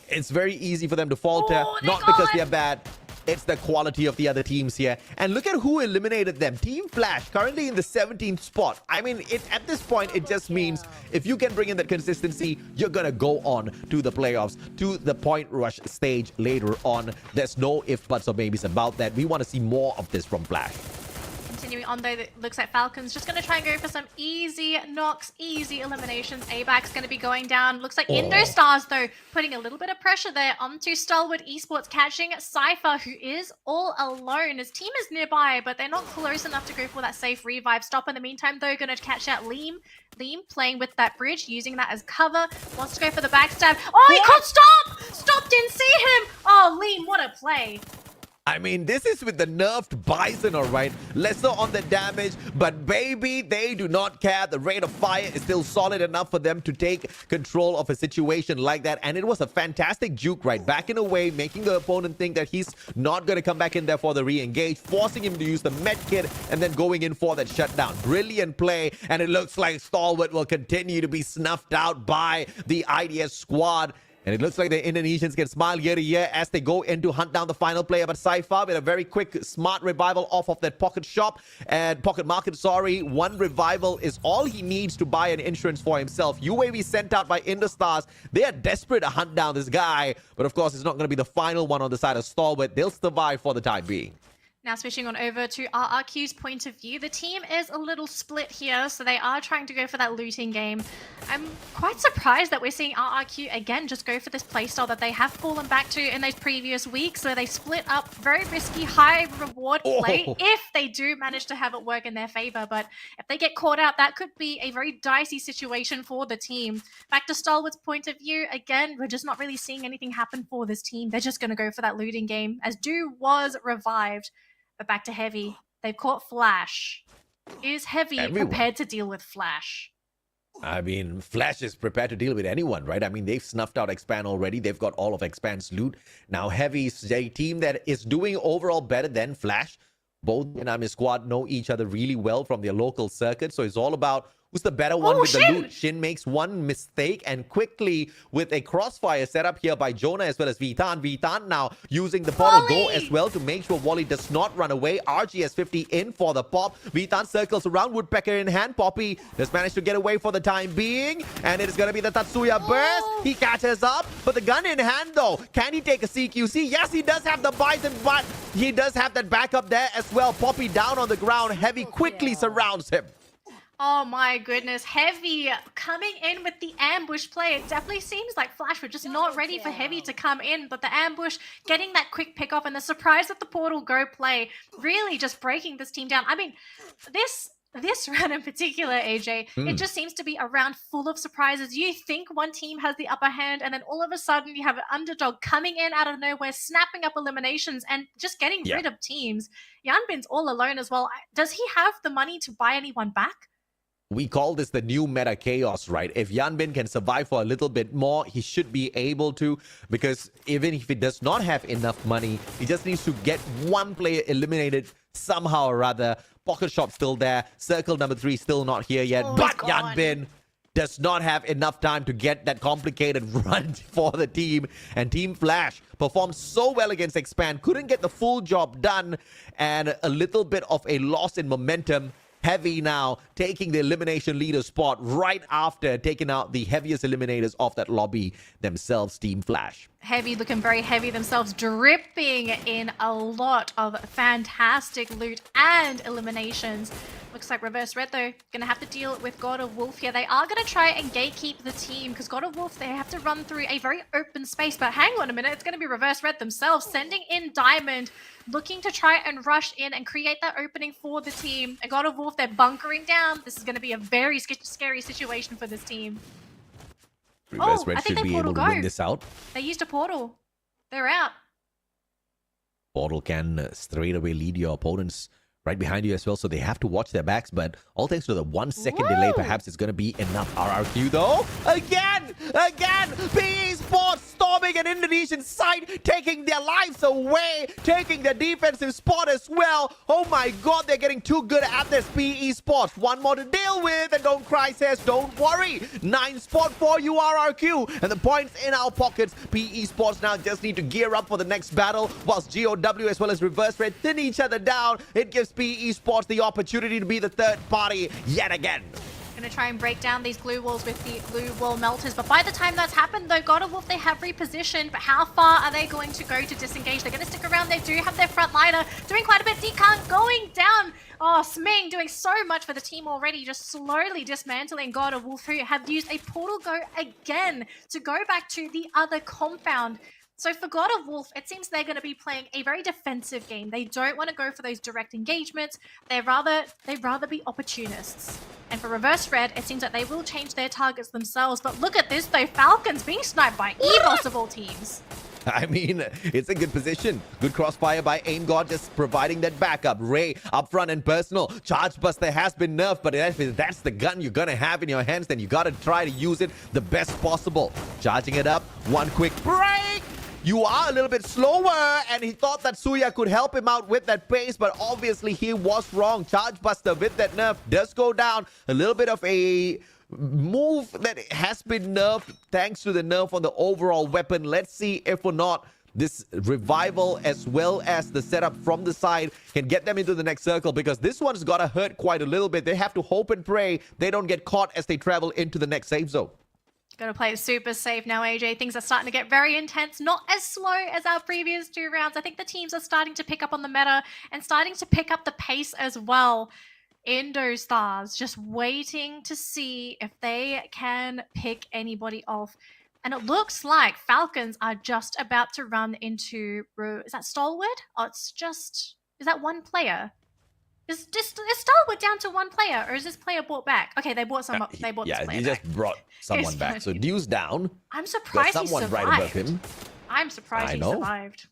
It's very easy for them to falter, not because they're bad. It's the quality of the other teams here. And look at who eliminated them. Team Flash, currently in the 17th spot. I mean, at this point, it just means if you can bring in that consistency, you're going to go on to the playoffs, to the point rush stage later on. There's no ifs, buts, or maybes about that. We want to see more of this from Flash. Continuing on though, it looks like Falcons just going to try and go for some easy knocks, easy eliminations. ABAC's going to be going down. Looks like Indostars though, putting a little bit of pressure there onto Stalwart Esports, catching Cypher, who is all alone. His team is nearby, but they're not close enough to go for that safe revive stop. In the meantime though, going to catch out Liam. Liam playing with that bridge, using that as cover. Wants to go for the backstab. Oh, he can't stop! Stop, didn't see him! Oh, Liam, what a play. I mean, this is with the nerfed Bison, all right? Lesser on the damage, but baby, they do not care. The rate of fire is still solid enough for them to take control of a situation like that. And it was a fantastic juke, right? Backing away, making the opponent think that he's not going to come back in there for the re-engage, forcing him to use the med kit, and then going in for that shutdown. Brilliant play, and it looks like Stalwart will continue to be snuffed out by the IDS squad. And it looks like the Indonesians can smile year to year as they go in to hunt down the final player. But Cypher with a very quick, smart revival off of that pocket shop and pocket market, sorry. One revival is all he needs to buy an insurance for himself. UAV sent out by Indostars. They are desperate to hunt down this guy. But of course, it's not going to be the final one on the side of Stalwart. They'll survive for the time being. Now switching on over to RRQ's point of view, the team is a little split here, so they are trying to go for that looting game. I'm quite surprised that we're seeing RRQ again just go for this playstyle that they have fallen back to in those previous weeks, where they split up very risky, high reward play if they do manage to have it work in their favor. But if they get caught out, that could be a very dicey situation for the team. Back to Stalwart's point of view, again, we're just not really seeing anything happen for this team. They're just going to go for that looting game, as Do was revived. But back to Heavy. They've caught Flash. Is Heavy prepared to deal with Flash? I mean, Flash is prepared to deal with anyone, right? I mean, they've snuffed out Expand already. They've got all of Expand's loot. Now, Heavy's a team that is doing overall better than Flash. Both Vietnamese squad know each other really well from their local circuit. So it's all about who's the better one with the loot. Shin makes one mistake, and quickly with a crossfire set up here by Jonah as well as Vitan. Vitan now using the portal go as well to make sure Wally does not run away. RGS50 in for the pop. Vitan circles around, Woodpecker in hand. Poppy has managed to get away for the time being, and it is going to be the Tatsuya burst. He catches up, but the gun in hand though. Can he take a CQC? Yes, he does have the Bison, but he does have that backup there as well. Poppy down on the ground. Heavy quickly surrounds him. Oh my goodness, Heavy coming in with the ambush play. It definitely seems like Flash were just not ready for Heavy to come in, but the ambush, getting that quick pick off, and the surprise with the portal go play, really just breaking this team down. I mean, this round in particular, AJ, it just seems to be a round full of surprises. You think one team has the upper hand, and then all of a sudden you have an underdog coming in out of nowhere, snapping up eliminations and just getting rid of teams. Yanbin's all alone as well. Does he have the money to buy anyone back? We call this the new meta chaos, right? If Yanbin can survive for a little bit more, he should be able to, because even if he does not have enough money, he just needs to get one player eliminated somehow or other. Pocket shop still there. Circle number 3 still not here yet. But Yanbin does not have enough time to get that complicated run for the team. And Team Flash performed so well against Expand, couldn't get the full job done, and a little bit of a loss in momentum. Heavy now taking the elimination leader spot right after taking out the heaviest eliminators of that lobby themselves, Team Flash. Heavy looking very heavy themselves, dripping in a lot of fantastic loot and eliminations. Looks like Reverse Red, though, going to have to deal with God of Wolf here. They are going to try and gatekeep the team, because God of Wolf, they have to run through a very open space. But hang on a minute, it's going to be Reverse Red themselves, sending in Diamond, looking to try and rush in and create that opening for the team. And God of Wolf, they're bunkering down. This is going to be a very scary situation for this team. Reverse Red should be able to win this out. They used a portal. They're out. Portal can straight away lead your opponents right behind you as well, so they have to watch their backs. But all thanks to the 1 second delay, perhaps it's going to be enough. RRQ though, again, PE Sports storming an Indonesian side, taking their lives away, taking their defensive spot as well. Oh my god, they're getting too good at this. PE Sports, one more to deal with, and Don't Cry says, don't worry, 9 spot for you, RRQ, and the points in our pockets. PE Sports now just need to gear up for the next battle, whilst GOW as well as Reverse Red thin each other down. It gives PE Sports the opportunity to be the third party yet again. Gonna try and break down these glue walls with the glue wall melters, but by the time that's happened though, God of Wolf, they have repositioned, but how far are they going to go to disengage? They're gonna stick around. They do have their front liner doing quite a bit. Dekan going down. Oh, Sming doing so much for the team already, just slowly dismantling God of Wolf, who have used a portal go again to go back to the other compound. So for God of Wolf, it seems they're going to be playing a very defensive game. They don't want to go for those direct engagements. They'd rather be opportunists. And for Reverse Red, it seems like they will change their targets themselves. But look at this though, Falcons being sniped by EVOS of all teams. I mean, it's a good position. Good crossfire by Aim God, just providing that backup. Ray up front and personal. Charge Buster has been nerfed, but if that's the gun you're gonna have in your hands, then you gotta try to use it the best possible. Charging it up, one quick break. You are a little bit slower, and he thought that Suya could help him out with that pace, but obviously he was wrong. Charge Buster with that nerf does go down. A little bit of a move that has been nerfed thanks to the nerf on the overall weapon. Let's see if or not this revival as well as the setup from the side can get them into the next circle, because this one's gotta hurt quite a little bit. They have to hope and pray they don't get caught as they travel into the next safe zone. Gotta play it super safe now, AJ. Things are starting to get very intense, not as slow as our previous 2 rounds. I think the teams are starting to pick up on the meta and starting to pick up the pace as well. Indostars just waiting to see if they can pick anybody off. And it looks like Falcons are just about to run into... Is that Stalwart? Oh, it's just... Is that one player? Is Stalwart down to 1 player, or is this player brought back? Okay, they brought some. They brought this player he back. just brought someone back. So Dew's down. I'm surprised There's someone he survived. right above him. I'm surprised he survived.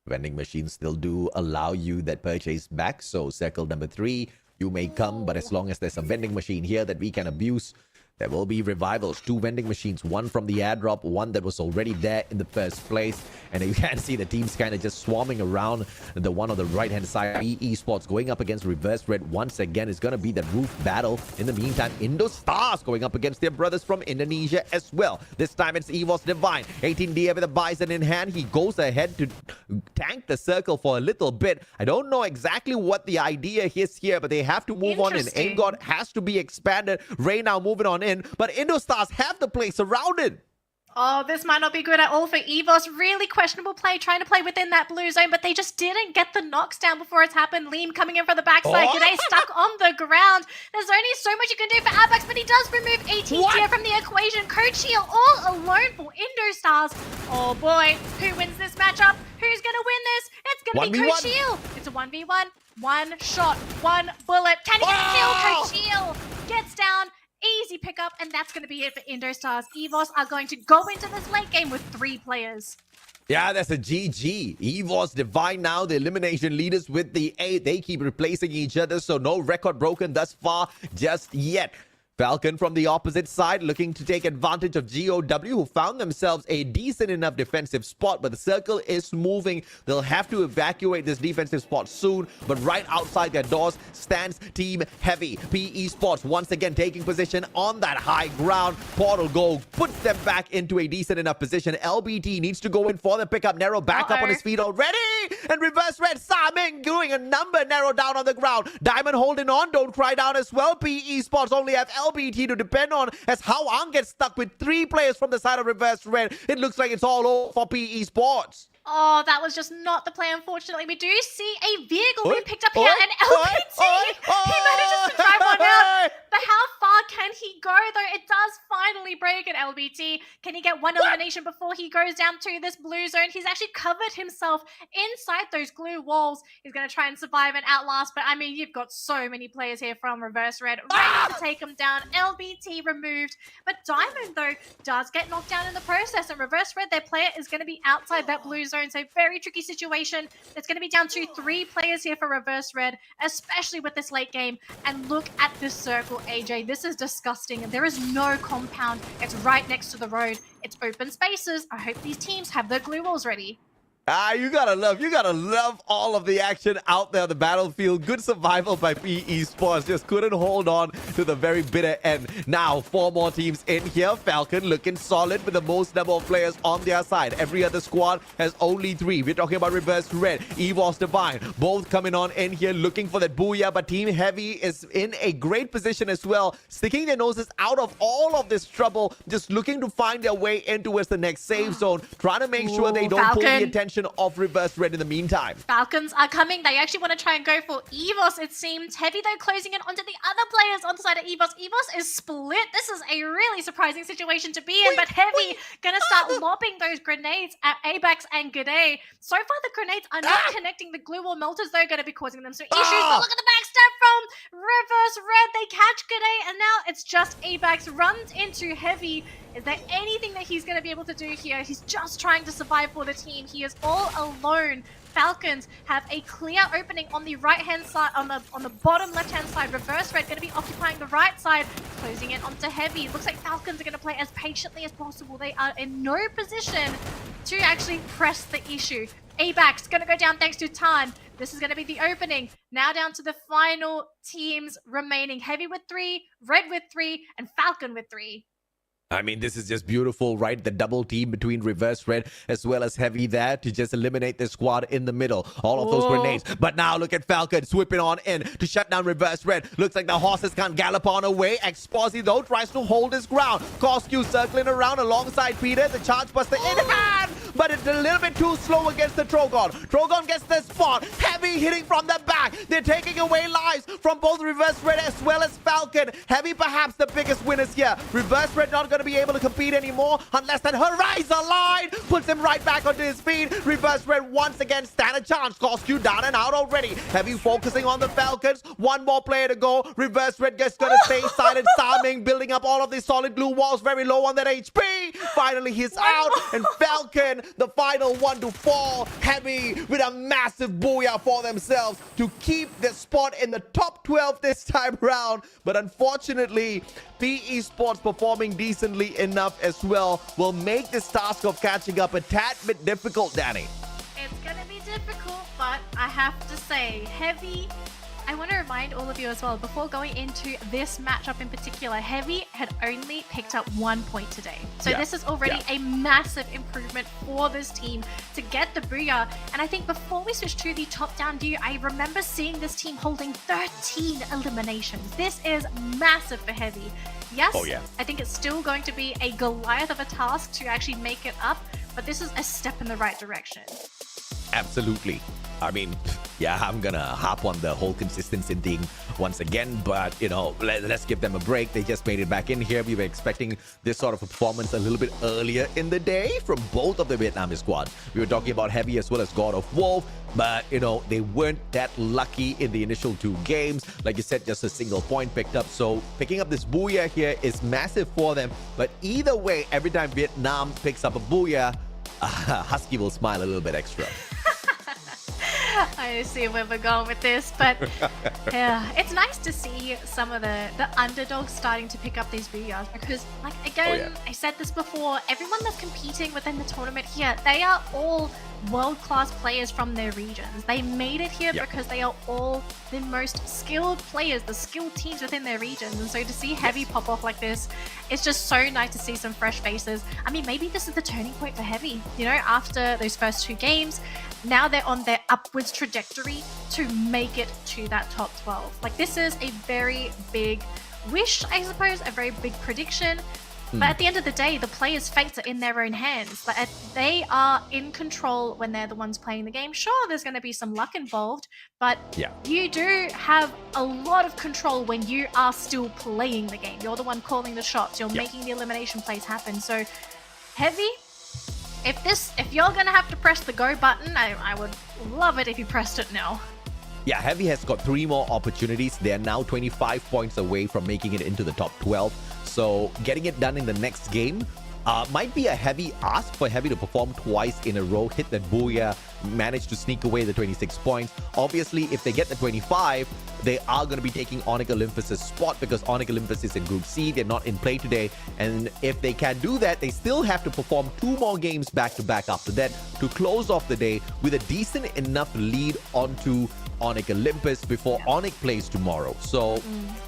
Vending machines still do allow you that purchase back. So circle number 3, you may come, but as long as there's a vending machine here that we can abuse, there will be revivals. 2 vending machines, one from the airdrop, one that was already there in the first place. And you can see the teams kind of just swarming around the one on the right-hand side. Esports going up against Reverse Red once again. Is going to be the roof battle. In the meantime, Indostars going up against their brothers from Indonesia as well. This time it's EVOS Divine. 18D with a Bison in hand. He goes ahead to tank the circle for a little bit. I don't know exactly what the idea is here, but they have to move on, and Aim God has to be expanded. Ray now moving on in, but Indostars have the place surrounded. Oh, this might not be good at all for EVOS. Really questionable play, trying to play within that blue zone, but they just didn't get the knocks down before it's happened. Liam coming in from the backside. G'day stuck on the ground. There's only so much you can do for Abax, but he does remove 18 tier from the equation. Coach Heal all alone for Indostars. Oh boy, who wins this matchup? Who's going to win this? It's going to be Coach Heal. It's a 1v1. 1 shot, 1 bullet. Can he get a kill? Coach Heal gets down. Easy pickup, and that's going to be it for Indostars. EVOS are going to go into this late game with 3 players. Yeah, that's a GG. EVOS Divine now, the elimination leaders with the 8. They keep replacing each other, so no record broken thus far just yet. Falcon from the opposite side looking to take advantage of GOW, who found themselves a decent enough defensive spot, but the circle is moving. They'll have to evacuate this defensive spot soon, but right outside their doors stands Team Heavy. PE Sports once again taking position on that high ground. Portal Go puts them back into a decent enough position. LBT needs to go in for the pickup. Narrow back up on his feet already, and Reverse Red Saming doing a number. Narrow down on the ground. Diamond holding on. Don't cry down as well. PE Sports only have LBT to depend on, as Hao Ang gets stuck with 3 players from the side of Reverse Red. It looks like it's all over for PE Sports. Oh, that was just not the play, unfortunately. We do see a vehicle being picked up here, and LBT, he manages to drive one out. But how far can he go, though? It does finally break an LBT. Can he get 1 elimination before before he goes down to this blue zone. He's actually covered himself inside those glue walls. He's going to try and survive and outlast, but I mean, you've got so many players here from Reverse Red ready to take him down. LBT removed, but Diamond, though, does get knocked down in the process, and Reverse Red, their player, is going to be outside that blue zone, so very tricky situation. It's going to be down to 3 players here for Reverse Red, especially with this late game. And look at this circle, AJ. This is disgusting. There is no compound. It's right next to the road. It's open spaces. I hope these teams have their glue walls ready. You gotta love all of the action out there on the battlefield. Good survival by PE Sports. Just couldn't hold on to the very bitter end. Now, 4 more teams in here. Falcon looking solid with the most number of players on their side. Every other squad has only 3. We're talking about Reverse Red, Esports Divine, both coming on in here looking for that booyah. But Team Heavy is in a great position as well, sticking their noses out of all of this trouble, just looking to find their way in towards the next safe zone, trying to make sure they don't pull the attention of Reverse Red in the meantime. Falcons are coming. They actually want to try and go for EVOS, it seems. Heavy, though, closing in onto the other players on the side of EVOS. EVOS is split. This is a really surprising situation to be in, but Heavy gonna start lobbing those grenades at Abax and G'day. So far, the grenades are not connecting. The glue wall melters, though, gonna be causing them some issues, but look at the backstab from Reverse Red. They catch G'day, and now it's just Abax runs into Heavy. Is there anything that he's going to be able to do here? He's just trying to survive for the team. He is all alone. Falcons have a clear opening on the right-hand side, on the bottom left-hand side. Reverse Red going to be occupying the right side, closing in onto Heavy. Looks like Falcons are going to play as patiently as possible. They are in no position to actually press the issue. Abax going to go down thanks to time. This is going to be the opening. Now down to the final teams remaining. Heavy with 3, Red with 3, and Falcon with 3. I mean, this is just beautiful, right? The double team between Reverse Red as well as Heavy there to just eliminate the squad in the middle. All of those grenades. But now look at Falcon sweeping on in to shut down Reverse Red. Looks like the horses can't gallop on away. Exposy, though, tries to hold his ground. Cosq circling around alongside Peter. The Charge Buster in hand, but it's a little bit too slow against the Trogon. Trogon gets the spot. Heavy hitting from the back. They're taking away lives from both Reverse Red as well as Falcon. Heavy perhaps the biggest winners here. Reverse Red not going to be able to compete anymore unless that Horizon line puts him right back onto his feet. Reverse Red once again stand a chance. Cosq down and out already. Heavy focusing on the Falcons. 1 more player to go. Reverse Red just gonna stay silent. Starming building up all of these solid blue walls, very low on that HP. Finally he's out, and Falcon the final one to fall. Heavy with a massive booyah for themselves to keep the spot in the top 12 this time around. But unfortunately, PE Sports performing decently enough as well will make this task of catching up a tad bit difficult, Danny. It's gonna be difficult, but I have to say, Heavy, I want to remind all of you as well, before going into this matchup in particular, Heavy had only picked up 1 point today. So this is already a massive improvement for this team to get the booyah. And I think before we switch to the top-down view, I remember seeing this team holding 13 eliminations. This is massive for Heavy. Yes, I think it's still going to be a Goliath of a task to actually make it up, but this is a step in the right direction. Absolutely. I mean, yeah, I'm gonna hop on the whole consistency thing once again, but you know, let's give them a break. They just made it back in here. We were expecting this sort of a performance a little bit earlier in the day from both of the Vietnamese squads. We were talking about Heavy as well as God of Wolf, but you know, they weren't that lucky in the initial 2 games. Like you said, just a single point picked up. So picking up this booyah here is massive for them. But either way, every time Vietnam picks up a booyah, Husky will smile a little bit extra. I see where we're going with this, but yeah, it's nice to see some of the underdogs starting to pick up these booyahs because, like, again, I said this before, everyone that's competing within the tournament here, they are all world-class players from their regions. They made it here because they are all the most skilled players, the skilled teams within their regions. And so to see Heavy pop off like this, it's just so nice to see some fresh faces. I mean, maybe this is the turning point for Heavy, you know, after those first 2 games. Now they're on their upwards trajectory to make it to that top 12. Like, this is a very big wish, I suppose, a very big prediction. But at the end of the day, the players' fates are in their own hands. Like, they are in control when they're the ones playing the game. Sure, there's going to be some luck involved, but you do have a lot of control when you are still playing the game. You're the one calling the shots. You're making the elimination plays happen. So, Heavy, if you're gonna have to press the go button, I would love it if you pressed it now. Yeah, Heavy has got 3 more opportunities. They are now 25 points away from making it into the top 12. So getting it done in the next game might be a heavy ask for Heavy to perform twice in a row, hit that booyah, manage to sneak away the 26 points. Obviously, if they get the 25, they are going to be taking Onyx Olympus' spot because Onyx Olympus is in Group C. They're not in play today. And if they can do that, they still have to perform 2 more games back-to-back after that to close off the day with a decent enough lead onto Onyx Olympus before Onyx plays tomorrow. So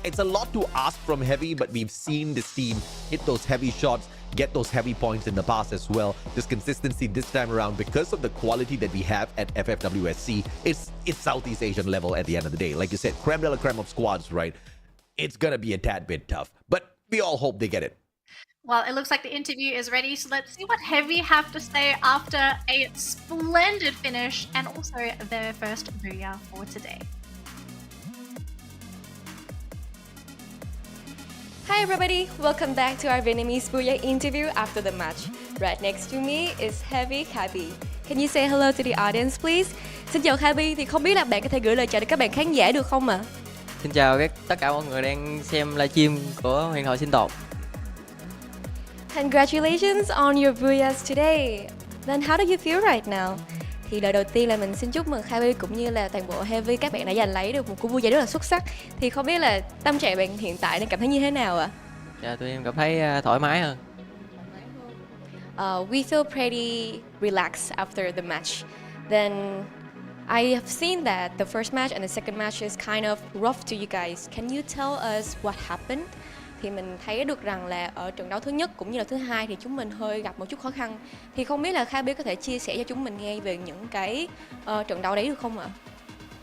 it's a lot to ask from Heavy, but we've seen this team hit those heavy shots, get those heavy points in the past as well. This consistency this time around, because of the quality that we have at FFWS SEA, it's Southeast Asian level at the end of the day. Like you said, creme de la creme of squads, right? It's gonna be a tad bit tough, but we all hope they get it. Well, it looks like the interview is ready, so let's see what Heavy have to say after a splendid finish and also their first booyah for today. Hi everybody, welcome back to our Vietnamese Booyah interview after the match. Right next to me is Heavy Kabi. Can you say hello to the audience please? Xin chào Kabi, thì không biết là bạn có thể gửi lời chào đến các bạn khán giả được không ạ? Xin chào tất cả mọi người đang xem livestream của Huyền thoại sinh tồn. Congratulations on your booyahs today. Then how do you feel right now? Thì lời đầu tiên là mình xin chúc mừng Heavy cũng như là toàn bộ Heavy, các bạn đã giành lấy được một cú booyah rất là xuất sắc. Thì không biết là tâm trạng bạn hiện tại đang cảm thấy như thế nào ạ? Dạ, tụi em cảm thấy thoải mái hơn. We feel pretty relaxed after the match. Then I have seen that the first match and the second match is kind of rough to you guys. Can you tell us what happened? Thì mình thấy được rằng là ở trận đấu thứ nhất cũng như là thứ hai thì chúng mình hơi gặp một chút khó khăn. Thì không biết là Kha biết có thể chia sẻ cho chúng mình nghe về những cái trận đấu đấy được không ạ?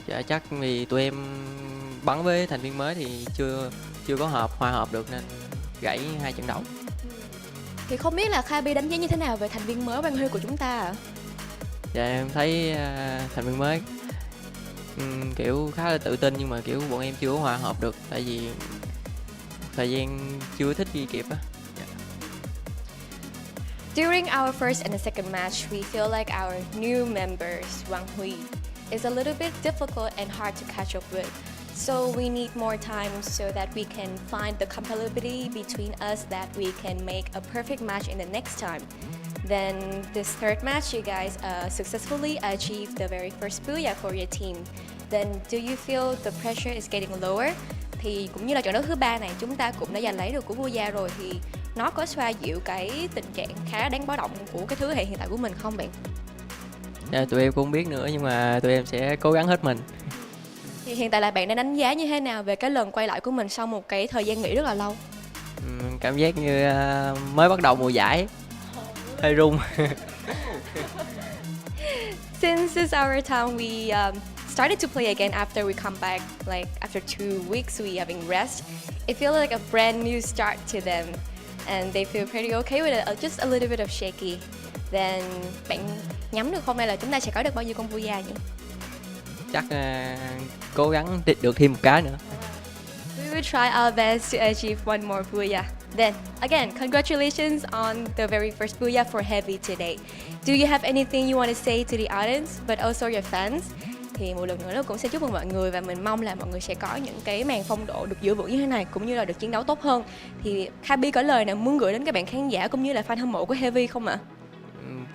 Dạ, chắc vì tụi em bắn với thành viên mới thì chưa có hòa hợp được nên gãy 2 trận đấu. Thì không biết là Kha đánh giá như thế nào về thành viên mới ban huy của chúng ta ạ? Dạ, em thấy thành viên mới kiểu khá là tự tin, nhưng mà kiểu bọn em chưa có hòa hợp được tại vì thời gian chưa thích ghi kịp á. During our first and the second match, we feel like our new members, Wang Hui, is a little bit difficult and hard to catch up with. So we need more time so that we can find the compatibility between us that we can make a perfect match in the next time. Then this third match, you guys successfully achieved the very first booyah for your team. Then do you feel the pressure is getting lower? Thì cũng như là trận đấu thứ ba này chúng ta cũng đã giành lấy được cú booyah rồi, thì nó có xoa dịu cái tình trạng khá đáng báo động của cái thế hệ hiện tại của mình không bạn? Dạ, tụi em cũng không biết nữa, nhưng mà tụi em sẽ cố gắng hết mình. Thì hiện tại là bạn đang đánh giá như thế nào về cái lần quay lại của mình sau một cái thời gian nghỉ rất là lâu? Cảm giác như mới bắt đầu mùa giải, hơi run. Since it's our time, we started to play again after we come back, like after 2 weeks we having rest. It feels like a brand new start to them, and they feel pretty okay with it, just a little bit of shaky. Then bạn nhắm được hôm nay là chúng ta sẽ có được bao nhiêu con booyah nhỉ? Chắc cố gắng được thêm một cái nữa. We will try our best to achieve one more booyah. Then again, congratulations on the very first booyah for Heavy today. Do you have anything you want to say to the audience, but also your fans? Thì một lần nữa cũng sẽ chúc mừng mọi người, và mình mong là mọi người sẽ có những cái màn phong độ được giữ vững như thế này, cũng như là được chiến đấu tốt hơn. Thì Kabi có lời nào muốn gửi đến các bạn khán giả cũng như là fan hâm mộ của Heavy không ạ?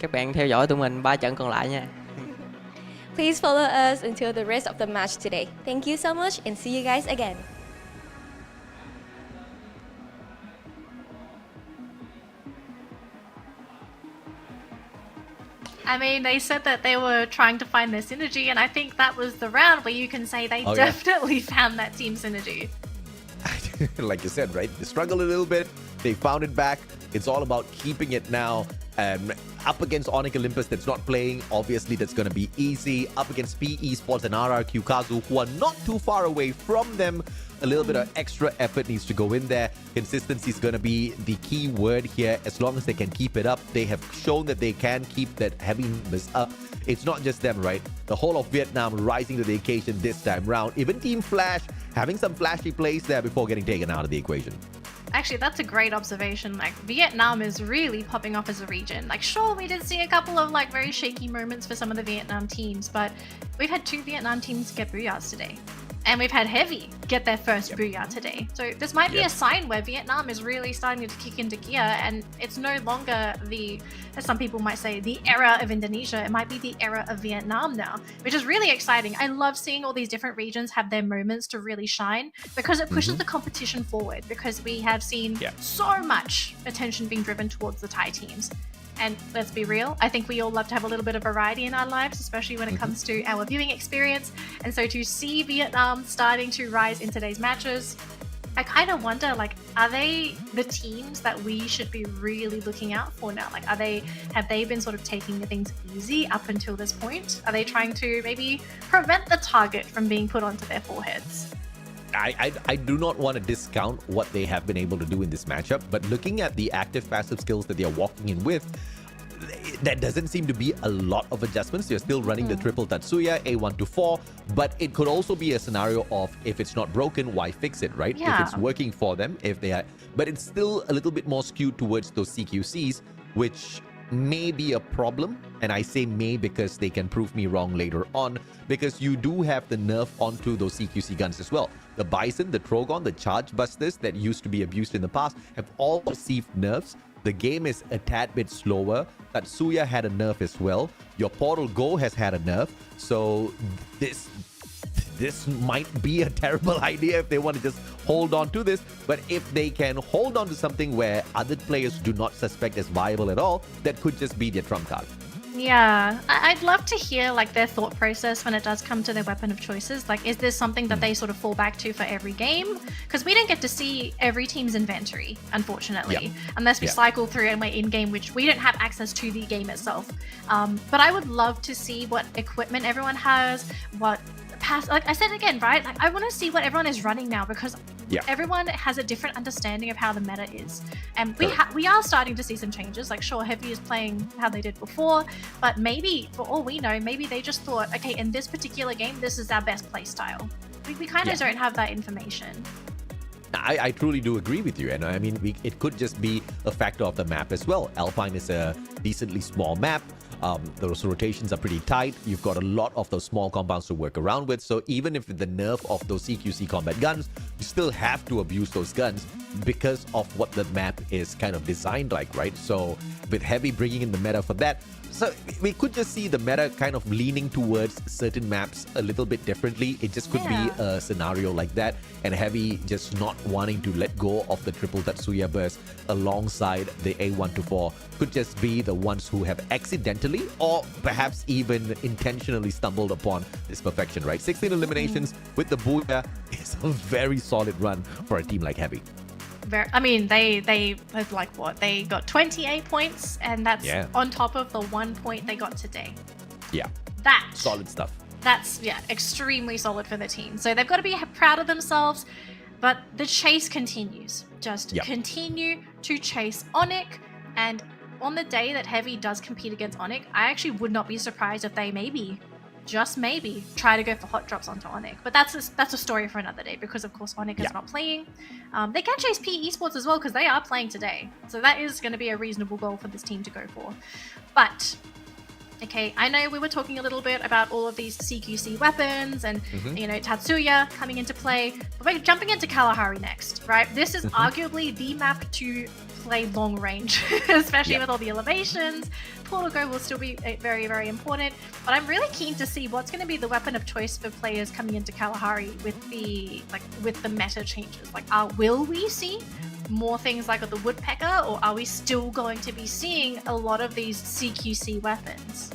Các bạn theo dõi tụi mình 3 trận còn lại nha. Please follow us until the rest of the match today. Thank you so much and see you guys again. I mean, they said that they were trying to find their synergy, and I think that was the round where you can say they definitely found that team synergy. Like you said, right? They struggled a little bit. They found it back. It's all about keeping it now. Up against Onyx Olympus that's not playing, obviously that's going to be easy. Up against P Esports and RRQ Kazu, who are not too far away from them. A little bit of extra effort needs to go in there. Consistency is going to be the key word here. As long as they can keep it up, they have shown that they can keep that heaviness up. It's not just them, right? The whole of Vietnam rising to the occasion this time round. Even Team Flash having some flashy plays there before getting taken out of the equation. Actually, that's a great observation. Like, Vietnam is really popping off as a region. Like, sure, we did see a couple of like very shaky moments for some of the Vietnam teams, but we've had 2 Vietnam teams get booyahs today. And we've had Heavy get their first booyah today. So this might be a sign where Vietnam is really starting to kick into gear, and it's no longer the, as some people might say, the era of Indonesia. It might be the era of Vietnam now, which is really exciting. I love seeing all these different regions have their moments to really shine, because it pushes the competition forward, because we have seen so much attention being driven towards the Thai teams. And let's be real, I think we all love to have a little bit of variety in our lives, especially when it comes to our viewing experience. And so to see Vietnam starting to rise in today's matches, I kind of wonder, like, are they the teams that we should be really looking out for now? Like, have they been sort of taking things easy up until this point? Are they trying to maybe prevent the target from being put onto their foreheads? I do not want to discount what they have been able to do in this matchup, but looking at the active passive skills that they are walking in with, that doesn't seem to be a lot of adjustments. You're still running the triple Tatsuya, A1 to 4, but it could also be a scenario of, if it's not broken, why fix it, right? Yeah. If it's working for them, if they are, but it's still a little bit more skewed towards those CQCs, which may be a problem. And I say may because they can prove me wrong later on, because you do have the nerf onto those CQC guns as well. The Bison, the Trogon, the Charge Busters that used to be abused in the past have all received nerfs. The game is a tad bit slower. Tatsuya had a nerf as well. Your Portal Go has had a nerf. So this might be a terrible idea if they want to just hold on to this. But if they can hold on to something where other players do not suspect as viable at all, that could just be their trump card. Yeah, I'd love to hear like their thought process when it does come to their weapon of choices. Like, is this something that they sort of fall back to for every game? Because we don't get to see every team's inventory, unfortunately, unless we cycle through and we're in-game, which we don't have access to the game itself. But I would love to see what equipment everyone has, what like I said again, right? Like, I want to see what everyone is running now, because everyone has a different understanding of how the meta is, and we are starting to see some changes. Like, sure, Heavy is playing how they did before, but maybe for all we know, maybe they just thought, okay, in this particular game, this is our best play style. We kind of don't have that information. I truly do agree with you, and I mean, it could just be a factor of the map as well. Alpine is a decently small map. Those rotations are pretty tight. You've got a lot of those small compounds to work around with. So even if the nerf of those CQC combat guns, you still have to abuse those guns because of what the map is kind of designed like, right? So with Heavy bringing in the meta for that, so we could just see the meta kind of leaning towards certain maps a little bit differently. It just could be a scenario like that, and Heavy just not wanting to let go of the triple Tatsuya burst alongside the A1 to 4 could just be the ones who have accidentally or perhaps even intentionally stumbled upon this perfection, right? 16 eliminations with the Booyah is a very solid run for a team like Heavy. I mean, they have like what? They got 28 points, and that's on top of the 1 point they got today. Yeah. That solid stuff. That's extremely solid for the team. So they've got to be proud of themselves, but the chase continues. Just continue to chase Onyx, and on the day that Heavy does compete against Onyx, I actually would not be surprised if they just maybe try to go for hot drops onto Onyx. But that's a story for another day, because of course Onyx is not playing. They can chase PE Esports as well, because they are playing today. So that is going to be a reasonable goal for this team to go for. But okay, I know we were talking a little bit about all of these CQC weapons and you know, Tatsuya coming into play, but we're jumping into Kalahari next, right? This is arguably the map to play long range, especially with all the elevations. Portal Go will still be very, very important, but I'm really keen to see what's going to be the weapon of choice for players coming into Kalahari with the meta changes. Like, will we see more things like the Woodpecker, or are we still going to be seeing a lot of these CQC weapons?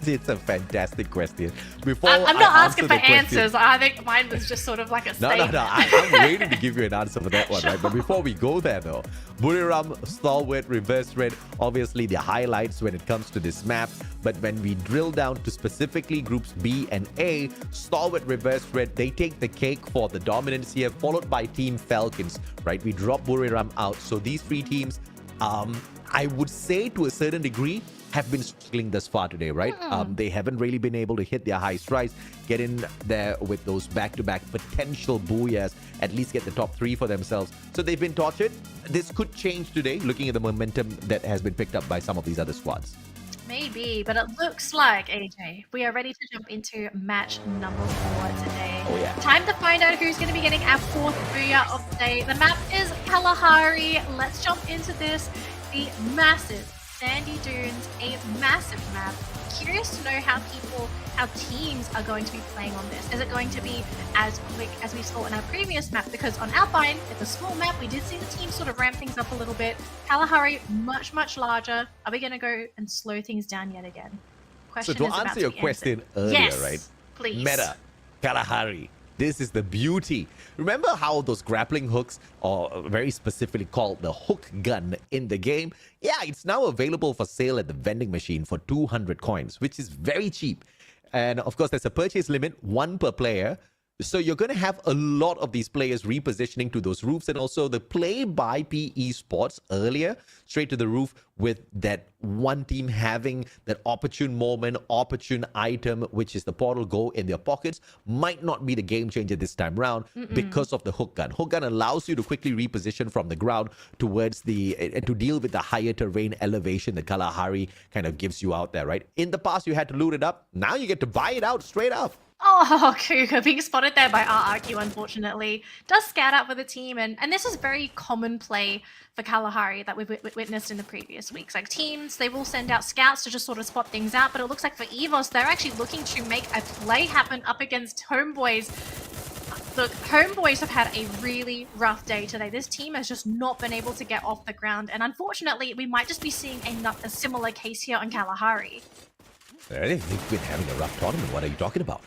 It's a fantastic question. Before I'm not asking for answers. I think mine was just sort of like a statement. No. I'm waiting to give you an answer for that one, right? But before we go there, though, Buriram, Stalwart, Reverse Red, obviously the highlights when it comes to this map. But when we drill down to specifically groups B and A, Stalwart, Reverse Red, they take the cake for the dominance here, followed by Team Falcons, right? We drop Buriram out. So these three teams, I would say to a certain degree, have been struggling thus far today, right? They haven't really been able to hit their high strides, get in there with those back-to-back potential booyahs, at least get the top 3 for themselves. So they've been tortured. This could change today, looking at the momentum that has been picked up by some of these other squads. Maybe, but it looks like, AJ, we are ready to jump into match number 4 today. Oh, yeah. Time to find out who's going to be getting our 4th booyah of the day. The map is Kalahari. Let's jump into this. The massive sandy dunes, a massive map. Curious to know how teams are going to be playing on this. Is it going to be as quick as we saw in our previous map? Because on Alpine, it's a small map. We did see the team sort of ramp things up a little bit. Kalahari, much, much larger. Are we going to go and slow things down yet again? So to answer your question earlier, right? Please. Meta, Kalahari. This is the beauty. Remember how those grappling hooks, or very specifically called the hook gun in the game? Yeah, it's now available for sale at the vending machine for 200 coins, which is very cheap. And of course, there's a purchase limit, 1 per player. So you're going to have a lot of these players repositioning to those roofs, and also the play by P Esports earlier, straight to the roof with that one team having that opportune moment, opportune item, which is the portal go in their pockets, might not be the game changer this time round because of the hook gun. Hook gun allows you to quickly reposition from the ground towards and to deal with the higher terrain elevation that Kalahari kind of gives you out there, right? In the past, you had to loot it up. Now you get to buy it out straight up. Oh, Cougar being spotted there by RRQ, unfortunately. Does scout out for the team, and this is very common play for Kalahari that we've witnessed in the previous weeks. Like teams, they will send out scouts to just sort of spot things out, but it looks like for EVOS, they're actually looking to make a play happen up against Homebois. Look, Homebois have had a really rough day today. This team has just not been able to get off the ground, and unfortunately, we might just be seeing a similar case here on Kalahari. They've been having a rough tournament. What are you talking about?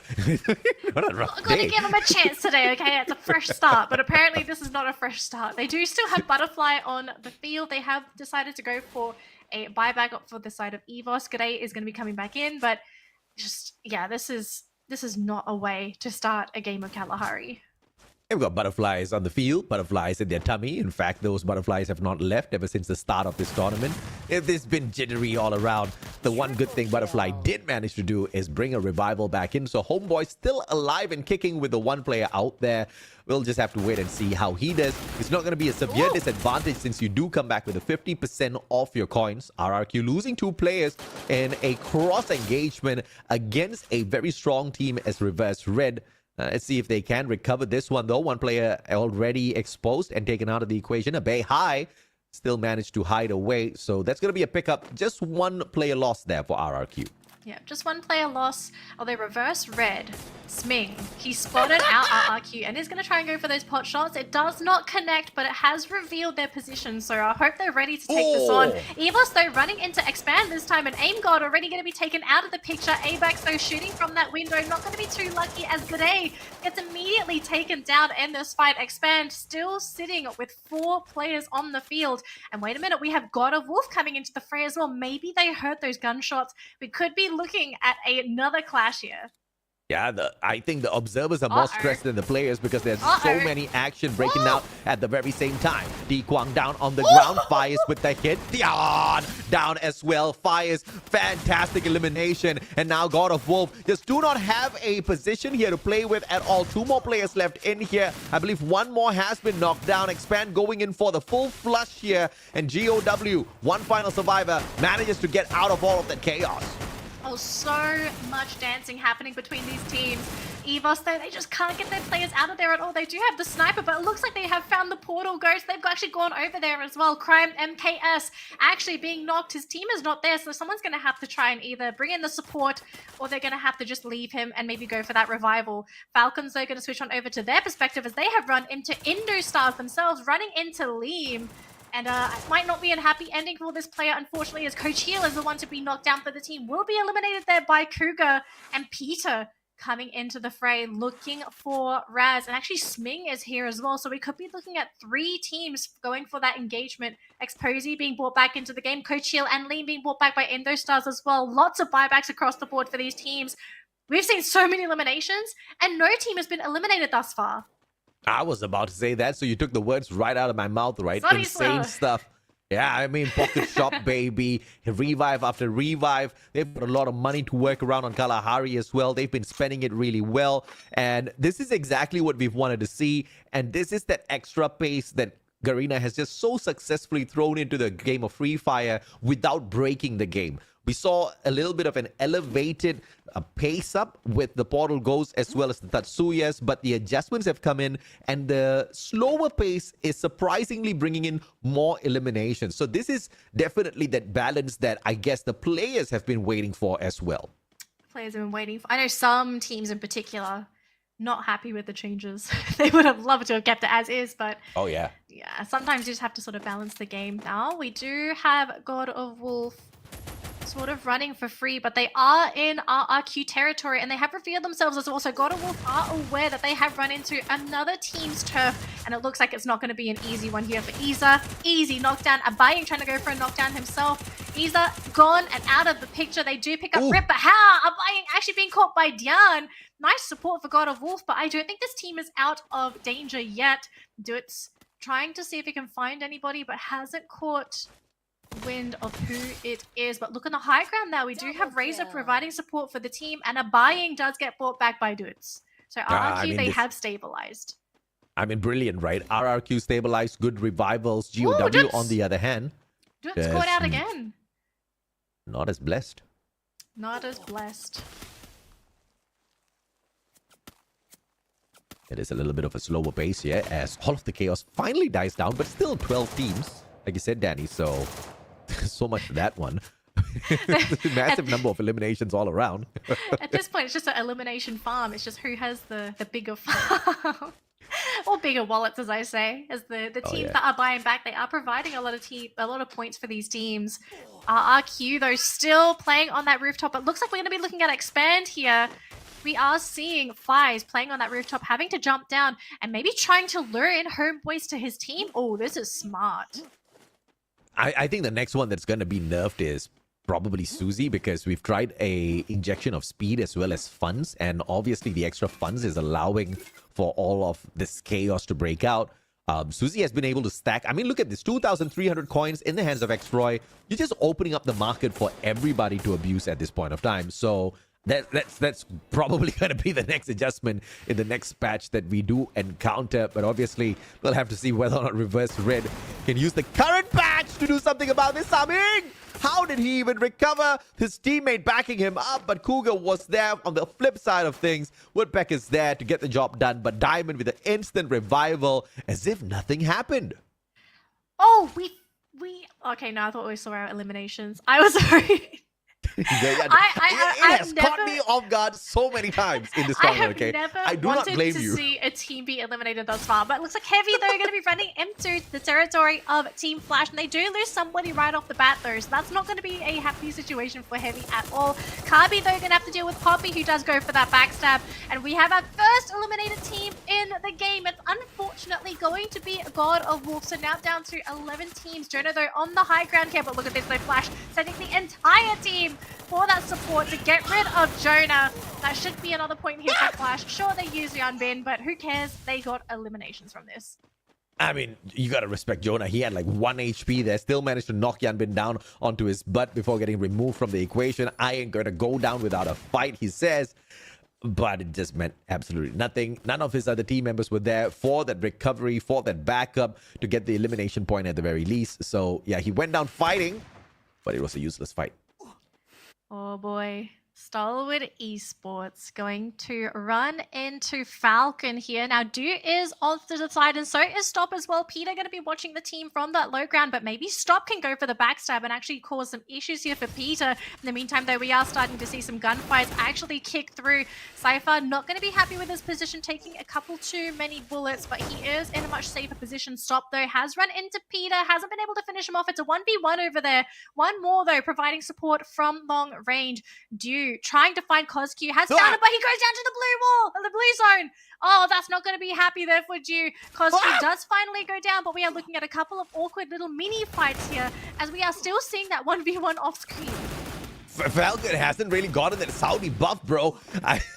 Not a rough I'm gonna day. give them a chance today, okay? It's a fresh start, but apparently this is not a fresh start. They do still have Butterfly on the field. They have decided to go for a buyback up for the side of EVOS. G'day is going to be coming back in, but just, yeah, this is not a way to start a game of Kalahari. We've got butterflies on the field, butterflies in their tummy. In fact, those butterflies have not left ever since the start of this tournament. It's been jittery all around. The one good thing Butterfly did manage to do is bring a revival back in. So Homeboy still alive and kicking with the one player out there. We'll just have to wait and see how he does. It's not going to be a severe disadvantage since you do come back with a 50% off your coins. RRQ losing 2 players in a cross engagement against a very strong team as Reverse Red. Let's see if they can recover this one, though. One player already exposed and taken out of the equation. A Bay High still managed to hide away. So that's going to be a pickup. Just 1 player lost there for RRQ. Yeah, just 1 player loss. Although Reverse Red, Sming, he spotted out RRQ and is going to try and go for those pot shots. It does not connect, but it has revealed their position. So I hope they're ready to take this on. EVOS, though, running into Expand this time, and Aim God already going to be taken out of the picture. ABAX, though, shooting from that window. Not going to be too lucky as G'day gets immediately taken down in this fight. Expand still sitting with 4 players on the field. And wait a minute, we have God of Wolf coming into the fray as well. Maybe they heard those gunshots. We could be looking at another clash here. Yeah, I think the observers are more stressed than the players because there's so many action breaking out at the very same time. Di Kwang down on the ground, fires with the hit. Dion down as well, fires. Fantastic elimination. And now God of Wolf just do not have a position here to play with at all. 2 more players left in here. I believe 1 more has been knocked down. Expand going in for the full flush here. And GOW, 1 final survivor, manages to get out of all of that chaos. Oh, so much dancing happening between these teams. EVOS, though, they just can't get their players out of there at all. They do have the sniper, but it looks like they have found the portal ghost. They've actually gone over there as well. Crime MKS actually being knocked. His team is not there, so someone's going to have to try and either bring in the support or they're going to have to just leave him and maybe go for that revival. Falcons, though, going to switch on over to their perspective as they have run into Indostars themselves, running into Liam. And it might not be a happy ending for this player, unfortunately, as Coach Heel is the one to be knocked down for the team. Will be eliminated there by Cougar, and Peter coming into the fray, looking for Raz. And actually, Sming is here as well, so we could be looking at 3 teams going for that engagement. Exposy being brought back into the game, Coach Heel and Liam being brought back by Indostars as well. Lots of buybacks across the board for these teams. We've seen so many eliminations, and no team has been eliminated thus far. I was about to say that, so you took the words right out of my mouth, right? Sorry, Insane sir. stuff. Yeah, I mean, pocket shop, baby. Revive after revive. They've got a lot of money to work around on Kalahari as well. They've been spending it really well. And this is exactly what we've wanted to see. And this is that extra pace that Garena has just so successfully thrown into the game of Free Fire without breaking the game. We saw a little bit of an elevated pace up with the Portal Ghosts as well as the Tatsuyas, but the adjustments have come in and the slower pace is surprisingly bringing in more eliminations. So this is definitely that balance that I guess the players have been waiting for as well. Players have been waiting for. I know some teams in particular not happy with the changes. They would have loved to have kept it as is, but oh yeah, sometimes you just have to sort of balance the game. Now we do have God of Wolf sort of running for free, but they are in RRQ territory and they have revealed themselves as well. So God of Wolf are aware that they have run into another team's turf, and it looks like it's not going to be an easy one here for Iza. Easy knockdown. Abaying trying to go for a knockdown himself. Iza gone and out of the picture. They do pick up Rip, but how? Abaying actually being caught by Dian. Nice support for God of Wolf, but I don't think this team is out of danger yet. Duit's trying to see if he can find anybody, but hasn't caught wind of who it is. But look on the high ground now. We do have Razor providing support for the team, and Abaying does get brought back by Duits. So RRQ, they have stabilized. I mean, brilliant, right? RRQ stabilized, good revivals. GOW on the other hand. Duits caught out again. Not as blessed. Not as blessed. It is a little bit of a slower pace here as all of the chaos finally dies down, but still 12 teams, like you said, Danny. So much for that one. Massive number of eliminations all around. At this point, it's just an elimination farm. It's just who has the bigger farm. Or bigger wallets, as I say. As the teams that are buying back, they are providing a lot of points for these teams. RRQ, though, still playing on that rooftop. It looks like we're going to be looking at Expand here. We are seeing Flies playing on that rooftop, having to jump down and maybe trying to lure in Homebois to his team. Oh, this is smart. I think the next one that's going to be nerfed is probably Suzy, because we've tried a injection of speed as well as funds, and obviously the extra funds is allowing for all of this chaos to break out. Suzy has been able to stack. I mean, look at this, 2,300 coins in the hands of Xroy. You're just opening up the market for everybody to abuse at this point of time. So that's probably going to be the next adjustment in the next patch that we do encounter. But obviously, we'll have to see whether or not Reverse Red can use the current patch to do something about this. How did he even recover? His teammate backing him up, but Cougar was there on the flip side of things. Woodpeck is there to get the job done, but Diamond with an instant revival as if nothing happened. Oh, we okay, no, I thought we saw our eliminations. I was sorry. It has caught me off guard so many times in this tournament, okay? I do not blame you. To see a team be eliminated thus far, but it looks like Heavy, though, are going to be running into the territory of Team Flash, and they do lose somebody right off the bat, though, so that's not going to be a happy situation for Heavy at all. Kabi, though, going to have to deal with Poppy, who does go for that backstab, and we have our first eliminated team in the game. It's unfortunately going to be God of Wolf, so now down to 11 teams. Jonah, though, on the high ground here, but look at this, though, Flash sending the entire team for that support to get rid of Jonah. That should be another point here for Flash. Sure, they use Yanbin, but who cares? They got eliminations from this. I mean, you gotta respect Jonah. He had like 1 HP there, still managed to knock Yanbin down onto his butt before getting removed from the equation. I ain't gonna go down without a fight, he says. But it just meant absolutely nothing. None of his other team members were there for that recovery, for that backup, to get the elimination point at the very least. So yeah, he went down fighting, but it was a useless fight. Oh boy. Stalwart Esports going to run into Falcon here. Now, Do is on the side, and so is Stop as well. Peter going to be watching the team from that low ground, but maybe Stop can go for the backstab and actually cause some issues here for Peter. In the meantime, though, we are starting to see some gunfights actually kick through. Cypher not going to be happy with his position, taking a couple too many bullets, but he is in a much safer position. Stop, though, has run into Peter, hasn't been able to finish him off. It's a 1v1 over there. One more, though, providing support from long range. Do trying to find Cosq, has found him, but he goes down to the blue wall, the blue zone. Oh, that's not going to be happy there for Dew. Cosq does finally go down, but we are looking at a couple of awkward little mini fights here, as we are still seeing that 1v1 off screen. Falcon hasn't really gotten that Saudi buff, bro.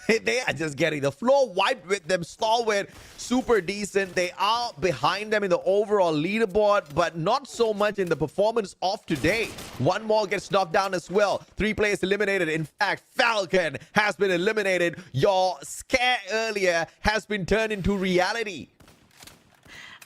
They are just getting the floor wiped with them. Stalwart, super decent. They are behind them in the overall leaderboard, but not so much in the performance of today. One more gets knocked down as well. 3 players eliminated. In fact, Falcon has been eliminated. Your scare earlier has been turned into reality.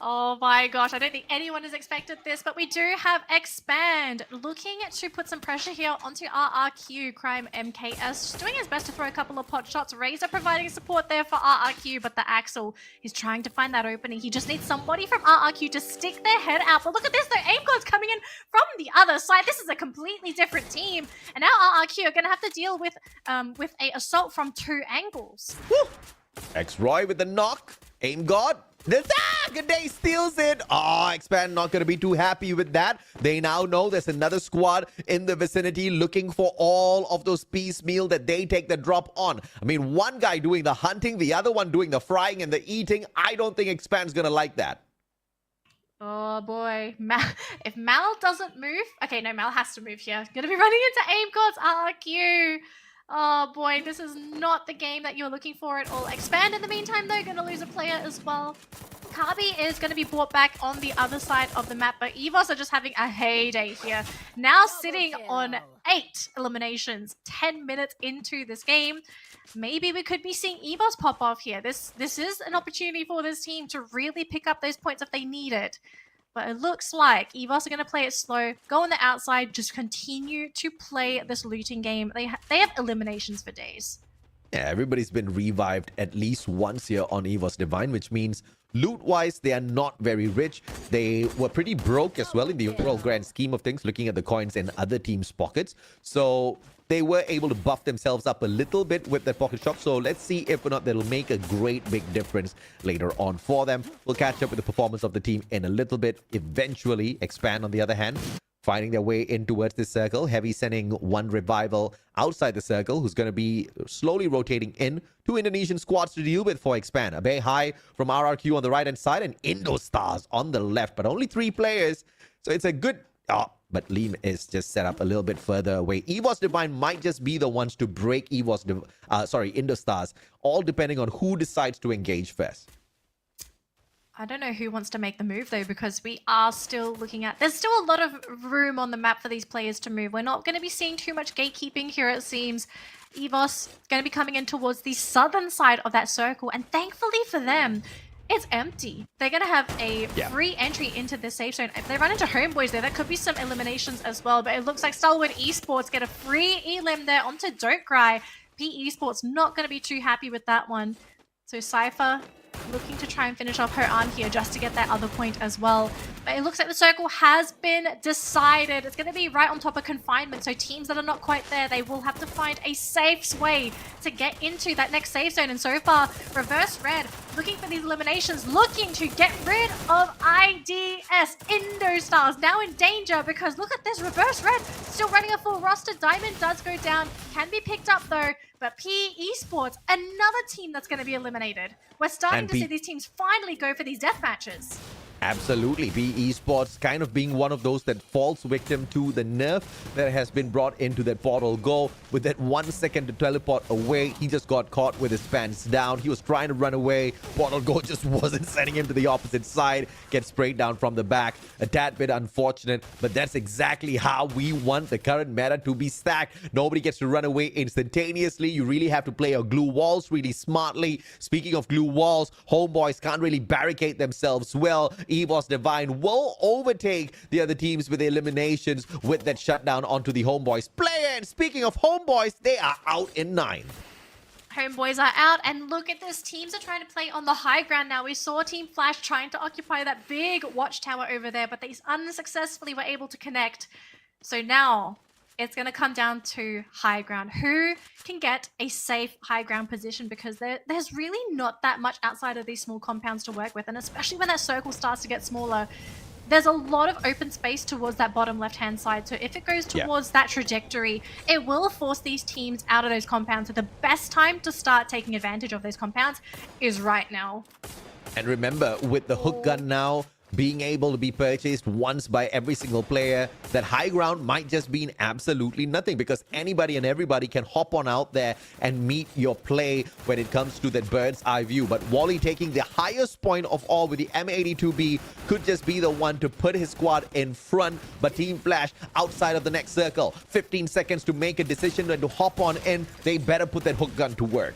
Oh my gosh, I don't think anyone has expected this, but we do have Expand looking to put some pressure here onto RRQ. Crime MKS doing his best to throw a couple of pot shots. Razor providing support there for RRQ, but the Axel is trying to find that opening. He just needs somebody from RRQ to stick their head out. But look at this though, Aim God's coming in from the other side. This is a completely different team. And now RRQ are going to have to deal with a assault from 2 angles. Woo! X-Roy with the knock. Aim God. Good day steals it. Expand not going to be too happy with that. They now know there's another squad in the vicinity looking for all of those piecemeal that they take the drop on. I mean, one guy doing the hunting, the other one doing the frying and the eating. I don't think Expand's going to like that. Oh boy, if Mal doesn't move, okay, no, Mal has to move here. Gonna be running into Aim God's RQ. Oh boy, this is not the game that you're looking for at all. Expand in the meantime though, gonna lose a player as well. Kabi is going to be brought back on the other side of the map, but EVOS are just having a heyday here. Now sitting on 8 eliminations, 10 minutes into this game. Maybe we could be seeing EVOS pop off here. This is an opportunity for this team to really pick up those points if they need it. But it looks like EVOS are going to play it slow, go on the outside, just continue to play this looting game. They have eliminations for days. Yeah, everybody's been revived at least once here on EVOS Divine, which means loot-wise, they are not very rich. They were pretty broke as well in the overall grand scheme of things, looking at the coins in other teams' pockets. So they were able to buff themselves up a little bit with that pocket shop. So let's see if or not that'll make a great big difference later on for them. We'll catch up with the performance of the team in a little bit. Eventually, Expand, on the other hand, finding their way in towards this circle. Heavy sending one revival outside the circle, who's going to be slowly rotating in. 2 Indonesian squads to deal with for Expand. A Bay High from RRQ on the right-hand side and Indostars on the left, but only 3 players. So it's a good... but Leem is just set up a little bit further away. EVOS Divine might just be the ones to break Indostars, all depending on who decides to engage first. I don't know who wants to make the move though, because we are still looking at... There's still a lot of room on the map for these players to move. We're not going to be seeing too much gatekeeping here, it seems. EVOS going to be coming in towards the southern side of that circle, and thankfully for them, it's empty. They're going to have a free entry into the safe zone. If they run into Homebois there, that could be some eliminations as well, but it looks like Stalwart Esports get a free elim there onto Don't Cry. P Esports not going to be too happy with that one. So Cypher looking to try and finish off her arm here just to get that other point as well. But it looks like the circle has been decided. It's going to be right on top of confinement. So teams that are not quite there, they will have to find a safe way to get into that next safe zone. And so far, Reverse Red looking for these eliminations, looking to get rid of IDS. Indostars now in danger because look at this, Reverse Red still running a full roster. Diamond does go down, can be picked up though. But P Esports, another team that's going to be eliminated. We're starting to see these teams finally go for these death matches. Absolutely. P Esports kind of being one of those that falls victim to the nerf that has been brought into that portal go. With that 1 second to teleport away, he just got caught with his pants down. He was trying to run away. Portal go just wasn't sending him to the opposite side. Gets sprayed down from the back. A tad bit unfortunate, but that's exactly how we want the current meta to be stacked. Nobody gets to run away instantaneously. You really have to play your glue walls really smartly. Speaking of glue walls, Homebois can't really barricade themselves well. EVOS Divine will overtake the other teams with the eliminations with that shutdown onto the Homebois player. And speaking of Homebois, they are out in 9. Homebois are out, and look at this. Teams are trying to play on the high ground now. We saw Team Flash trying to occupy that big watchtower over there, but they unsuccessfully were able to connect. So now it's going to come down to high ground. Who can get a safe high ground position? Because there's really not that much outside of these small compounds to work with. And especially when that circle starts to get smaller, there's a lot of open space towards that bottom left-hand side. So if it goes towards that trajectory, it will force these teams out of those compounds. So the best time to start taking advantage of those compounds is right now. And remember, with the hook gun now, being able to be purchased once by every single player, that high ground might just mean absolutely nothing, because anybody and everybody can hop on out there and meet your play when it comes to that bird's eye view. But Wally taking the highest point of all with the M82B could just be the one to put his squad in front, but Team Flash outside of the next circle. 15 seconds to make a decision and to hop on in. They better put that hook gun to work.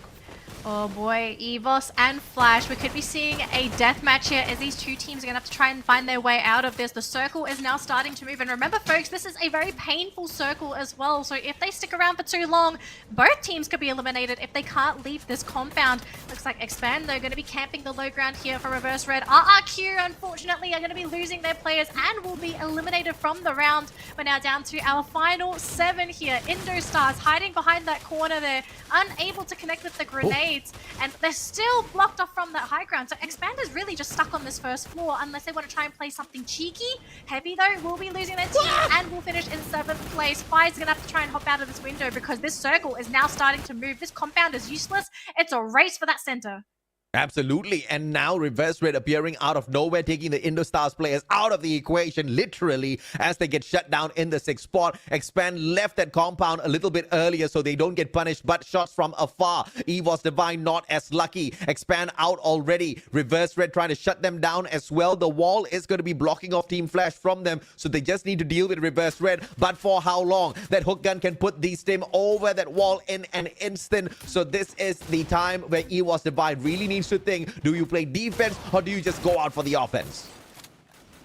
Oh boy, Evos and Flash. We could be seeing a deathmatch here as these two teams are going to have to try and find their way out of this. The circle is now starting to move. And remember, folks, this is a very painful circle as well. So if they stick around for too long, both teams could be eliminated if they can't leave this compound. Looks like Expand, though, going to be camping the low ground here for Reverse Red. RRQ, unfortunately, are going to be losing their players and will be eliminated from the round. We're now down to our final 7 here. Indostars hiding behind that corner there, unable to connect with the grenade. And they're still blocked off from that high ground. So Expand is really just stuck on this first floor unless they want to try and play something cheeky. Heavy, though, will be losing their team and will finish in 7th place. Fire's going to have to try and hop out of this window because this circle is now starting to move. This compound is useless. It's a race for that center. Absolutely. And now Reverse Red appearing out of nowhere, taking the Indostars players out of the equation, literally, as they get shut down in the 6th spot. Expand left that compound a little bit earlier so they don't get punished, but shots from afar. Evos Divine not as lucky. Expand out already. Reverse Red trying to shut them down as well. The wall is going to be blocking off Team Flash from them, so they just need to deal with Reverse Red. But for how long? That hook gun can put these team over that wall in an instant. So this is the time where Evos Divine really needs to think, do you play defense or do you just go out for the offense?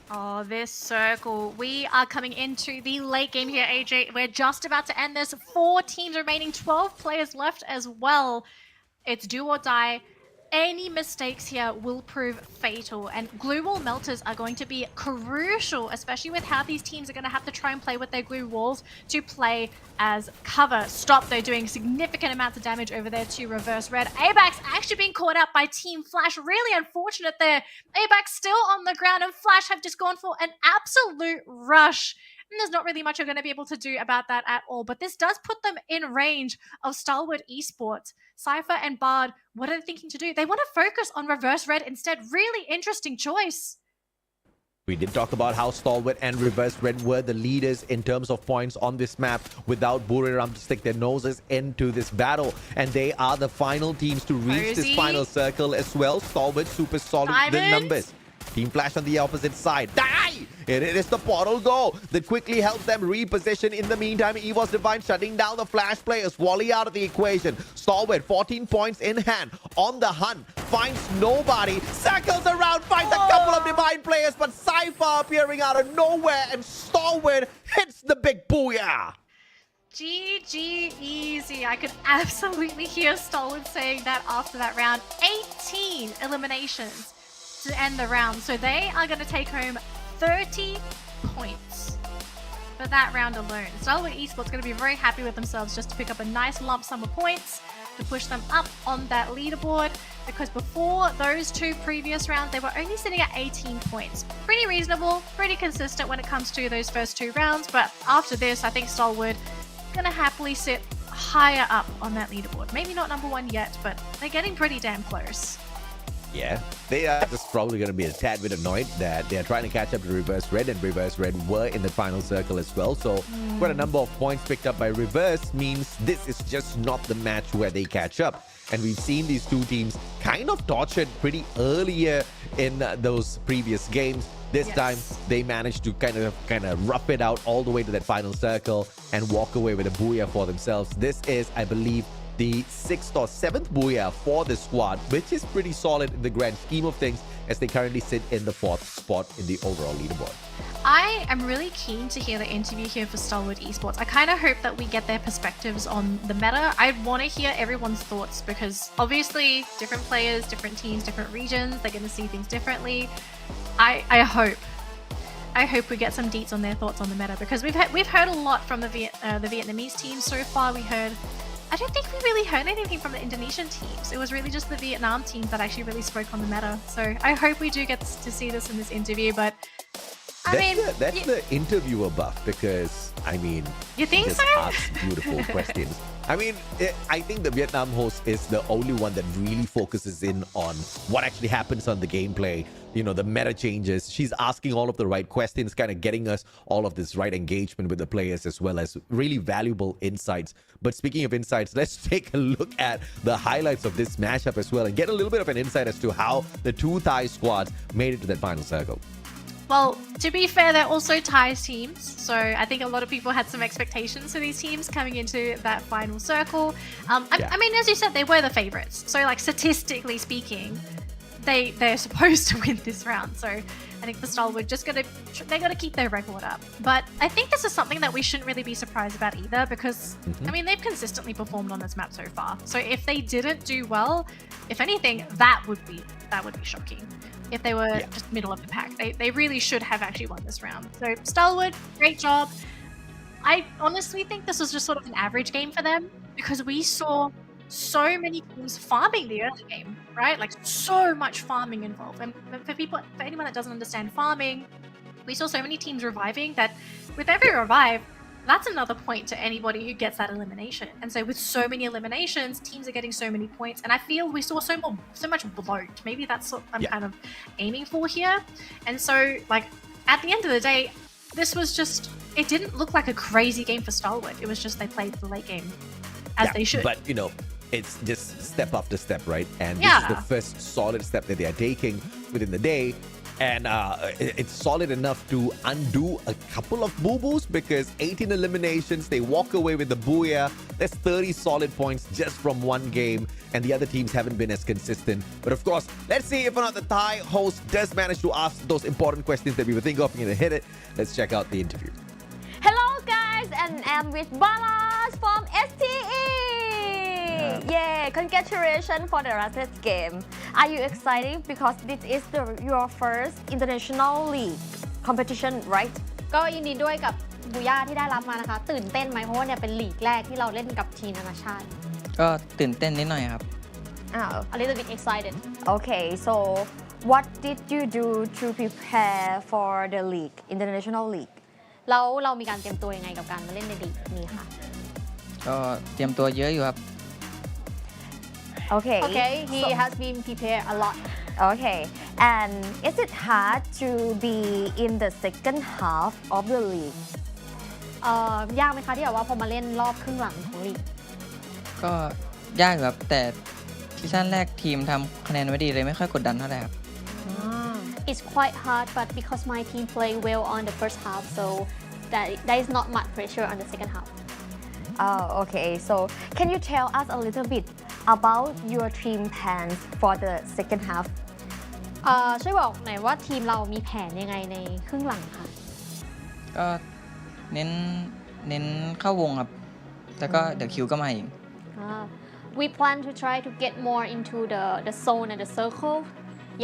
Oh, this circle. We are coming into the late game here, AJ. We're just about to end this. 4 teams remaining, 12 players left as well. It's do or die. Any mistakes here will prove fatal, and glue wall melters are going to be crucial, especially with how these teams are going to have to try and play with their glue walls to play as cover. Stop, though, doing significant amounts of damage over there to Reverse Red. ABAX actually being caught out by Team Flash. Really unfortunate there. ABAX still on the ground, and Flash have just gone for an absolute rush. And there's not really much you're going to be able to do about that at all. But this does put them in range of Stalwart Esports. Cypher and Bard, what are they thinking to do? They want to focus on Reverse Red instead. Really interesting choice. We did talk about how Stalwart and Reverse Red were the leaders in terms of points on this map without Buriram to stick their noses into this battle. And they are the final teams to reach this final circle as well. Stalwart super solid with the numbers. Team Flash on the opposite side. Die! It is the portal go that quickly helps them reposition. In the meantime, Evos Divine shutting down the Flash players. Wally out of the equation. Stalwart, 14 points in hand. On the hunt. Finds nobody. Circles around. Finds a couple of Divine players. But Cypher appearing out of nowhere. And Stalwart hits the big booyah. GG easy. I could absolutely hear Stalwart saying that after that round. 18 eliminations to end the round. So they are going to take home 30 points for that round alone. Stalwart Esports going to be very happy with themselves just to pick up a nice lump sum of points to push them up on that leaderboard, because before those 2 previous rounds they were only sitting at 18 points. Pretty reasonable, pretty consistent when it comes to those first 2 rounds, but after this I think Stalwart going to happily sit higher up on that leaderboard. Maybe not number 1 yet, but they're getting pretty damn close. Yeah, they are just probably going to be a tad bit annoyed that they are trying to catch up to Reverse Red, and Reverse Red were in the final circle as well. So quite a number of points picked up by Reverse means this is just not the match where they catch up. And we've seen these two teams kind of tortured pretty earlier in those previous games. This time they managed to kind of rough it out all the way to that final circle and walk away with a booyah for themselves. This is, I believe, the 6th or 7th booyah for the squad, which is pretty solid in the grand scheme of things, as they currently sit in the 4th spot in the overall leaderboard. I am really keen to hear the interview here for Stalwart Esports. I kind of hope that we get their perspectives on the meta. I want to hear everyone's thoughts, because obviously different players, different teams, different regions, they're going to see things differently. I hope we get some deets on their thoughts on the meta, because we've heard a lot from the Vietnamese team so far. I don't think we really heard anything from the Indonesian teams. It was really just the Vietnam teams that actually really spoke on the meta. So I hope we do get to see this in this interview, but that's the interviewer buff, because I mean, you think just so? asks beautiful questions. I mean, I think the Vietnam host is the only one that really focuses in on what actually happens on the gameplay, you know, the meta changes. She's asking all of the right questions, kind of getting us all of this right engagement with the players, as well as really valuable insights. But speaking of insights, let's take a look at the highlights of this matchup as well and get a little bit of an insight as to how the two Thai squads made it to that final circle. Well, to be fair, they're also Thai's teams, so I think a lot of people had some expectations for these teams coming into that final circle. I mean, as you said, they were the favorites, so like statistically speaking, they're supposed to win this round. So I think the Stalwart they got to keep their record up. But I think this is something that we shouldn't really be surprised about either, because I mean, they've consistently performed on this map so far. So if they didn't do well, if anything, that would be shocking. If they were just middle of the pack, they really should have actually won this round. So Stalwart, great job. I honestly think this was just sort of an average game for them, because we saw so many teams farming the early game, right? Like so much farming involved. And for anyone that doesn't understand farming, we saw so many teams reviving that with every revive, that's another point to anybody who gets that elimination. And so with so many eliminations, teams are getting so many points. And I feel we saw so much bloat. Maybe that's what I'm kind of aiming for here. And so like at the end of the day, this was just, it didn't look like a crazy game for Stalwart. It was just they played the late game as they should. But you know, it's just step after step, right? And this is the first solid step that they are taking within the day. And it's solid enough to undo a couple of boo-boos, because 18 eliminations, they walk away with the booyah. There's 30 solid points just from one game, and the other teams haven't been as consistent. But of course, let's see if or not the Thai host does manage to ask those important questions that we were thinking of and hit it. Let's check out the interview. Hello guys, and I'm with Balas from STE. Yeah, congratulations for the last game. Are you excited because this is your first international league competition, right? ก็ยินดีด้วยกับบูย่าที่ได้รับมานะคะตื่นเต้นไหมเพราะว่าเนี่ยเป็นลีกแรกที่เราเล่นกับทีมนานาชาติก็ตื่นเต้นนิดหน่อยครับ a little bit excited Okay, so what did you do to prepare for the league, international league? แล้วเรามีการเตรียมตัวยังไงกับการมาเล่นในลีกนี้ค่ะก็เตรียมตัวเยอะอยู่ครับ Okay. He has been prepared a lot. Okay, and is it hard to be in the second half of the league? ยากไหมคะที่แบบว่าพอมาเล่นรอบครึ่งหลังของลีกก็ยากอยู่ครับแต่ซีซั่นแรกทีมทำคะแนนไว้ดีเลยไม่ค่อยกดดันเท่าไหร่ครับ It's quite hard, but because my team play well on the first half, so there is not much pressure on the second half. Oh, okay. So can you tell us a little bit about your team plans for the second half? ช่วยบอกหน่อยว่าทีมเรามีแผนยังไงในครึ่งหลังค่ะก็เน้นเข้าวงครับแล้วก็เดี๋ยวคิวก็มาเอง We plan to try to get more into the zone and the circle.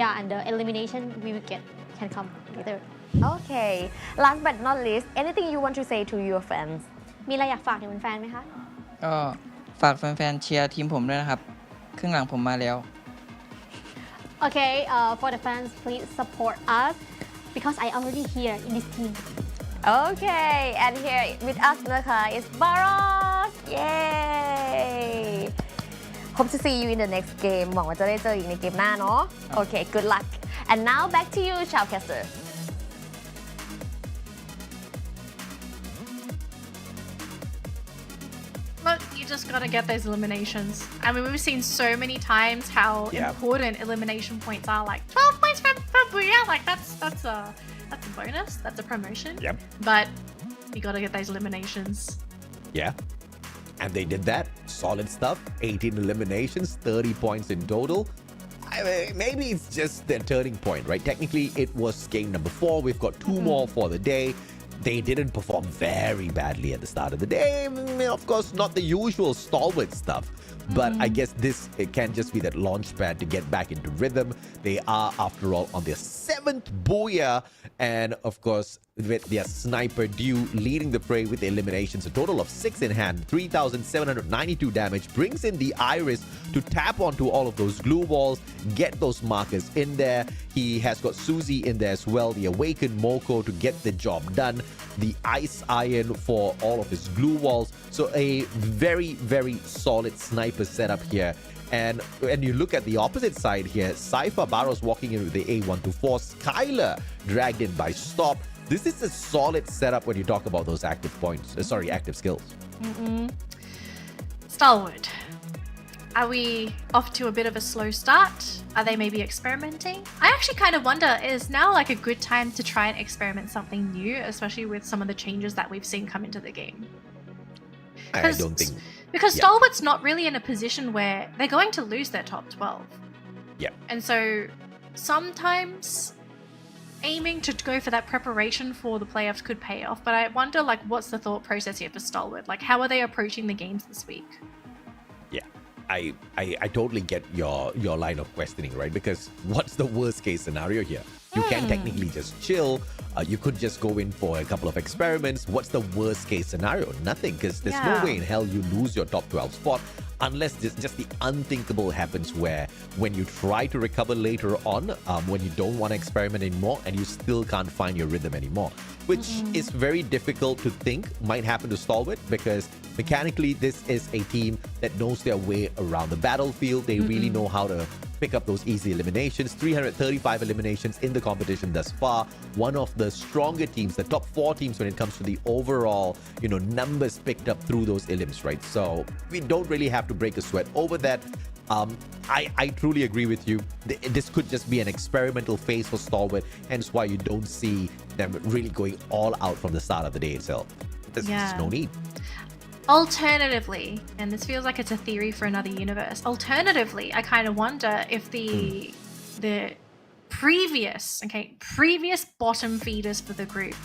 Yeah, and the elimination we will get can come later. Okay. Last but not least, anything you want to say to your fans? มีอะไรอยากฝากถึงแฟนๆไหมคะก็ฝากแฟนๆเชียร์ทีมผมด้วยนะครับครึ่งหลังผมมาแล้ว Okay, for the fans, please support us because I already here in this team. Okay, and here with us นะคะ is Baros. Yay! Hope to see you in the next game. หวังว่าจะได้เจออีกในเกมหน้าเนาะ Okay, good luck. And now back to you, Shoutcaster. Look, you just gotta get those eliminations. I mean, we've seen so many times how important elimination points are. Like 12 points for Booyah, like that's a bonus, that's a promotion. Yep. But you gotta get those eliminations. Yeah. And they did that. Solid stuff. 18 eliminations, 30 points in total. I mean, maybe it's just their turning point, right? Technically, it was game number 4. We've got 2 more for the day. They didn't perform very badly at the start of the day. I mean, of course, not the usual stalwart stuff. But I guess it can just be that launch pad to get back into rhythm. They are, after all, on their 7th booyah. And of course, with their sniper Dew leading the fray with the eliminations. A total of 6 in hand, 3,792 damage, brings in the Iris to tap onto all of those glue walls, get those markers in there. He has got Susie in there as well, the Awakened Moko to get the job done, the Ice Iron for all of his glue walls. So a very, very solid sniper setup here. And when you look at the opposite side here, Cypher Barros walking in with the A124, Skylar dragged in by Stop. This is a solid setup when you talk about those active points. Active skills. Stalwart. Are we off to a bit of a slow start? Are they maybe experimenting? I actually kind of wonder, is now like a good time to try and experiment something new, especially with some of the changes that we've seen come into the game? I don't think. Because Stalwart's not really in a position where they're going to lose their top 12. Yeah. And so sometimes aiming to go for that preparation for the playoffs could pay off. But I wonder, like, what's the thought process here for Stalwart? Like, how are they approaching the games this week? Yeah, I totally get your line of questioning, right? Because what's the worst case scenario here? You can technically just chill. You could just go in for a couple of experiments. What's the worst case scenario? Nothing, because there's no way in hell you lose your top 12 spot unless just the unthinkable happens where when you try to recover later on, when you don't want to experiment anymore and you still can't find your rhythm anymore, which is very difficult to think might happen to Stalwart because mechanically this is a team that knows their way around the battlefield. They really know how to pick up those easy eliminations. 335 eliminations in the competition thus far. One of the stronger teams, the top 4 teams when it comes to the overall, numbers picked up through those elims, right? So we don't really have to break a sweat over that. I truly agree with you. This could just be an experimental phase for Stalwart, hence why you don't see them really going all out from the start of the day itself. There's just no need. Alternatively, and this feels like it's a theory for another universe, alternatively, I kind of wonder if the previous bottom feeders for the group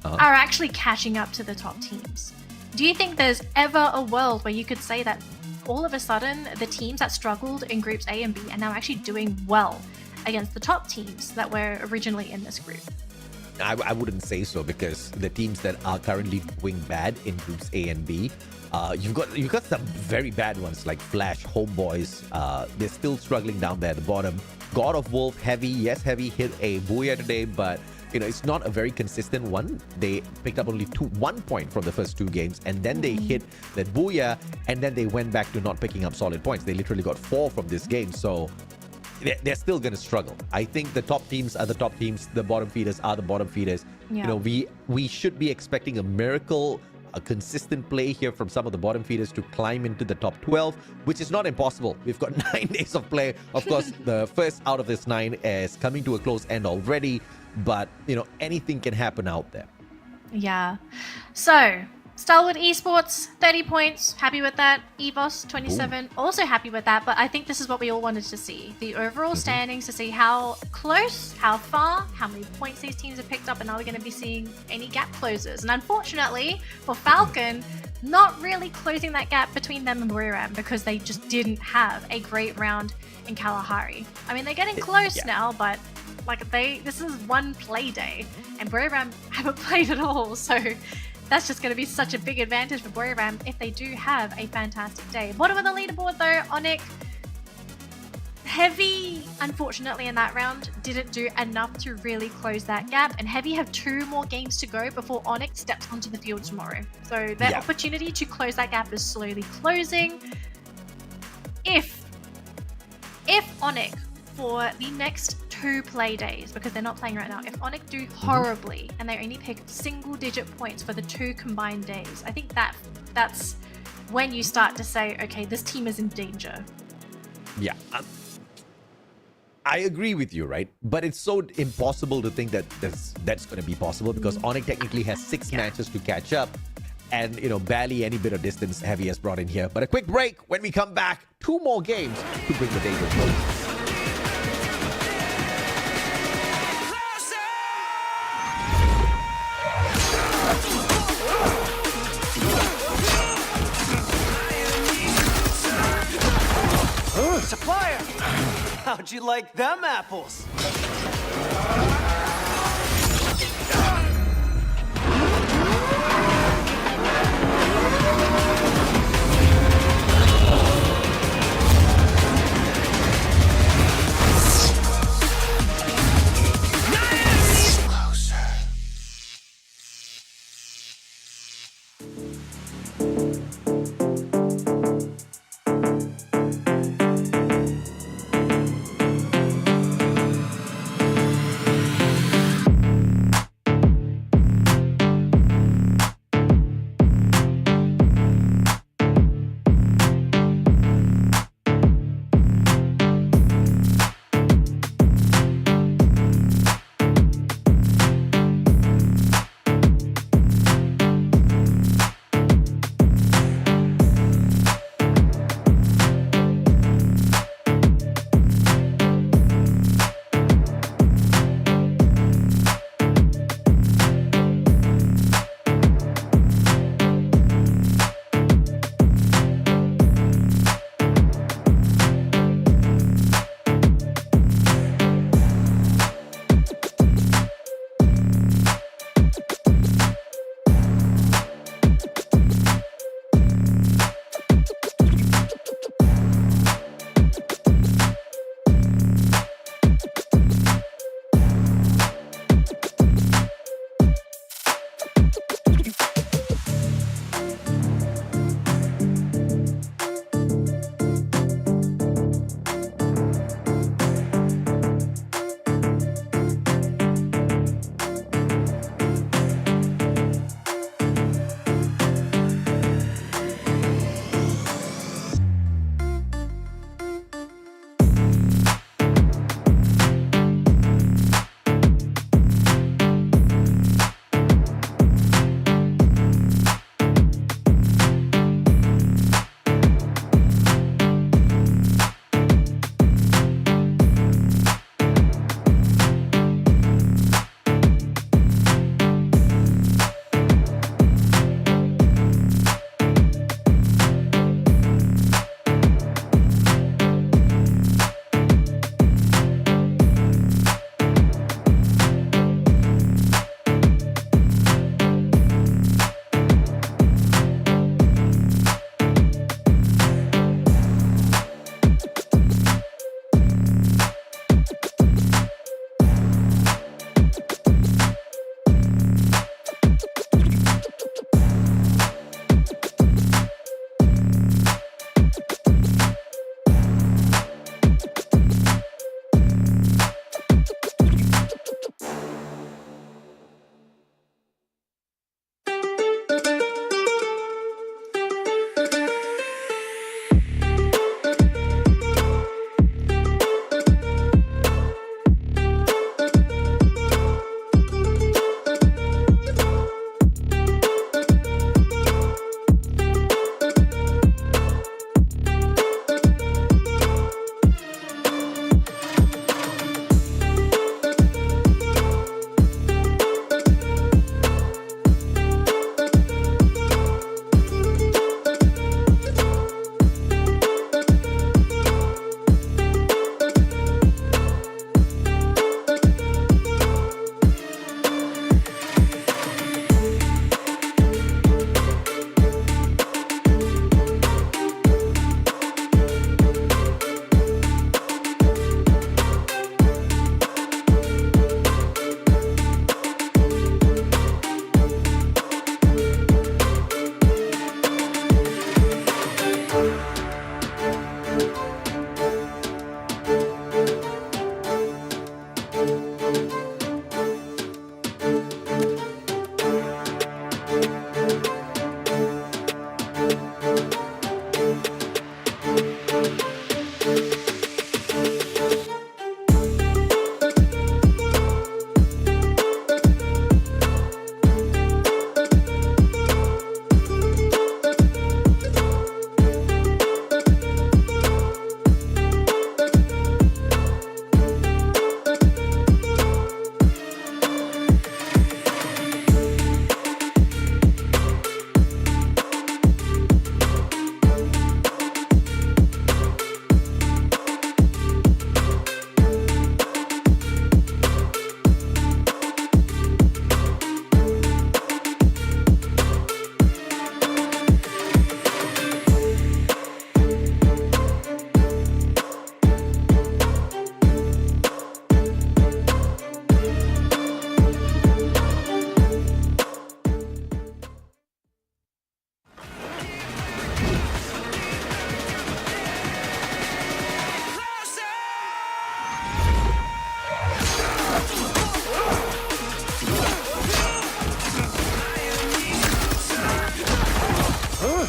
are actually catching up to the top teams. Do you think there's ever a world where you could say that all of a sudden the teams that struggled in groups A and B are now actually doing well against the top teams that were originally in this group? I wouldn't say so, because the teams that are currently doing bad in groups A and B, you've got some very bad ones like Flash, Homebois. They're still struggling down there at the bottom. God of Wolf, Heavy hit a Booyah today, but it's not a very consistent one. They picked up only 1 point from the first 2 games, and then they hit that Booyah, and then they went back to not picking up solid points. They literally got 4 from this game, so they're still going to struggle. I think the top teams are the top teams, the bottom feeders are the bottom feeders. We should be expecting a miracle, a consistent play here from some of the bottom feeders to climb into the top 12, which is not impossible. We've got 9 days of play. Of course, the first out of this 9 is coming to a close end already, but anything can happen out there. Yeah. So Stalwart Esports, 30 points, happy with that. EVOS, 27, also happy with that. But I think this is what we all wanted to see. The overall standings, to see how close, how far, how many points these teams have picked up, and are we going to be seeing any gap closers? And unfortunately, for Falcon, not really closing that gap between them and Buriram, because they just didn't have a great round in Kalahari. I mean, they're getting close now, but this is one play day, and Buriram haven't played at all, so that's just going to be such a big advantage for Buriram if they do have a fantastic day. Bottom of the leaderboard though, Onyx. Heavy, unfortunately, in that round, didn't do enough to really close that gap, and Heavy have 2 more games to go before Onyx steps onto the field tomorrow. So their opportunity to close that gap is slowly closing. If Onyx, for the next 2 play days, because they're not playing right now, if Onyx do horribly and they only pick single-digit points for the 2 combined days, I think that's when you start to say, okay, this team is in danger. Yeah. I agree with you, right? But it's so impossible to think that that's going to be possible, because Onyx technically has 6 matches to catch up, and barely any bit of distance Heavy has brought in here. But a quick break. When we come back, 2 more games to bring the day to a close. Supplier! How'd you like them apples?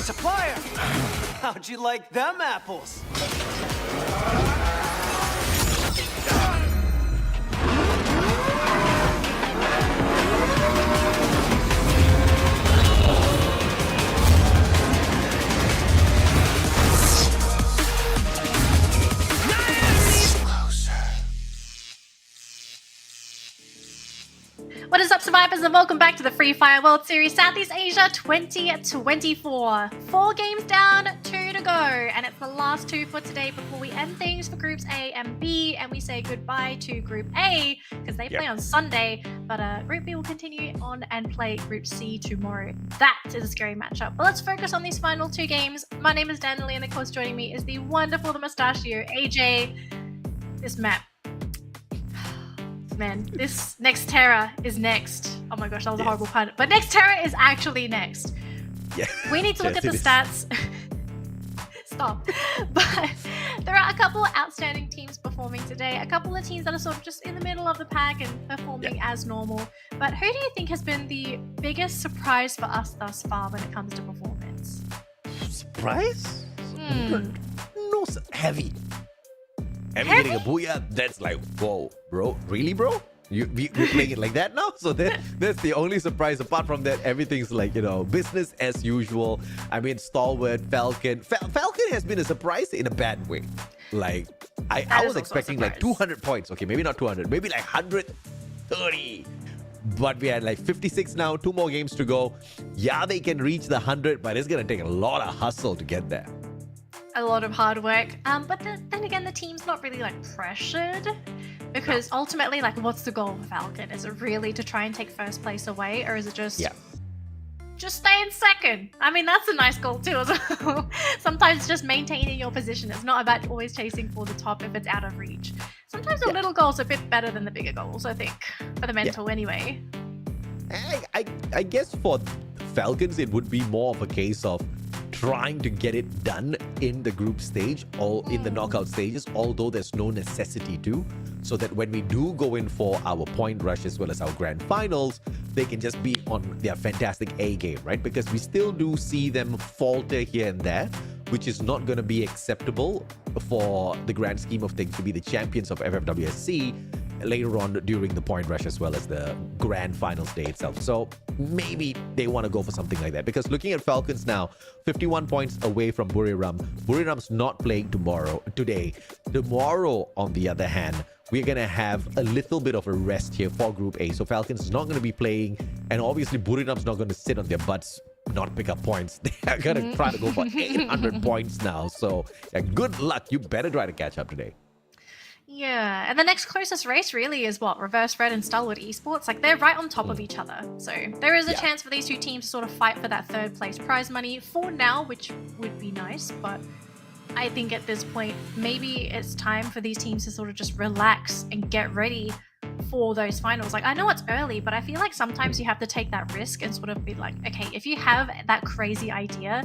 Supplier! How'd you like them apples? What is up, survivors, and welcome back to the Free Fire World Series Southeast Asia 2024. 4 games down, 2 to go, and it's the last 2 for today before we end things for Groups A and B, and we say goodbye to Group A because they play on Sunday, but Group B will continue on and play Group C tomorrow. That is a scary matchup. But let's focus on these final 2 games. My name is Daniel, and of course joining me is the wonderful, the mustachio, AJ. This map. Man, this next Terra is next. Oh my gosh, that was a horrible pun. But next Terra is actually next. Yeah. We need to look at the stats. Stop. But there are a couple of outstanding teams performing today. A couple of teams that are sort of just in the middle of the pack and performing as normal. But who do you think has been the biggest surprise for us thus far when it comes to performance? Surprise? No, heavy. Getting a booyah, that's like, whoa, bro, really, bro? You're playing it like that now? So that's the only surprise. Apart from that, everything's like, business as usual. I mean, Stalwart, Falcon. Falcon has been a surprise in a bad way. Like, I was expecting like 200 points. Okay, maybe not 200, maybe like 130. But we had like 56 now, 2 more games to go. Yeah, they can reach the 100, but it's going to take a lot of hustle to get there. A lot of hard work, but then again, the team's not really like pressured because ultimately, like, what's the goal for Falcon? Is it really to try and take first place away, or is it just stay in second? I mean, that's a nice goal too as well. Sometimes just maintaining your position. It's not about always chasing for the top if it's out of reach. Sometimes the little goals are a bit better than the bigger goals, I think, for the mental anyway. I guess for Falcons, it would be more of a case of trying to get it done in the group stage or in the knockout stages, although there's no necessity to, so that when we do go in for our point rush as well as our grand finals, they can just be on their fantastic A game, right? Because we still do see them falter here and there, which is not going to be acceptable for the grand scheme of things to be the champions of FFWS SEA later on during the point rush as well as the grand finals day itself. So maybe they want to go for something like that, because looking at Falcons now, 51 points away from Buriram. Buriram's not playing today. Tomorrow, on the other hand, we're going to have a little bit of a rest here for Group A. So Falcons is not going to be playing, and obviously Buriram's not going to sit on their butts, not pick up points. They are going to try to go for 800 points now. So good luck. You better try to catch up today. Yeah, and the next closest race really is what? Reverse Red and Stalwart Esports. Like, they're right on top of each other. So there is a chance for these 2 teams to sort of fight for that 3rd place prize money for now, which would be nice. But I think at this point, maybe it's time for these teams to sort of just relax and get ready for those finals. Like, I know it's early, but I feel like sometimes you have to take that risk and sort of be like, okay, if you have that crazy idea,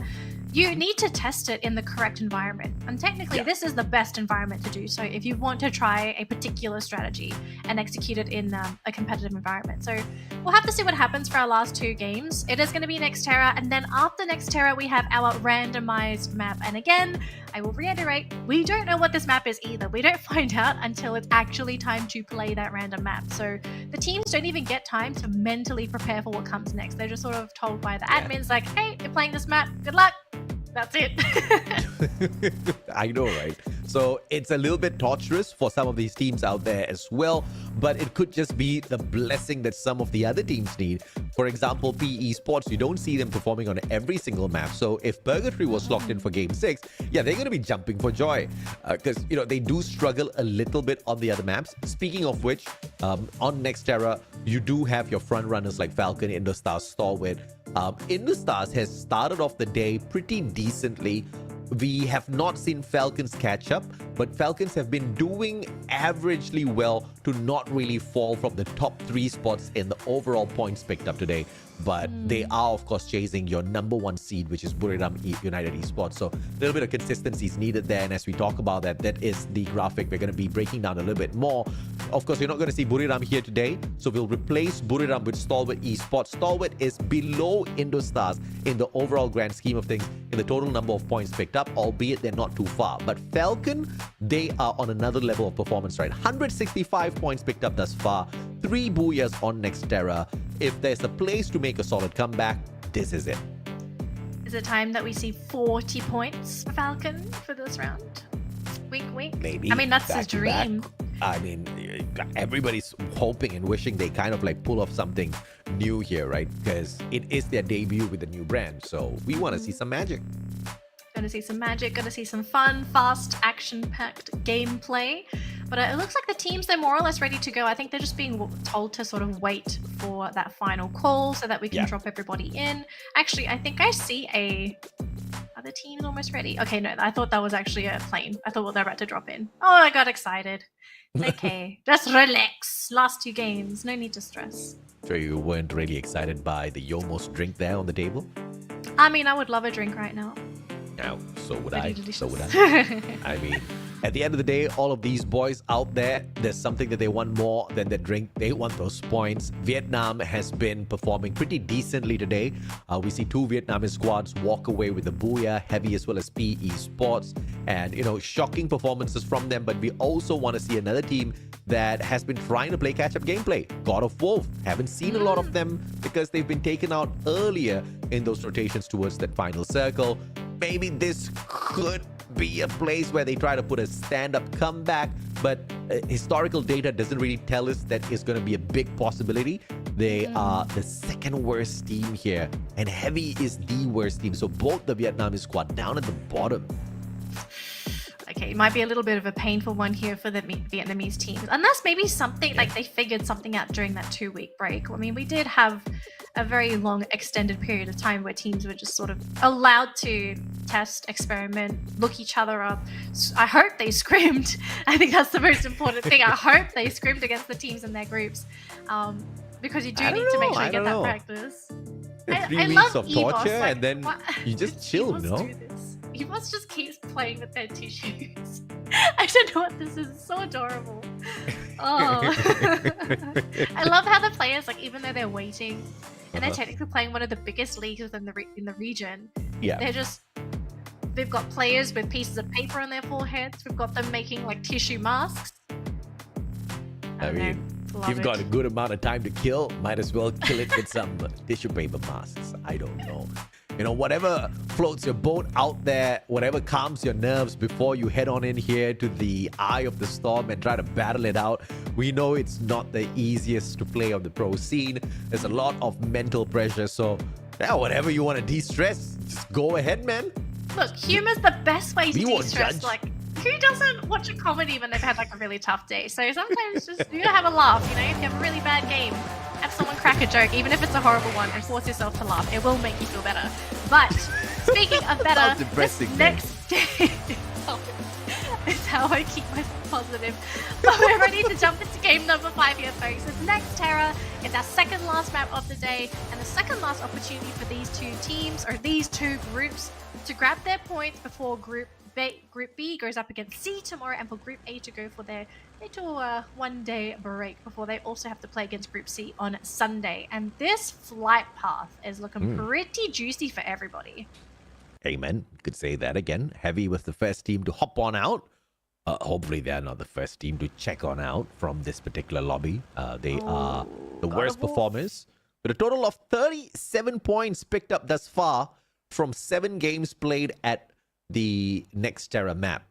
you need to test it in the correct environment. And technically, this is the best environment to do so if you want to try a particular strategy and execute it in a competitive environment. So we'll have to see what happens for our last 2 games. It is going to be next Terra, and then after next Terra, we have our randomized map. And again, I will reiterate, we don't know what this map is either. We don't find out until it's actually time to play that random map. So the teams don't even get time to mentally prepare for what comes next. They're just sort of told by the admins like, hey, you're playing this map, good luck. That's it. I know, right? So it's a little bit torturous for some of these teams out there as well, but it could just be the blessing that some of the other teams need. For example, PE Sports, you don't see them performing on every single map. So if Purgatory was locked in for Game 6, they're going to be jumping for joy because, they do struggle a little bit on the other maps. Speaking of which, on Next Terra, you do have your front runners like Falcon, Indostars, Stalwart. Indostars has started off the day pretty decently. We have not seen Falcons catch up, but Falcons have been doing averagely well to not really fall from the top 3 spots in the overall points picked up today. But they are, of course, chasing your number 1 seed, which is Buriram United Esports. So a little bit of consistency is needed there. And as we talk about that is the graphic we're going to be breaking down a little bit more. Of course, you're not going to see Buriram here today, so we'll replace Buriram with Stalwart Esports. Stalwart is below Indostars in the overall grand scheme of things, in the total number of points picked up, albeit they're not too far. But Falcon, they are on another level of performance, right? 165 points picked up thus far, 3 Booyahs on next Terra. If there's a place to make a solid comeback, this is it. Is it time that we see 40 points for Falcon for this round? Wink, wink. Maybe. I mean, that's his back to back. dream. I mean, everybody's hoping and wishing they kind of like pull off something new here, right? Because it is their debut with a new brand. So we want to see some magic. Gonna see some magic, gonna see some fun, fast, action-packed gameplay. But it looks like the teams, they're more or less ready to go. I think they're just being told to sort of wait for that final call so that we can drop everybody in. Actually, I think I see are the teams almost ready? Okay, no, I thought that was actually a plane. I thought they're about to drop in. Oh, I got excited. Okay, just relax. Last 2 games, no need to stress. So you weren't really excited by the Yomos drink there on the table? I mean, I would love a drink right now. Now, so would Pretty I. delicious. So would I. I mean, at the end of the day, all of these boys out there, there's something that they want more than their drink. They want those points. Vietnam has been performing pretty decently today. We see 2 Vietnamese squads walk away with the Booyah, Heavy as well as PE Sports. And, you know, shocking performances from them. But we also want to see another team that has been trying to play catch-up gameplay. God of Wolf. Haven't seen a lot of them because they've been taken out earlier in those rotations towards that final circle. Maybe this could be a place where they try to put a stand-up comeback, but historical data doesn't really tell us that it's going to be a big possibility. They are the second worst team here, and Heavy is the worst team. So both the Vietnamese squad down at the bottom. Okay, it might be a little bit of a painful one here for the Vietnamese teams. Unless maybe something, like they figured something out during that 2-week break. I mean, we did have a very long extended period of time where teams were just sort of allowed to test, experiment, look each other up. I hope they scrimmed. I think that's the most important thing. I hope they scrimmed against the teams in their groups. Because you do need to make sure you get that practice. 3 weeks of torture and then you just chill, no? Esports just keeps playing with their tissues. I don't know what this is. It's so adorable. Oh. I love how the players, like, even though they're waiting and they're technically playing one of the biggest leagues within in the region, they've got players with pieces of paper on their foreheads. We've got them making like tissue masks. I mean, you've got a good amount of time to kill. Might as well kill it with some tissue paper masks. I don't know. You know, whatever floats your boat out there, whatever calms your nerves before you head on in here to the eye of the storm and try to battle it out. We know it's not the easiest to play on the pro scene. There's a lot of mental pressure. So, yeah, whatever you want to de-stress, just go ahead, man. Look, humor's the best way to de-stress. Judge. Like, who doesn't watch a comedy when they've had like a really tough day? So sometimes just you gotta have a laugh, you know? If you have a really bad game, have someone crack a joke, even if it's a horrible one, and force yourself to laugh. It will make you feel better. But speaking of better, this next day is how I keep myself positive. But we're ready to jump into game number 5 here, folks. It's next Terra. It's our second last map of the day, and the second last opportunity for these 2 teams, or these 2 groups, to grab their points before Group B goes up against C tomorrow, and for Group A to go for their little 1-day break before they also have to play against Group C on Sunday. And this flight path is looking pretty juicy for everybody. Amen. Could say that again. Heavy was the first team to hop on out. Hopefully they're not the first team to check on out from this particular lobby. They are the worst performers, with a total of 37 points picked up thus far from 7 games played at the next Terra map.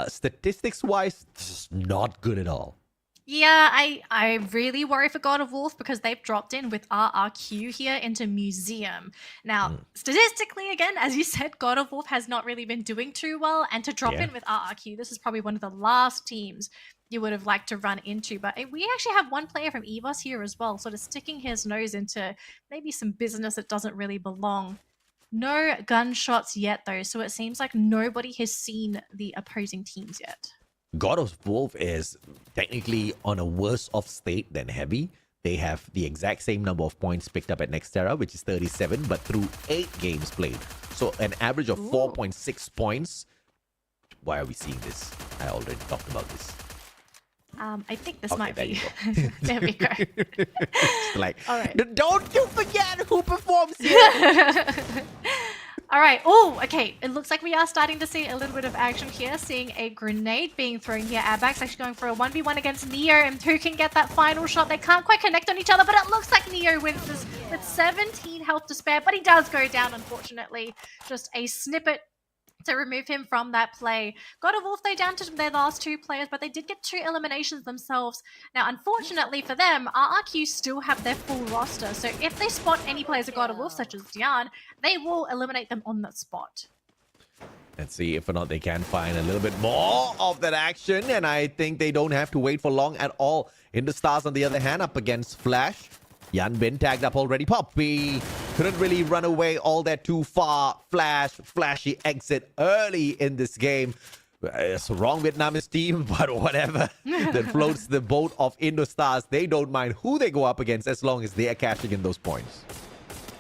Statistics wise, this is not good at all. Yeah, I really worry for God of Wolf because they've dropped in with RRQ here into Museum. Now, statistically, again, as you said, God of Wolf has not really been doing too well, and to drop in with RRQ, this is probably one of the last teams you would have liked to run into. But we actually have one player from EVOS here as well, sort of sticking his nose into maybe some business that doesn't really belong. No gunshots yet, though, so it seems like nobody has seen the opposing teams yet. God of Wolf is technically on a worse off state than Heavy. They have the exact same number of points picked up at Nexterra, which is 37, but through 8 games played. So an average of 4.6 points. Why are we seeing this? I already talked about this. I think this Okay, might there be. you go. There we go. It's like, All right. don't you forget who performs here. All right. Oh, okay. It looks like we are starting to see a little bit of action here. Seeing a grenade being thrown here. Abak's actually going for a 1v1 against Neo. And who can get that final shot? They can't quite connect on each other, but it looks like Neo wins this with 17 health to spare. But he does go down, unfortunately. Just a snippet to remove him from that play. God of Wolf, though, down to their last 2 players, but they did get 2 eliminations themselves. Now, unfortunately for them, RRQ still have their full roster, so if they spot any players of God of Wolf, such as Dian, they will eliminate them on that spot. Let's see if or not they can find a little bit more of that action, and I think they don't have to wait for long at all. Indostars, on the other hand, up against Flash. Yan been tagged up already. Poppy couldn't really run away all that too far. Flashy exit early in this game. It's wrong Vietnamese team, but whatever. That floats the boat of Indostars. They don't mind who they go up against as long as they are cashing in those points.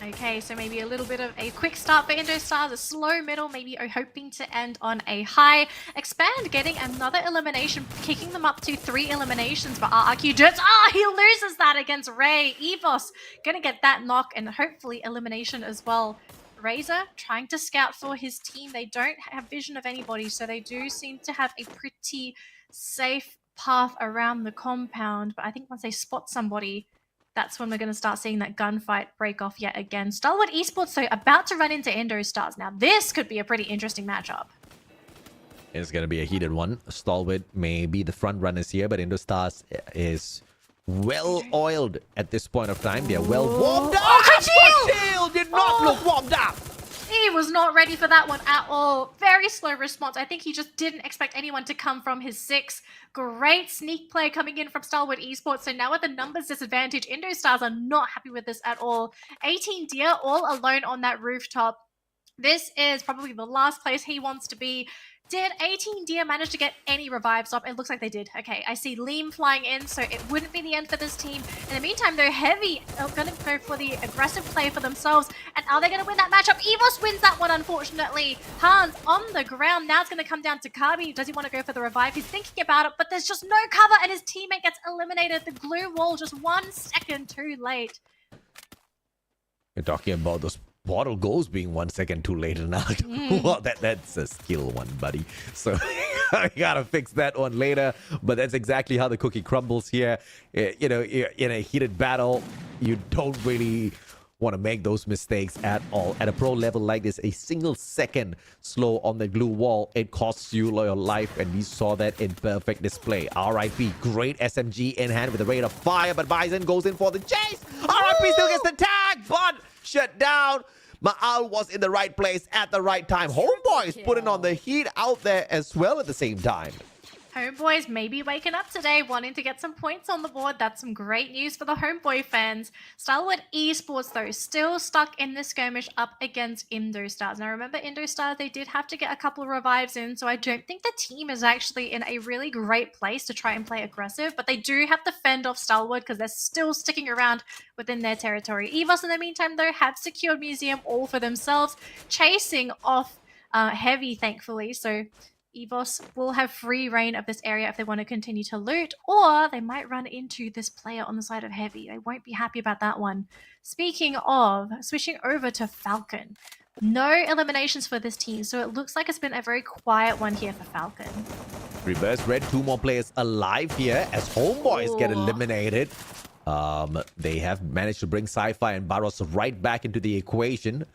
Okay, so maybe a little bit of a quick start for Indostars, a slow middle, maybe hoping to end on a high. Expand getting another elimination, kicking them up to 3 eliminations, but RRQ just, he loses that against Ray. Evos gonna get that knock and hopefully elimination as well. Razor trying to scout for his team. They don't have vision of anybody, so they do seem to have a pretty safe path around the compound, but I think once they spot somebody, that's when we're going to start seeing that gunfight break off yet again. Stalwart Esports, so about to run into Indostars. Now, this could be a pretty interesting matchup. It's going to be a heated one. Stalwart may be the front runners here, but Indostars is well oiled at this point of time. They're well warmed up. Kachil did not look warmed up. He was not ready for that one at all. Very slow response. I think he just didn't expect anyone to come from his 6. Great sneak play coming in from Stalwart Esports. So now at the numbers disadvantage, Indostars are not happy with this at all. 18 Deer all alone on that rooftop. This is probably the last place he wants to be. Did 18 Deer manage to get any revives up? It looks like they did. Okay, I see Liam flying in, so it wouldn't be the end for this team. In the meantime, they're Heavy are going to go for the aggressive play for themselves. And are they going to win that matchup? Evos wins that one, unfortunately. Hans on the ground. Now it's going to come down to Kabi. Does he want to go for the revive? He's thinking about it, but there's just no cover, and his teammate gets eliminated. The glue wall just 1 second too late. You're talking about those portal goals being 1 second too late and out. Well, that's a skill one, buddy. So I gotta fix that one later. But that's exactly how the cookie crumbles here. You know, in a heated battle, you don't really want to make those mistakes at all. At a pro level like this, a single second slow on the glue wall, it costs you your life, and we saw that in perfect display. RIP, great SMG in hand with a rate of fire, but Bison goes in for the chase. RIP still gets the tag, but shut down. Ma'al was in the right place at the right time. Homebois putting on the heat out there as well at the same time. Homeboys may be waking up today, wanting to get some points on the board. That's some great news for the Homeboy fans. Stalwart Esports, though, still stuck in this skirmish up against Indostars. Now, remember, Indostars, they did have to get a couple of revives in, so I don't think the team is actually in a really great place to try and play aggressive, but they do have to fend off Stalwart because they're still sticking around within their territory. Evos, in the meantime, though, have secured Museum all for themselves, chasing off Heavy, thankfully, so Evos will have free reign of this area if they want to continue to loot, or they might run into this player on the side of Heavy. They won't be happy about that one. Speaking of, switching over to Falcon. No eliminations for this team, so it looks like it's been a very quiet one here for Falcon. Reverse Red, 2 more players alive here as Homeboys get eliminated. They have managed to bring Sci-Fi and Barros right back into the equation.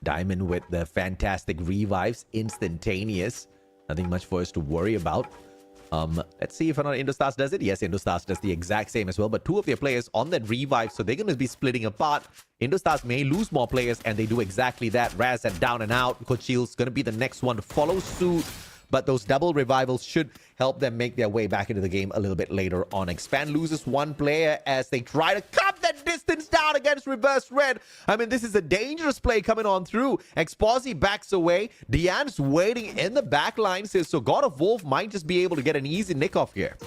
Diamond with the fantastic revives, instantaneous. Nothing much for us to worry about. Let's see if or not Indostars does it. Yes, Indostars does the exact same as well. But 2 of their players on that revive, so they're going to be splitting apart. Indostars may lose more players, and they do exactly that. Raz at down and out. Kochil's going to be the next one to follow suit. But those double revivals should help them make their way back into the game a little bit later on. Expand loses 1 player as they try to cut that distance down against Reverse Red. I mean, this is a dangerous play coming on through. Exposi backs away. Diane's waiting in the back line. So God of Wolf might just be able to get an easy nick off here.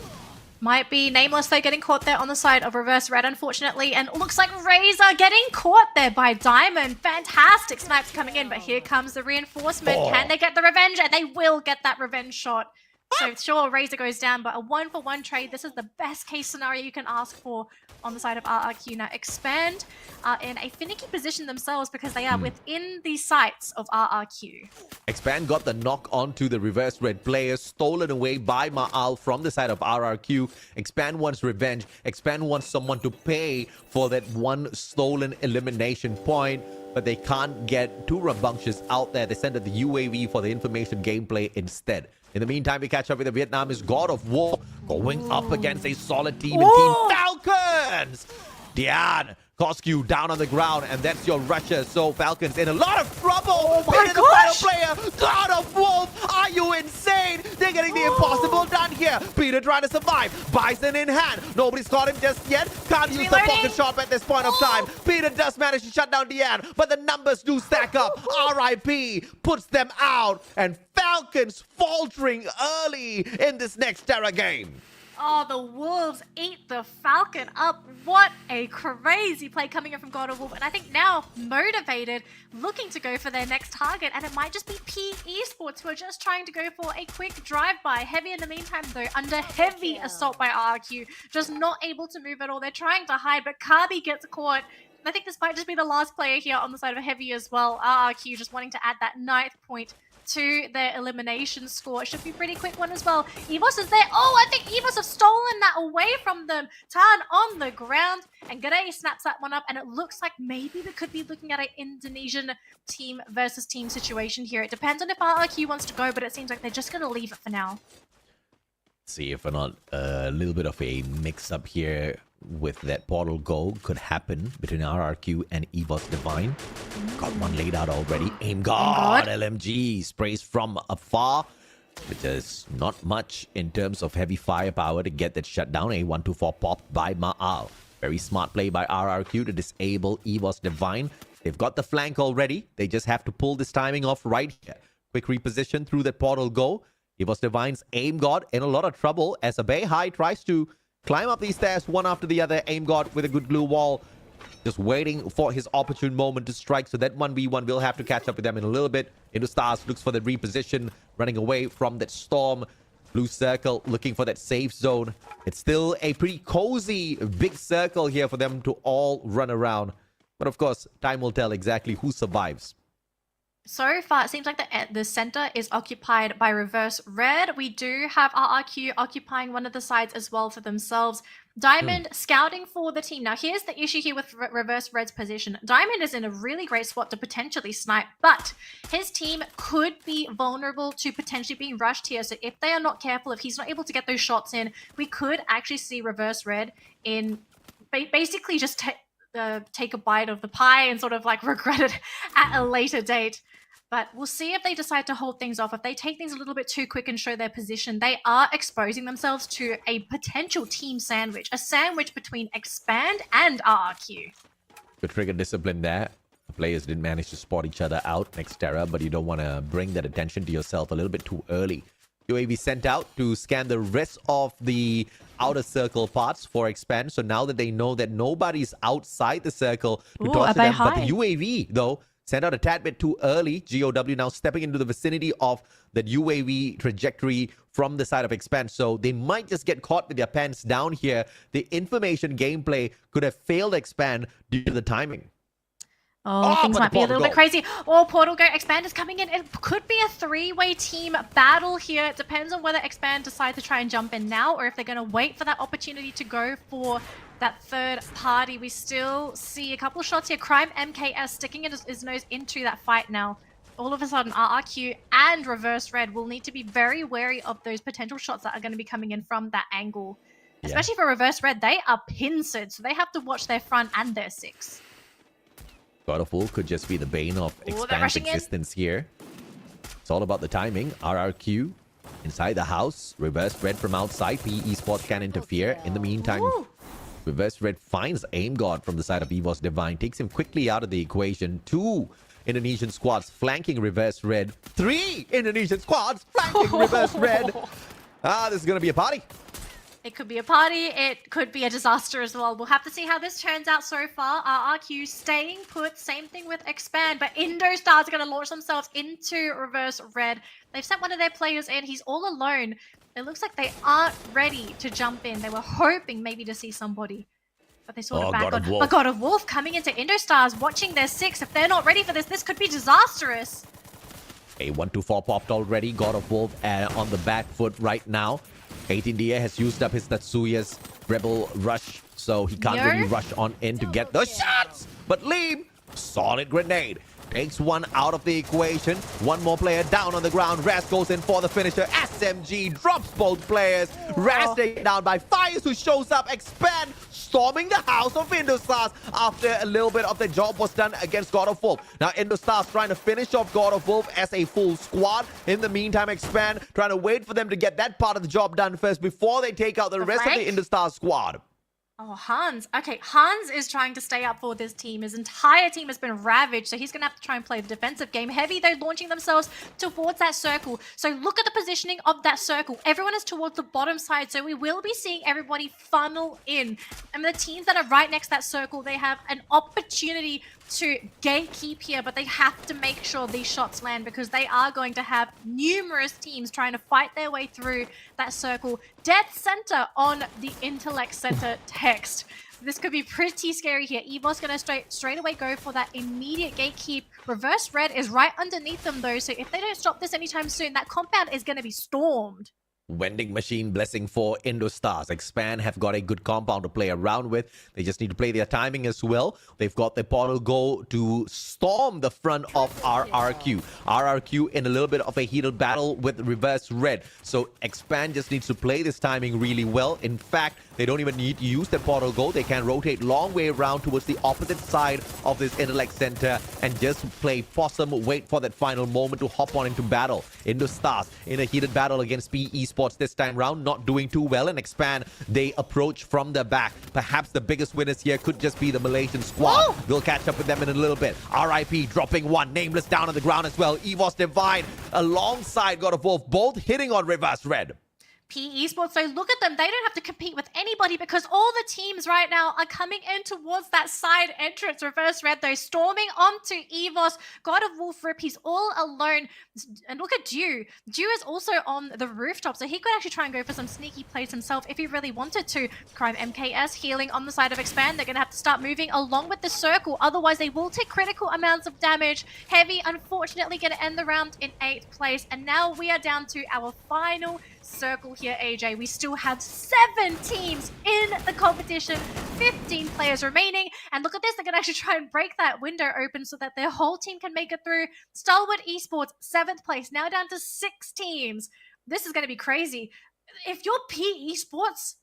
Might be Nameless, though, getting caught there on the side of Reverse Red, unfortunately. And it looks like Razor getting caught there by Diamond. Fantastic snipes coming in, but here comes the reinforcement. Can they get the revenge? And they will get that revenge shot. So sure, Razor goes down, but a 1-for-1 trade. This is the best case scenario you can ask for on the side of RRQ. Now, Expand are in a finicky position themselves because they are within the sights of RRQ. Expand got the knock onto the reverse red player, stolen away by Ma'al from the side of RRQ. Expand wants revenge. Expand wants someone to pay for that one stolen elimination point, but they can't get too rambunctious out there. They send the UAV for the information gameplay instead. In the meantime, we catch up with the Vietnamese God of War going up against a solid team in Team Falcons. Dian, Coscu down on the ground, and that's your Russia. So Falcons in a lot of trouble. Oh my the final player, God of Wolf. Are you insane? They're getting the impossible done here. Peter trying to survive. Bison in hand. Nobody's caught him just yet. Can't use the pocket shot at this point of time. Peter does manage to shut down Dian, but the numbers do stack up. RIP puts them out, and Falcons faltering early in this next Terra game. Oh, the Wolves eat the Falcon up. What a crazy play coming in from God of Wolf. And I think now motivated, looking to go for their next target. And it might just be P Esports who are just trying to go for a quick drive-by. Heavy in the meantime, though, under heavy assault by RRQ. Just not able to move at all. They're trying to hide, but Kabi gets caught. I think this might just be the last player here on the side of Heavy as well. RRQ just wanting to add that 9th point to their elimination score. It should be a pretty quick one as well. Evos is there. Oh, I think Evos have stolen that away from them. Tan on the ground, and Gray snaps that one up, and it looks like maybe we could be looking at an Indonesian team versus team situation here. It depends on if RRQ wants to go, but it seems like they're just going to leave it for now. See if or not a little bit of a mix-up here with that portal go could happen between RRQ and Evos Divine. Got one laid out already. Aim God, LMG sprays from afar, but there's not much in terms of heavy firepower to get that shut down. A 1-2-4 popped by Ma'al. Very smart play by RRQ to disable Evos Divine. They've got the flank already. They just have to pull this timing off right here. Quick reposition through that portal go. Evos Divine's Aim God in a lot of trouble as a Bay High tries to climb up these stairs one after the other. Aim God with a good glue wall, just waiting for his opportune moment to strike. So that 1v1 will have to catch up with them in a little bit. Into Stars looks for the reposition, running away from that storm. Blue circle looking for that safe zone. It's still a pretty cozy big circle here for them to all run around. But of course, time will tell exactly who survives. So far, it seems like the center is occupied by Reverse Red. We do have RRQ occupying one of the sides as well for themselves. Diamond scouting for the team. Now, here's the issue here with Reverse Red's position. Diamond is in a really great spot to potentially snipe, but his team could be vulnerable to potentially being rushed here. So if they are not careful, if he's not able to get those shots in, we could actually see Reverse Red in basically just take a bite of the pie and sort of like regret it at a later date. But we'll see if they decide to hold things off. If they take things a little bit too quick and show their position, they are exposing themselves to a potential team sandwich. A sandwich between Expand and RRQ. Good trigger discipline there. The players didn't manage to spot each other out next Terra, but you don't want to bring that attention to yourself a little bit too early. UAV sent out to scan the rest of the outer circle parts for Expand. So now that they know that nobody's outside the circle to talk to them, but the UAV, though, sent out a tad bit too early. GOW now stepping into the vicinity of the UAV trajectory from the side of Expand. So they might just get caught with their pants down here. The information gameplay could have failed Expand due to the timing. Oh, things might be a little bit crazy. Oh, Portal Go, Expand is coming in. It could be a 3-way team battle here. It depends on whether Expand decide to try and jump in now or if they're going to wait for that opportunity to go for that third party. We still see a couple of shots here. Crime MKS sticking his nose into that fight now. All of a sudden, RRQ and Reverse Red will need to be very wary of those potential shots that are going to be coming in from that angle. Yeah. Especially for Reverse Red, they are pincered, so they have to watch their front and their 6. God of War could just be the bane of Expand's existence here. It's all about the timing. RRQ inside the house. Reverse Red from outside. PE Esports can interfere. In the meantime, Reverse Red finds Aim God from the side of Evos Divine. Takes him quickly out of the equation. 2 Indonesian squads flanking Reverse Red. 3 Indonesian squads flanking Reverse Red. This is going to be a party. It could be a party. It could be a disaster as well. We'll have to see how this turns out so far. RRQ staying put. Same thing with Expand. But Indostars are going to launch themselves into Reverse Red. They've sent one of their players in. He's all alone. it looks like they aren't ready to jump in. They were hoping maybe to see somebody, but they sort of back on. But God of Wolf coming into Indostars, watching their 6. If they're not ready for this could be disastrous. A 1-2-4 popped already. God of Wolf on the back foot right now. 18DA has used up his Natsuya's Rebel Rush, so he can't really rush on in to get the shots. But Liam, solid grenade. Takes one out of the equation. One more player down on the ground. Raz goes in for the finisher. SMG drops both players. Raz taken down by Fires, who shows up. Expand, storming the house of Indostars after a little bit of the job was done against God of Wolf. Now Indostars trying to finish off God of Wolf as a full squad. In the meantime, Expand trying to wait for them to get that part of the job done first before they take out the rest of the Indostars squad. Oh, Hans. Okay, Hans is trying to stay up for this team. His entire team has been ravaged, so he's going to have to try and play the defensive game. Heavy, though, launching themselves towards that circle. So look at the positioning of that circle. Everyone is towards the bottom side, so we will be seeing everybody funnel in. And the teams that are right next to that circle, they have an opportunity to gatekeep here, but they have to make sure these shots land because they are going to have numerous teams trying to fight their way through that circle. Death Center on the Intellect Center text. This could be pretty scary here. Evo's going to straight away go for that immediate gatekeep. Reverse Red is right underneath them though, so if they don't stop this anytime soon, that compound is going to be stormed. Vending machine blessing for Indostars. Expand have got a good compound to play around with. They just need to play their timing as well. They've got the portal go to storm the front of RRQ. RRQ in a little bit of a heated battle with Reverse Red. So Expand just needs to play this timing really well. In fact, they don't even need to use the portal go. They can rotate long way around towards the opposite side of this Intellect Center and just play possum, wait for that final moment to hop on into battle. Indostars in a heated battle against PE Esports this time round, not doing too well, and Expand, they approach from the back. Perhaps the biggest winners here could just be the Malaysian squad. We'll catch up with them in a little bit. RIP dropping one, Nameless down on the ground as well. Evos Divine alongside God of Wolf, both hitting on Reverse Red. PE Esports, so look at them. They don't have to compete with anybody because all the teams right now are coming in towards that side entrance. Reverse Red, though, storming onto Evos. God of Wolf Rip, he's all alone. And look at Dew. Dew is also on the rooftop, so he could actually try and go for some sneaky plays himself if he really wanted to. Crime MKS healing on the side of Expand. They're going to have to start moving along with the circle. Otherwise, they will take critical amounts of damage. Heavy, unfortunately, going to end the round in 8th place. And now we are down to our final circle here, AJ. We still have 7 teams in the competition, 15 players remaining, and look at this, they're going to actually try and break that window open so that their whole team can make it through. Stalwart Esports, 7th place, now down to 6 teams. This is going to be crazy. If you're PE Esports,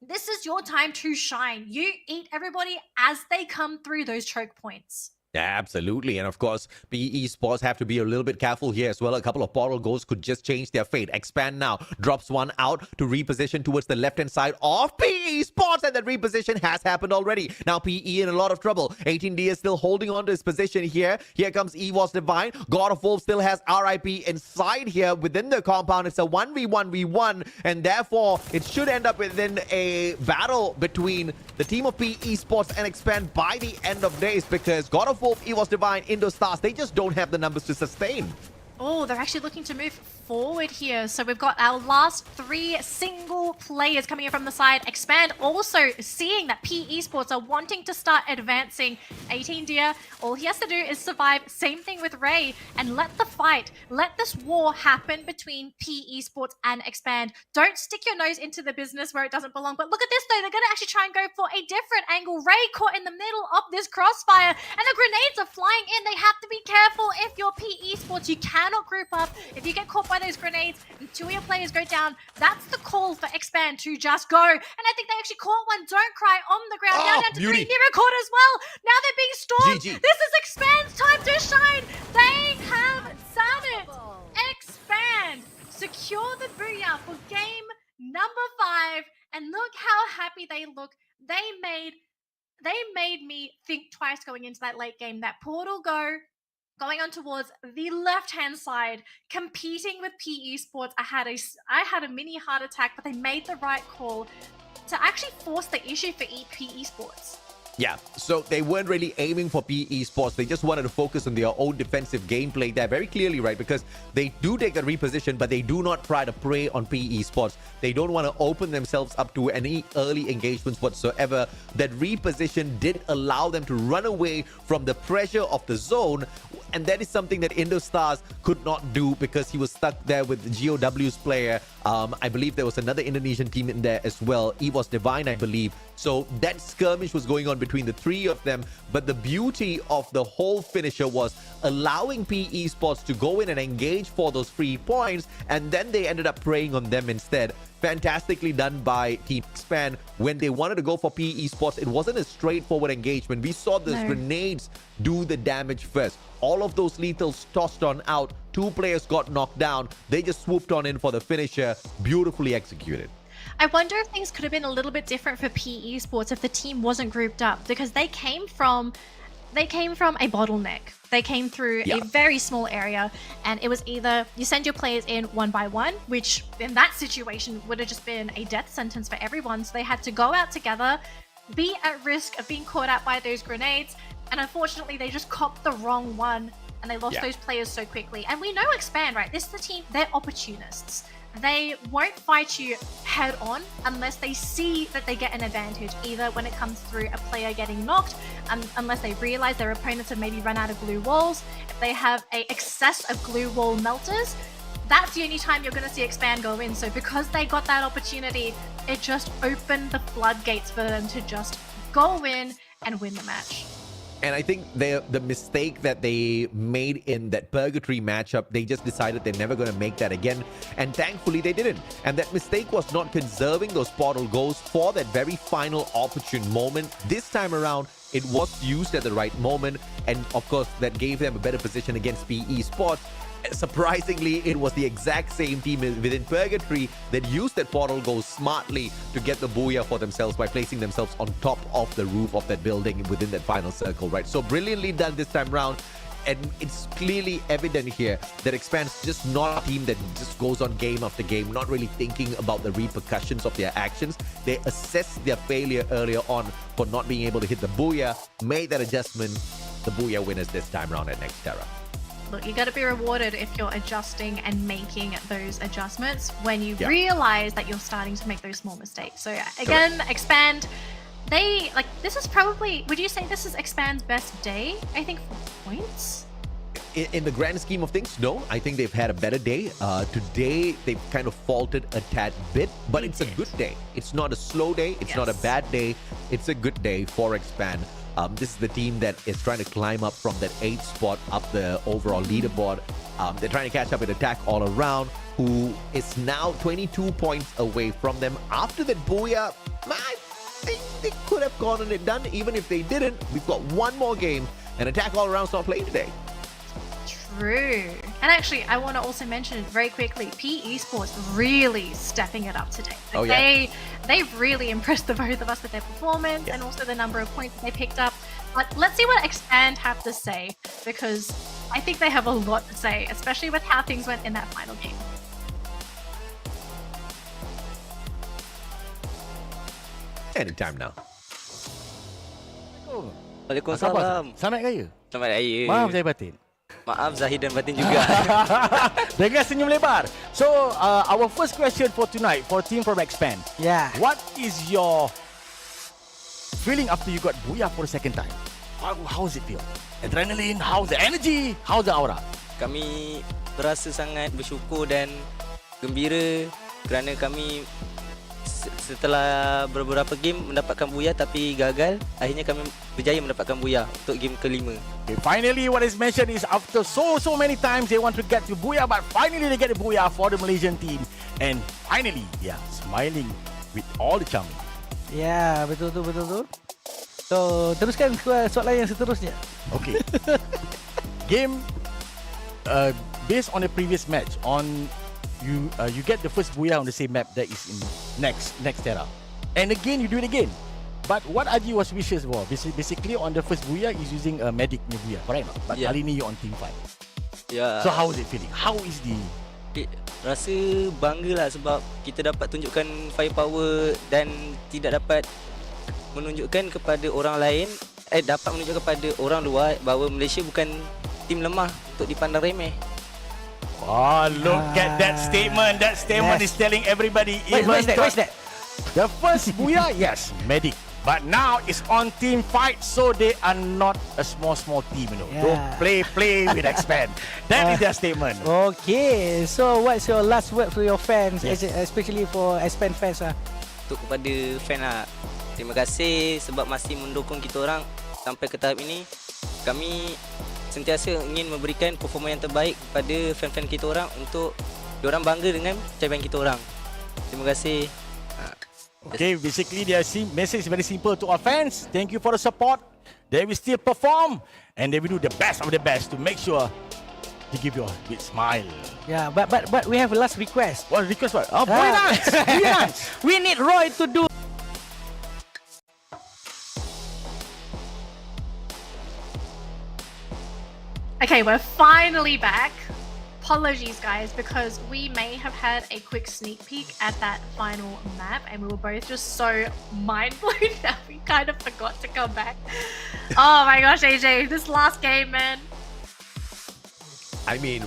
this is your time to shine. You eat everybody as they come through those choke points. Absolutely. And of course, PE Sports have to be a little bit careful here as well. A couple of portal goals could just change their fate. Expand now drops one out to reposition towards the left-hand side of PE Sports, and that reposition has happened already. Now PE in a lot of trouble. 18D is still holding on to his position here. Here comes Evos Divine. God of Wolf still has RIP inside here within the compound. It's a 1v1v1, and therefore it should end up within a battle between the team of PE Sports and Expand by the end of days, because God of Wolf, Evos Divine, Indostars, they just don't have the numbers to sustain. Oh, they're actually looking to move forward here. So we've got our last 3 single players coming in from the side. Expand also seeing that PE Sports are wanting to start advancing. 18 Deer, all he has to do is survive. Same thing with Ray, and let the fight, let this war happen between PE Sports and Expand. Don't stick your nose into the business where it doesn't belong. But look at this though, they're going to actually try and go for a different angle. Ray caught in the middle of this crossfire, and the grenades are flying in. They have to be careful if you're PE Sports. You cannot group up. If you get caught by those grenades and 2 of your players go down, that's the call for Expand to just go. And I think they actually caught one, Don't Cry, on the ground. Now down to 3 hero caught as well. Now they're being stormed. GG. This is Expand's time to shine. They have done it. Expand secure the booyah for game number 5. And look how happy they look. They made me think twice going into that late game. That portal going on towards the left-hand side, competing with PE Sports. I had a mini heart attack, but they made the right call to actually force the issue for PE Sports. Yeah, so they weren't really aiming for PE Sports. They just wanted to focus on their own defensive gameplay there very clearly, right? Because they do take a reposition, but they do not try to prey on PE Sports. They don't want to open themselves up to any early engagements whatsoever. That reposition did allow them to run away from the pressure of the zone, and that is something that Indostars could not do because he was stuck there with the GOW's player. I believe there was another Indonesian team in there as well. Evos Divine, I believe. So that skirmish was going on between the three of them. But the beauty of the whole finisher was allowing PE Sports to go in and engage for those free points. And then they ended up preying on them instead. Fantastically done by Team Expand. When they wanted to go for PE Sports, it wasn't a straightforward engagement. We saw those grenades do the damage first. All of those lethals tossed on out. 2 players got knocked down. They just swooped on in for the finisher. Beautifully executed. I wonder if things could have been a little bit different for PE Sports if the team wasn't grouped up, because they came from a bottleneck. They came through a very small area, and it was either you send your players in one by one, which in that situation would have just been a death sentence for everyone. So they had to go out together, be at risk of being caught out by those grenades, and unfortunately they just copped the wrong one and they lost those players so quickly. And we know Expand, right? This is the team, they're opportunists. They won't fight you head on unless they see that they get an advantage, either when it comes through a player getting knocked, unless they realize their opponents have maybe run out of glue walls, if they have an excess of glue wall melters, that's the only time you're going to see Expand go in. So because they got that opportunity, it just opened the floodgates for them to just go in and win the match. And I think the mistake that they made in that Purgatory matchup, they just decided they're never going to make that again. And thankfully they didn't. And that mistake was not conserving those portal goals for that very final opportune moment. This time around, it was used at the right moment. And of course, that gave them a better position against PE Sports. Surprisingly, it was the exact same team within Purgatory that used that portal goal smartly to get the booyah for themselves by placing themselves on top of the roof of that building within that final circle, right? So brilliantly done this time round. And it's clearly evident here that Expand's just not a team that just goes on game after game, not really thinking about the repercussions of their actions. They assess their failure earlier on for not being able to hit the booyah, made that adjustment. The booyah winners this time round at Next Terra. Look, you got to be rewarded if you're adjusting and making those adjustments when you realize that you're starting to make those small mistakes. So again, Expand, this is probably, would you say this is Expand's best day? I think for points. In the grand scheme of things, no. I think they've had a better day. Today, they've kind of faltered a tad bit, but it's a good day. It's not a slow day. It's not a bad day. It's a good day for Expand. This is the team that is trying to climb up from that 8th spot up the overall leaderboard. They're trying to catch up with Attack All Around, who is now 22 points away from them. After that booyah, I think they could have gone and done. Even if they didn't, we've got one more game, and Attack All Around's not playing today. True. And actually, I want to also mention very quickly, PE Sports really stepping it up today. They've really impressed the both of us with their performance and also the number of points they picked up. But let's see what Expand have to say, because I think they have a lot to say, especially with how things went in that final game. Anytime now. Waalaikumsalam. Selamat Raya. Selamat Raya. Maaf saya batin. Maaf Zahid dan Batin juga. Dengan senyum lebar. So, our first question for tonight for team from Expand. Yeah. What is your feeling after you got booyah for the second time? How does it feel? Adrenaline, how's the energy, how's the aura? Kami berasa sangat bersyukur dan gembira kerana kami setelah beberapa game mendapatkan booyah tapi gagal, akhirnya kami berjaya mendapatkan booyah untuk game kelima. Okay, finally, what is mentioned is after so many times they want to get to booyah, but finally they get a booyah for the Malaysian team, and finally, smiling with all the charming. Ya, betul tu. So, teruskan soalan yang seterusnya. Okay. Game based on the previous match, you get the first booyah on the same map that is in next Terra, and again you do it again. But what Aji was wishes for, basically on the first booyah is using a medic booyah, correct? But kali ni you on team fight. So how is it feeling? How is the? Rasa bangga lah sebab kita dapat tunjukkan firepower dan tidak dapat menunjukkan kepada orang lain, dapat menunjukkan kepada orang luar bahawa Malaysia bukan tim lemah untuk dipandang remeh. Oh, look at that statement. That statement is telling everybody. Where's that? The first booyah, yes, medic. But now it's on team fight, so they are not a small team, you know. Yeah. Don't play with expand. That is their statement. Okay, so what's your last word for your fans, Yes. especially for Aspen fans? Untuk kepada fan lah, terima kasih sebab masih mendukung kita orang sampai ke tahap ini. Kami sentiasa ingin memberikan performa yang terbaik kepada fan-fan kita orang untuk diorang bangga dengan capaian kita orang. Terima kasih. Okay, basically their message is very simple to our fans. Thank you for the support. They will still perform and they will do the best of the best to make sure to give you a big smile. Yeah, but we have a last request. What request? What? Oh, boy dance! Boy dance! We need Roy to do. Okay, we're finally back. Apologies, guys, because we may have had a quick sneak peek at that final map, and we were both just so mind blown that we kind of forgot to come back. Oh my gosh, AJ, this last game, man. I mean,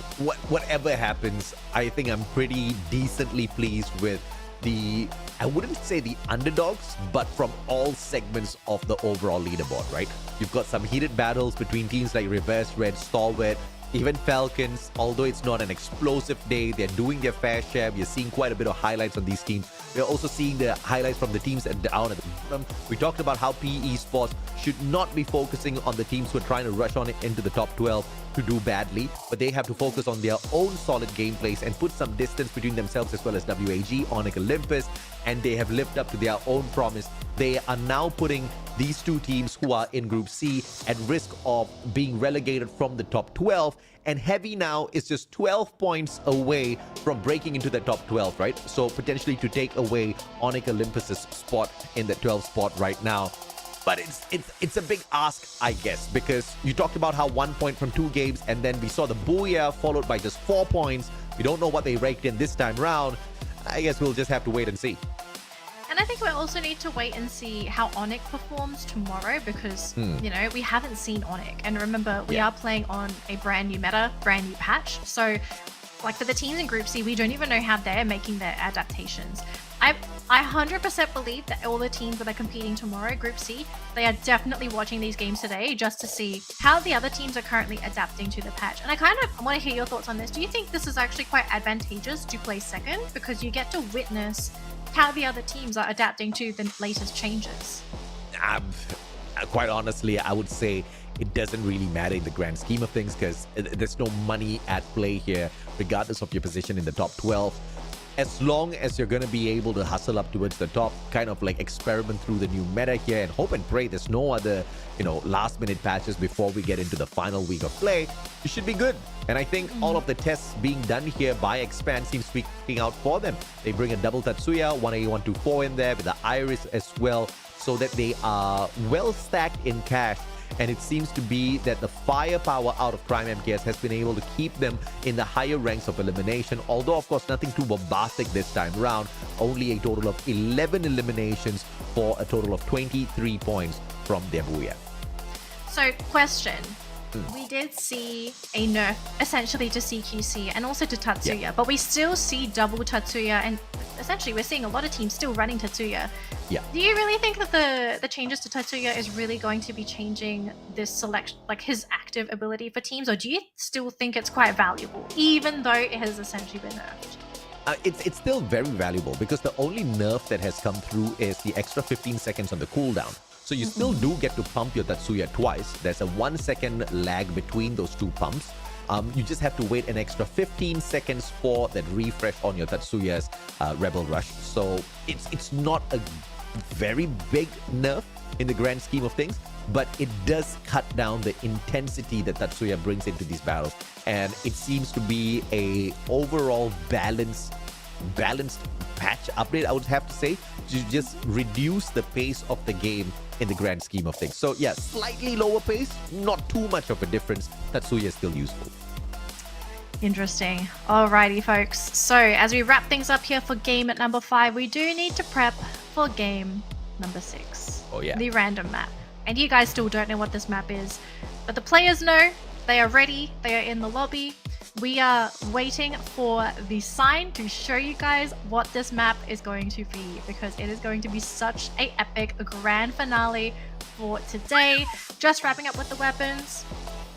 whatever happens, I think I'm pretty decently pleased with the, I wouldn't say the underdogs, but from all segments of the overall leaderboard, right? You've got some heated battles between teams like Reverse Red, Stalwart, even Falcons. Although it's not an explosive day, they're doing their fair share. We're seeing quite a bit of highlights on these teams. We're also seeing the highlights from the teams down at the bottom. We talked about how PE Esports should not be focusing on the teams who are trying to rush on it into the top 12 to do badly, but they have to focus on their own solid gameplays and put some distance between themselves as well as WAG, Onyx Olympus, and they have lived up to their own promise. They are now putting these two teams who are in Group C at risk of being relegated from the top 12, and Heavy now is just 12 points away from breaking into the top 12, right? So potentially to take away Onyx Olympus's spot in the 12th spot right now. But it's a big ask, I guess, because you talked about how 1 point from 2 games, and then we saw the Booyah followed by just 4 points. We don't know what they raked in this time round. I guess we'll just have to wait and see. And I think we also need to wait and see how Onyx performs tomorrow because, you know, we haven't seen Onyx. And remember, we are playing on a brand new meta, brand new patch. So, like for the teams in Group C, we don't even know how they're making their adaptations. I 100% believe that all the teams that are competing tomorrow, Group C, they are definitely watching these games today just to see how the other teams are currently adapting to the patch. And I kind of want to hear your thoughts on this. Do you think this is actually quite advantageous to play second because you get to witness how the other teams are adapting to the latest changes? Quite honestly, I would say it doesn't really matter in the grand scheme of things because there's no money at play here, regardless of your position in the top 12. As long as you're going to be able to hustle up towards the top, kind of like experiment through the new meta here and hope and pray there's no other, you know, last minute patches before we get into the final week of play, you should be good. And I think all of the tests being done here by Expand seems to be working out for them. They bring a double Tatsuya, 1A124 in there with the Iris as well, so that they are well stacked in cash. And it seems to be that the firepower out of Prime MKS has been able to keep them in the higher ranks of elimination. Although, of course, nothing too bombastic this time round. Only a total of 11 eliminations for a total of 23 points from their Booyah. So, question. We did see a nerf essentially to CQC and also to Tatsuya, but we still see double Tatsuya, and essentially we're seeing a lot of teams still running Tatsuya. Yeah. Do you really think that the changes to Tatsuya is really going to be changing this selection, like his active ability for teams, or do you still think it's quite valuable, even though it has essentially been nerfed? It's still very valuable because the only nerf that has come through is the extra 15 seconds on the cooldown. So you still do get to pump your Tatsuya twice. There's a 1 second lag between those two pumps. You just have to wait an extra 15 seconds for that refresh on your Tatsuya's Rebel Rush. So it's not a very big nerf in the grand scheme of things, but it does cut down the intensity that Tatsuya brings into these battles. And it seems to be a overall balanced patch update, I would have to say, to just reduce the pace of the game in the grand scheme of things. So yeah, slightly lower pace, not too much of a difference. Tatsuya is still useful. Interesting. Alrighty, folks. So as we wrap things up here for game at number 5, we do need to prep for game number 6. Oh, yeah. the random map. And you guys still don't know what this map is. But the players know, they are ready, they are in the lobby. We are waiting for the sign to show you guys what this map is going to be, because it is going to be such a epic grand finale for today. Just wrapping up with the weapons.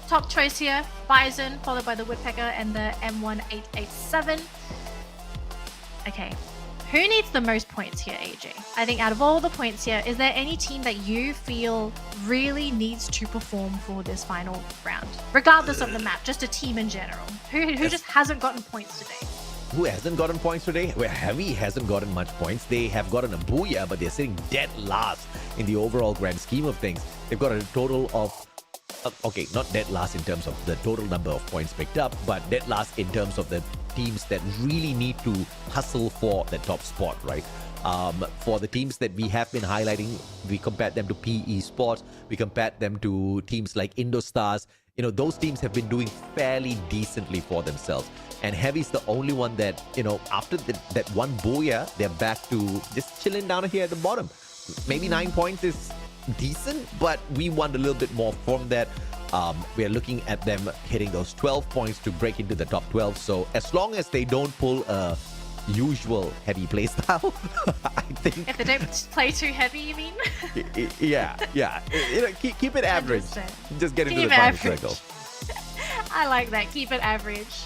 Top choice here, Bison, followed by the Woodpecker and the M1887. Okay, who needs the most points here, AJ? I think out of all the points here, is there any team that you feel really needs to perform for this final round? Regardless of the map, just a team in general. Who just hasn't gotten points today? Who hasn't gotten points today? Well, Heavy hasn't gotten much points. They have gotten a booyah, but they're sitting dead last in the overall grand scheme of things. They've got a total of okay, not dead last in terms of the total number of points picked up, but dead last in terms of the teams that really need to hustle for the top spot, right? For the teams that we have been highlighting, we compared them to PE Sports, we compared them to teams like Indostars. You know, those teams have been doing fairly decently for themselves. And Heavy's the only one that, you know, after that one booyah, they're back to just chilling down here at the bottom. Maybe 9 points is decent, but we want a little bit more from that. We are looking at them hitting those 12 points to break into the top 12. So as long as they don't pull a usual Heavy play style, I think... If they don't play too heavy, you mean? yeah. You know, keep it average. Just get into Keep the final average. circle. I like that. Keep it average.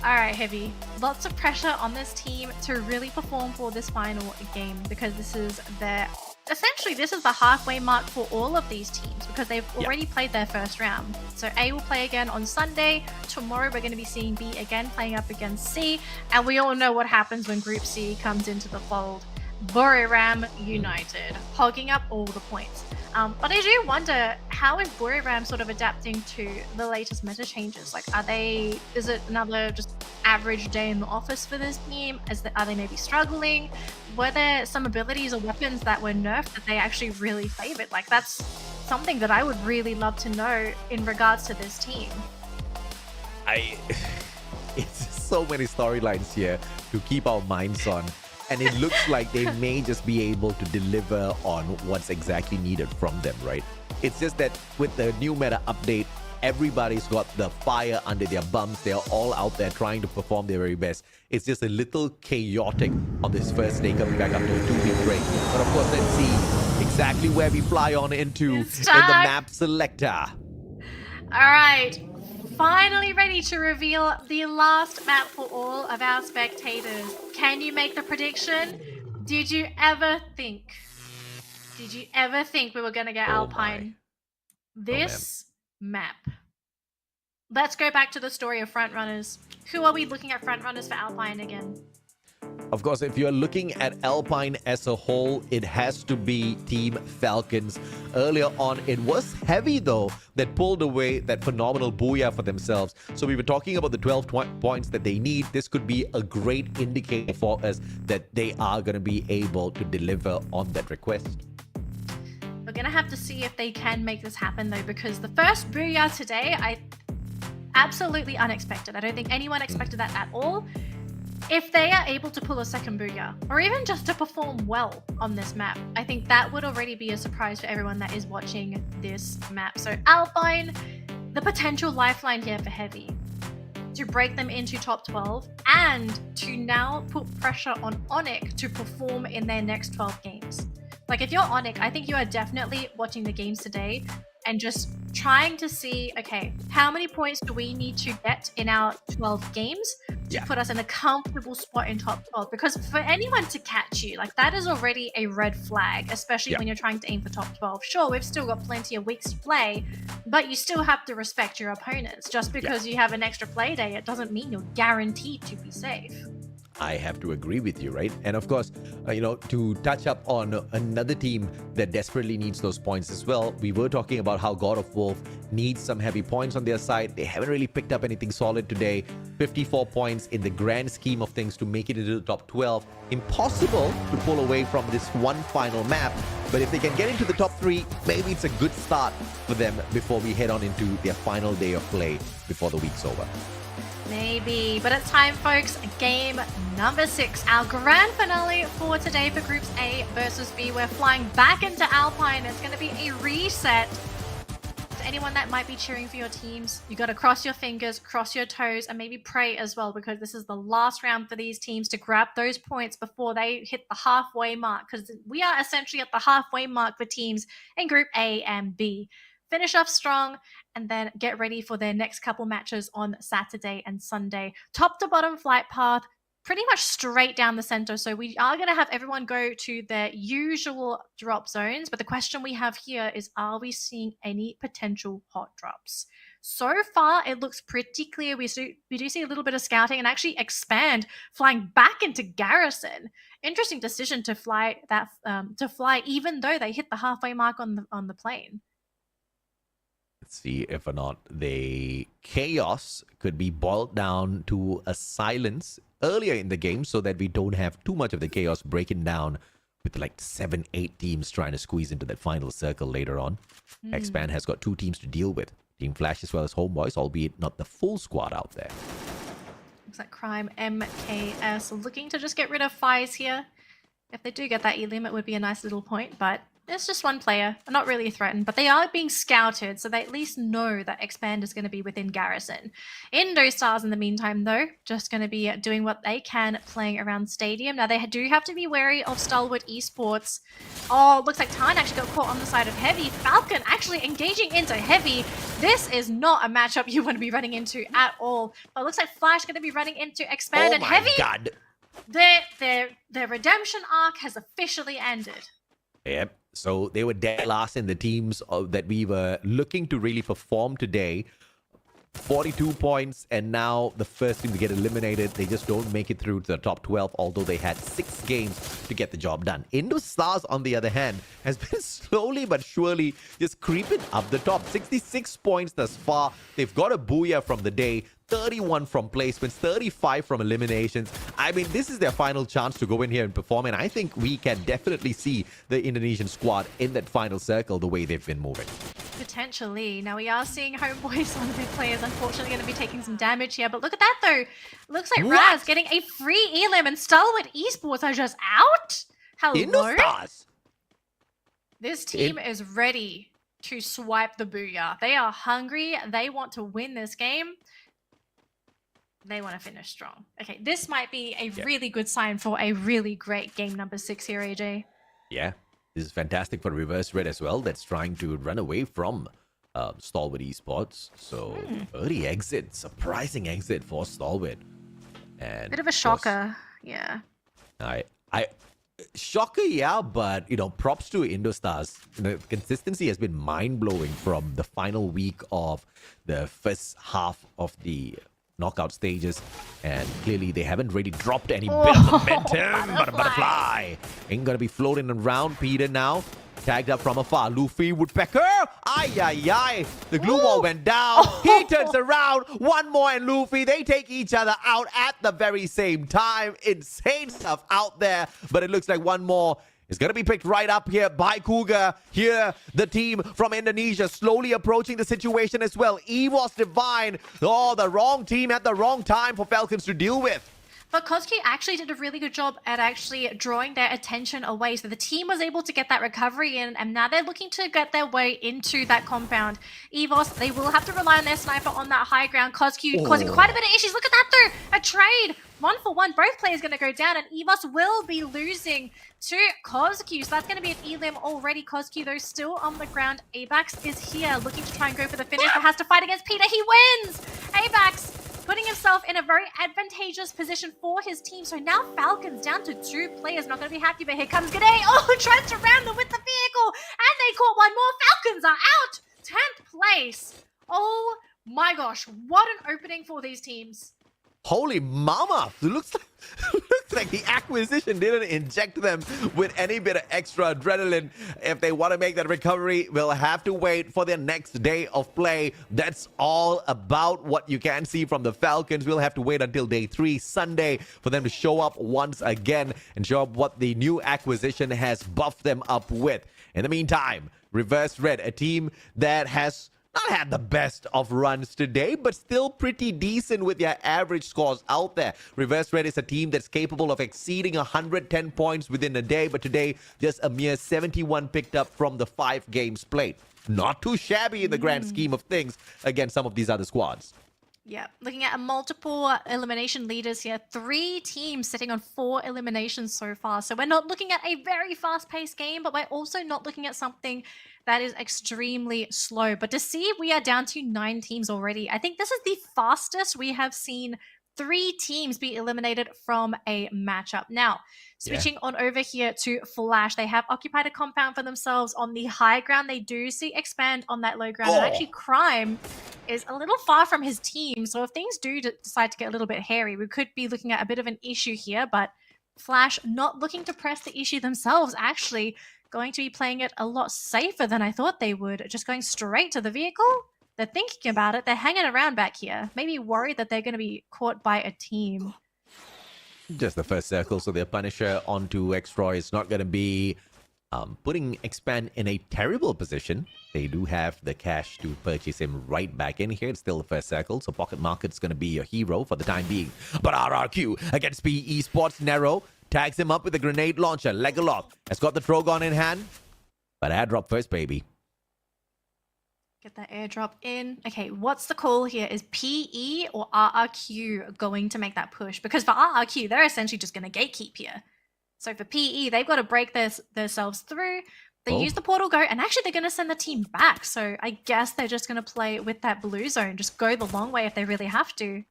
Alright, Heavy. Lots of pressure on this team to really perform for this final game, because this is their... Essentially, this is the halfway mark for all of these teams, because they've already played their first round. So A will play again on Sunday. Tomorrow we're going to be seeing B again playing up against C. And we all know what happens when Group C comes into the fold. Buriram United, hogging up all the points. But I do wonder, how is Buriram sort of adapting to the latest meta changes? Like, is it another just average day in the office for this team? Are they maybe struggling? Were there some abilities or weapons that were nerfed that they actually really favored? Like, that's something that I would really love to know in regards to this team. It's so many storylines here to keep our minds on. And it looks like they may just be able to deliver on what's exactly needed from them, right? It's just that with the new meta update, everybody's got the fire under their bums. They're all out there trying to perform their very best. It's just a little chaotic on this first day coming back after a 2-week break. But of course, let's see exactly where we fly on into in the map selector. All right. Finally ready to reveal the last map for all of our spectators. Can you make the prediction? Did you ever think we were going to get Alpine? This map. Let's go back to the story of frontrunners. Who are we looking at frontrunners for Alpine again? Of course, if you're looking at Alpine as a whole, it has to be Team Falcons. Earlier on, it was Heavy, though, that pulled away that phenomenal booyah for themselves. So we were talking about the 12 points that they need. This could be a great indicator for us that they are going to be able to deliver on that request. We're going to have to see if they can make this happen, though, because the first booyah today, absolutely unexpected. I don't think anyone expected that at all. If they are able to pull a second booyah, or even just to perform well on this map, I think that would already be a surprise for everyone that is watching this map. So Alpine, the potential lifeline here for Heavy, to break them into top 12, and to now put pressure on Onyx to perform in their next 12 games. Like, if you're Onyx, I think you are definitely watching the games today and just trying to see, okay, how many points do we need to get in our 12 games to put us in a comfortable spot in top 12? Because for anyone to catch you, like, that is already a red flag, especially when you're trying to aim for top 12. Sure, we've still got plenty of weeks to play, but you still have to respect your opponents. Just because you have an extra play day, it doesn't mean you're guaranteed to be safe. I have to agree with you, right? And of course, you know, to touch up on another team that desperately needs those points as well, we were talking about how God of Wolf needs some heavy points on their side. They haven't really picked up anything solid today. 54 points in the grand scheme of things to make it into the top 12. Impossible to pull away from this one final map, but if they can get into the top 3, maybe it's a good start for them before we head on into their final day of play before the week's over. Maybe, but it's time, folks. Game number 6, our grand finale for today for Groups A versus B. We're flying back into Alpine. It's going to be a reset. To anyone that might be cheering for your teams, you got to cross your fingers, cross your toes, and maybe pray as well, because this is the last round for these teams to grab those points before they hit the halfway mark, because we are essentially at the halfway mark for teams in Group A and B. Finish off strong and then get ready for their next couple matches on Saturday and Sunday. Top to bottom flight path, pretty much straight down the center. So we are going to have everyone go to their usual drop zones. But the question we have here is, are we seeing any potential hot drops? So far, it looks pretty clear. We do see a little bit of scouting and actually Expand flying back into Garrison. Interesting decision to fly that even though they hit the halfway mark on the plane. Let's see if or not the chaos could be boiled down to a silence earlier in the game, so that we don't have too much of the chaos breaking down with like 7-8 teams trying to squeeze into that final circle later on. Expand has got 2 teams to deal with. Team Flash as well as Homebois, albeit not the full squad out there. Looks like Crime MKS looking to just get rid of Fies here. If they do get that elim, it would be a nice little point, but it's just one player. They're not really threatened, but they are being scouted, so they at least know that Expand is going to be within Garrison. Indostars, in the meantime, though, just going to be doing what they can, playing around Stadium. Now, they do have to be wary of Stalwart Esports. Oh, looks like Tarn actually got caught on the side of Heavy. Falcon actually engaging into Heavy. This is not a matchup you want to be running into at all. But it looks like Flash going to be running into Expand, and Heavy. Oh my God! Their redemption arc has officially ended. Yep. So they were dead last in the teams that we were looking to really perform today. 42 points, and now the first team to get eliminated. They just don't make it through to the top 12, although they had 6 games to get the job done. Indostars, on the other hand, has been slowly but surely just creeping up the top. 66 points thus far. They've got a booyah from the day. 31 from placements, 35 from eliminations. I mean, this is their final chance to go in here and perform, and I think we can definitely see the Indonesian squad in that final circle the way they've been moving. Potentially. Now, we are seeing Homebois, one of their players, unfortunately going to be taking some damage here, but look at that, though. Looks like Raz getting a free elim, and Stalwart Esports are just out? Hello? Indostars! This team is ready to swipe the booyah. They are hungry. They want to win this game. They want to finish strong. Okay, this might be a really good sign for a really great game number 6 here, AJ. Yeah, this is fantastic for Reverse Red as well. That's trying to run away from Stalwart Esports. So early exit, surprising exit for Stalwart. And bit of a shocker, yeah. Shocker, yeah, but you know, props to Indostars. The consistency has been mind-blowing from the final week of the first half of the knockout stages, and clearly they haven't really dropped any bit of momentum. But a butterfly ain't gonna be floating around. Peter now tagged up from afar. Luffy, Woodpecker, ay. The glue wall went down. He turns around, one more, and Luffy, they take each other out at the very same time. Insane stuff out there, but it looks like one more is going to be picked right up here by Cougar. Here, the team from Indonesia slowly approaching the situation as well. EVOS Divine. Oh, the wrong team at the wrong time for Falcons to deal with. But Koski actually did a really good job at actually drawing their attention away. So the team was able to get that recovery in, and now they're looking to get their way into that compound. EVOS, they will have to rely on their sniper on that high ground. Koski causing quite a bit of issues. Look at that though! A trade! 1-for-1. Both players going to go down, and EVOS will be losing to Koski. So that's going to be an elim already. Koski, though, still on the ground. Abax is here, looking to try and go for the finish, but has to fight against Peter. He wins! Abax putting himself in a very advantageous position for his team. So now Falcons down to 2 players. Not going to be happy, but here comes G'day. Oh, tries to ram them with the vehicle. And they caught one more. Falcons are out. 10th place. Oh my gosh. What an opening for these teams. Holy mama! It looks like the acquisition didn't inject them with any bit of extra adrenaline. If they want to make that recovery, we'll have to wait for their next day of play. That's all about what you can see from the Falcons. We'll have to wait until day 3, Sunday, for them to show up once again and show up what the new acquisition has buffed them up with. In the meantime, Reverse Red, a team that has not had the best of runs today, but still pretty decent with their average scores out there. Reverse Red is a team that's capable of exceeding 110 points within a day, but today just a mere 71 picked up from the 5 games played. Not too shabby in the grand scheme of things against some of these other squads. Yeah, looking at multiple elimination leaders here, 3 teams sitting on 4 eliminations so far. So we're not looking at a very fast-paced game, but we're also not looking at something that is extremely slow. But to see we are down to 9 teams already, I think this is the fastest we have seen 3 teams be eliminated from a matchup. Now, switching on over here to Flash, they have occupied a compound for themselves on the high ground. They do see Expand on that low ground. And actually, Crime is a little far from his team. So if things do decide to get a little bit hairy, we could be looking at a bit of an issue here. But Flash not looking to press the issue themselves, actually going to be playing it a lot safer than I thought they would. Just going straight to the vehicle. They're thinking about it. They're hanging around back here. Maybe worried that they're going to be caught by a team. Just the first circle, so their Punisher onto X-Roy is not going to be putting Expand in a terrible position. They do have the cash to purchase him right back in here. It's still the first circle, so Pocket Market's going to be your hero for the time being. But RRQ against PE Esports, Nero tags him up with a grenade launcher. Legaloth has got the Trogon in hand, but airdrop first, baby. Get that airdrop in. Okay, what's the call here? Is PE or RRQ going to make that push? Because for RRQ, they're essentially just going to gatekeep here. So for PE, they've got to break themselves through. They use the portal go, and actually they're going to send the team back. So I guess they're just going to play with that blue zone. Just go the long way if they really have to.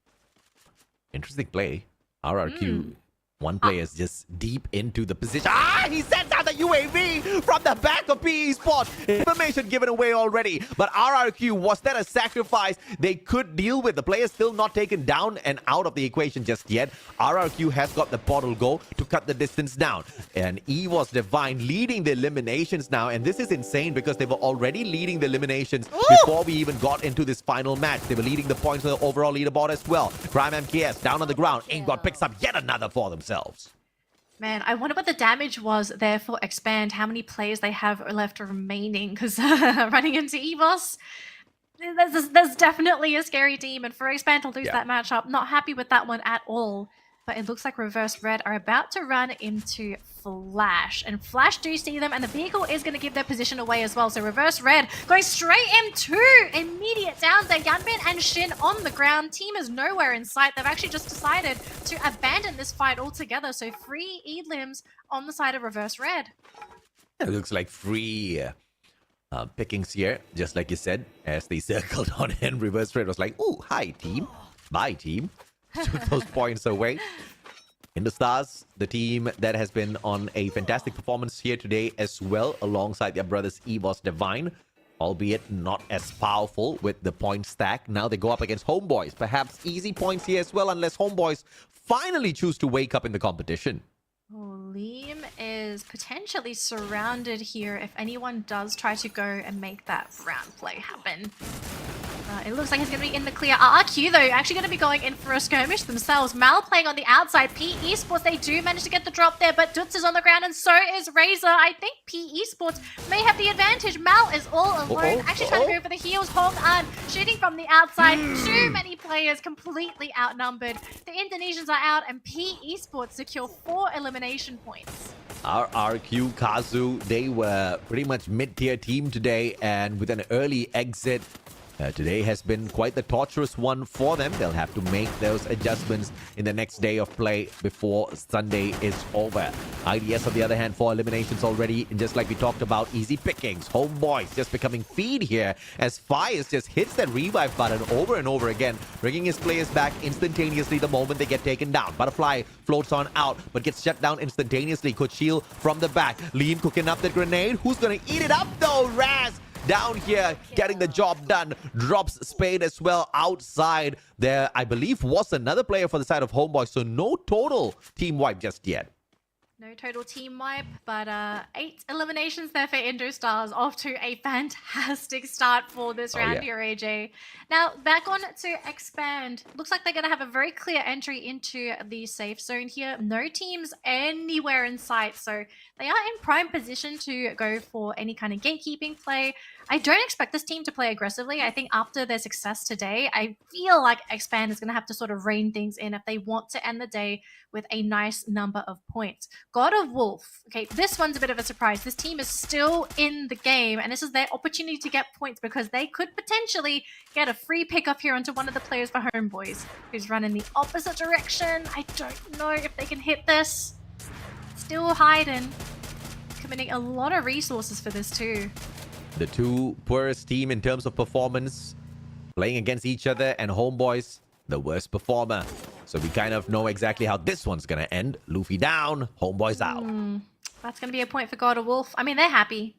Interesting play. RRQ. One player is just deep into the position. He sends out the UAV from the back of PE Sport. Information given away already. But RRQ, was that a sacrifice they could deal with? The player still not taken down and out of the equation just yet. RRQ has got the portal go to cut the distance down. And EVOS Divine leading the eliminations now. And this is insane because they were already leading the eliminations before we even got into this final match. They were leading the points on the overall leaderboard as well. Prime MKS down on the ground. Aingot picks up yet another for themselves. Man, I wonder what the damage was there for Expand, how many players they have left remaining, because running into EVOS, there's definitely a scary team, and for Expand to lose that matchup, not happy with that one at all. But it looks like Reverse Red are about to run into Flash. And Flash do see them, and the vehicle is going to give their position away as well. So Reverse Red going straight into immediate downs there. Yanbin and Shin on the ground. Team is nowhere in sight. They've actually just decided to abandon this fight altogether. So free Edlims on the side of Reverse Red. It looks like free pickings here, just like you said, as they circled on in. Reverse Red was like, "Ooh, hi team, bye team." Took those points away. In the Stars, the team that has been on a fantastic performance here today as well, alongside their brothers EVOS Divine, albeit not as powerful with the point stack. Now they go up against Homebois. Perhaps easy points here as well, unless Homebois finally choose to wake up in the competition. Liam is potentially surrounded here if anyone does try to go and make that round play happen. It looks like he's going to be in the clear. RRQ, though, actually going to be going in for a skirmish themselves. Mal playing on the outside. PE Sports, they do manage to get the drop there, but Dutz is on the ground, and so is Razor. I think PE Sports may have the advantage. Mal is all alone, actually trying to go for the heals. Hong An shooting from the outside. Too many players completely outnumbered. The Indonesians are out, and PE Sports secure 4 elimination points. RRQ, Kazu, they were pretty much mid-tier team today, and with an early exit, today has been quite the torturous one for them. They'll have to make those adjustments in the next day of play before Sunday is over. IDS, on the other hand, 4 eliminations already. And just like we talked about, easy pickings. Homebois just becoming feed here as Fires just hits that revive button over and over again, bringing his players back instantaneously the moment they get taken down. Butterfly floats on out, but gets shut down instantaneously. Kuchil from the back. Liam cooking up the grenade. Who's going to eat it up, though? Raz down here, getting the job done. Drops Spade as well outside. There, I believe, was another player for the side of Homeboy, so no total team wipe just yet. No total team wipe, but 8 eliminations there for Indostars, off to a fantastic start for this round here, AJ. Now, back on to Expand. Looks like they're going to have a very clear entry into the safe zone here. No teams anywhere in sight, so they are in prime position to go for any kind of gatekeeping play. I don't expect this team to play aggressively. I think after their success today, I feel like Expand is going to have to sort of rein things in if they want to end the day with a nice number of points. God of Wolf. Okay, this one's a bit of a surprise. This team is still in the game, and this is their opportunity to get points because they could potentially get a free pickup here onto one of the players for Homebois, who's run in the opposite direction. I don't know if they can hit this. Still hiding. Committing a lot of resources for this too. The two poorest team in terms of performance playing against each other, and Homebois the worst performer. So we kind of know exactly how this one's gonna end. Luffy down, Homebois out. That's gonna be a point for God of Wolf. I mean, they're happy.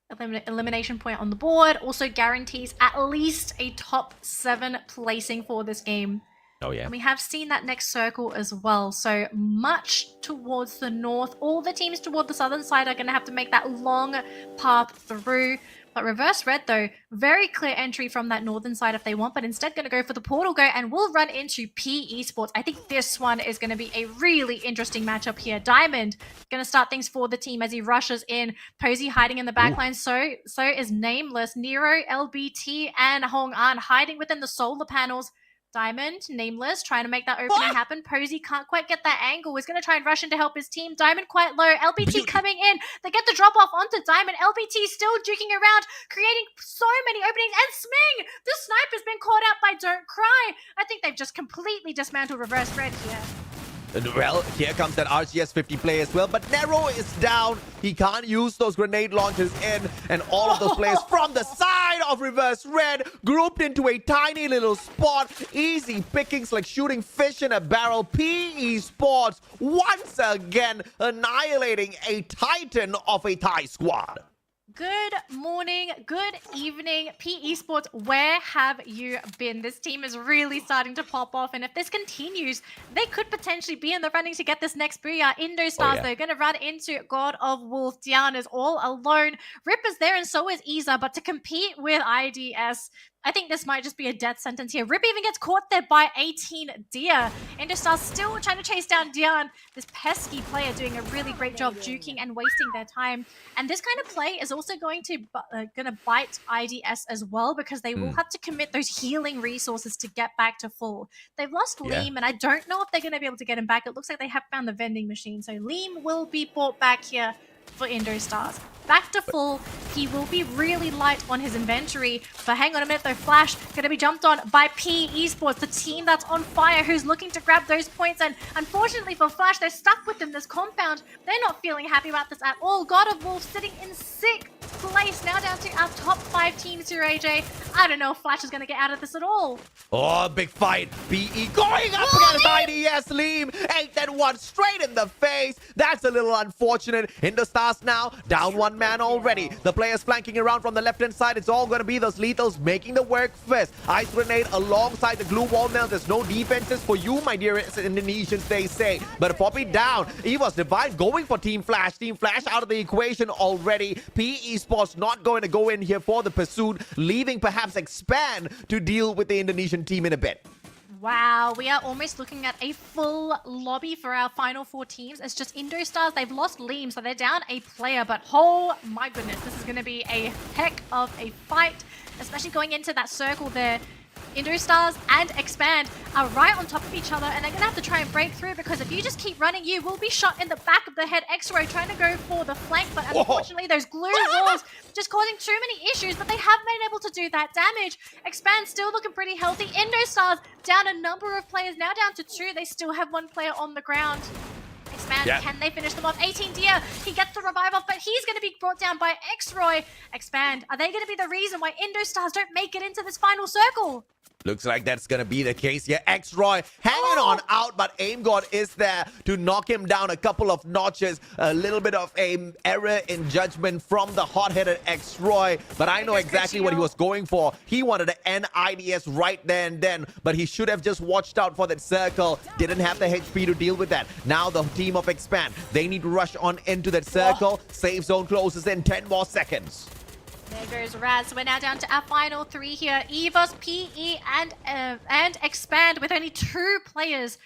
Elimination point on the board also guarantees at least a top 7 placing for this game. Oh yeah. And we have seen that next circle as well. So much towards the north. All the teams toward the southern side are going to have to make that long path through. But Reverse Red, though, very clear entry from that northern side if they want, but instead going to go for the portal go, and we'll run into P Esports. I think this one is going to be a really interesting matchup here. Diamond going to start things for the team as he rushes in. Posey hiding in the backline. So is Nameless, Nero, LBT, and Hong An hiding within the solar panels. Diamond, Nameless, trying to make that opening happen. Posey can't quite get that angle. He's going to try and rush in to help his team. Diamond quite low. LBT coming in. They get the drop off onto Diamond. LBT still juking around, creating so many openings. And Sming! The sniper's been caught out by Don't Cry. I think they've just completely dismantled Reverse Red here. Well, here comes that RCS 50 play as well, but Nero is down. He can't use those grenade launchers in, and all of those players from the side of Reverse Red grouped into a tiny little spot. Easy pickings like shooting fish in a barrel. P Esports once again annihilating a titan of a Thai squad. Good morning, good evening, P Esports. Where have you been? This team is really starting to pop off, and if this continues, they could potentially be in the running to get this next booyah. Indostars, they're going to run into God of Wolf. Diana's all alone. Ripper's there, and so is Iza, but to compete with IDS, I think this might just be a death sentence here. Rip even gets caught there by 18 Dia. Indostar still trying to chase down Dian. This pesky player doing a really great job juking and wasting their time. And this kind of play is also going to bite IDS as well, because they will have to commit those healing resources to get back to full. They've lost Liam, and I don't know if they're going to be able to get him back. It looks like they have found the vending machine. So Liam will be brought back here for Indostars. Back to full. He will be really light on his inventory. But hang on a minute though, Flash going to be jumped on by P Esports, the team that's on fire, who's looking to grab those points. And unfortunately for Flash, they're stuck within this compound. They're not feeling happy about this at all. God of Wolf sitting in 6th place, now down to our top 5 teams here, AJ. I don't know if Flash is going to get out of this at all. Oh, big fight. PE going up against IDS. Liam ate that one straight in the face. That's a little unfortunate. Indostars now down 1 man already. The players flanking around from the left-hand side. It's all going to be those lethals making the work first. Ice grenade alongside the glue wall now. There's no defenses for you, my dear Indonesians, they say. But Poppy down. Evos Divine going for Team Flash. Team Flash out of the equation already. P Esports not going to go in here for the pursuit, leaving perhaps Expand to deal with the Indonesian team in a bit. Wow, we are almost looking at a full lobby for our final 4 teams. It's just Indostars. They've lost Liam, so they're down a player. But oh my goodness, this is going to be a heck of a fight, especially going into that circle there. Indostars and Expand are right on top of each other, and they're going to have to try and break through, because if you just keep running, you will be shot in the back of the head. X-Ray trying to go for the flank, but unfortunately those glue walls just causing too many issues, but they have been able to do that damage. Expand still looking pretty healthy. Indostars down a number of players, now down to 2. They still have 1 player on the ground. Expand, can they finish them off? 18 Dia, he gets the revive off, but he's going to be brought down by X-Roy. Expand, are they going to be the reason why Indostars don't make it into this final circle? Looks like that's going to be the case here. X-Roy hanging on out, but Aim God is there to knock him down a couple of notches. A little bit of an error in judgment from the hot-headed X-Roy, but I know exactly what he was going for. He wanted to end IDS right there and then, but he should have just watched out for that circle. Didn't have the HP to deal with that. Now the team of Expand, they need to rush on into that circle. Safe zone closes in 10 more seconds. There goes Raz. We're now down to our final three here. EVOS, PE, and Expand with only 2 players.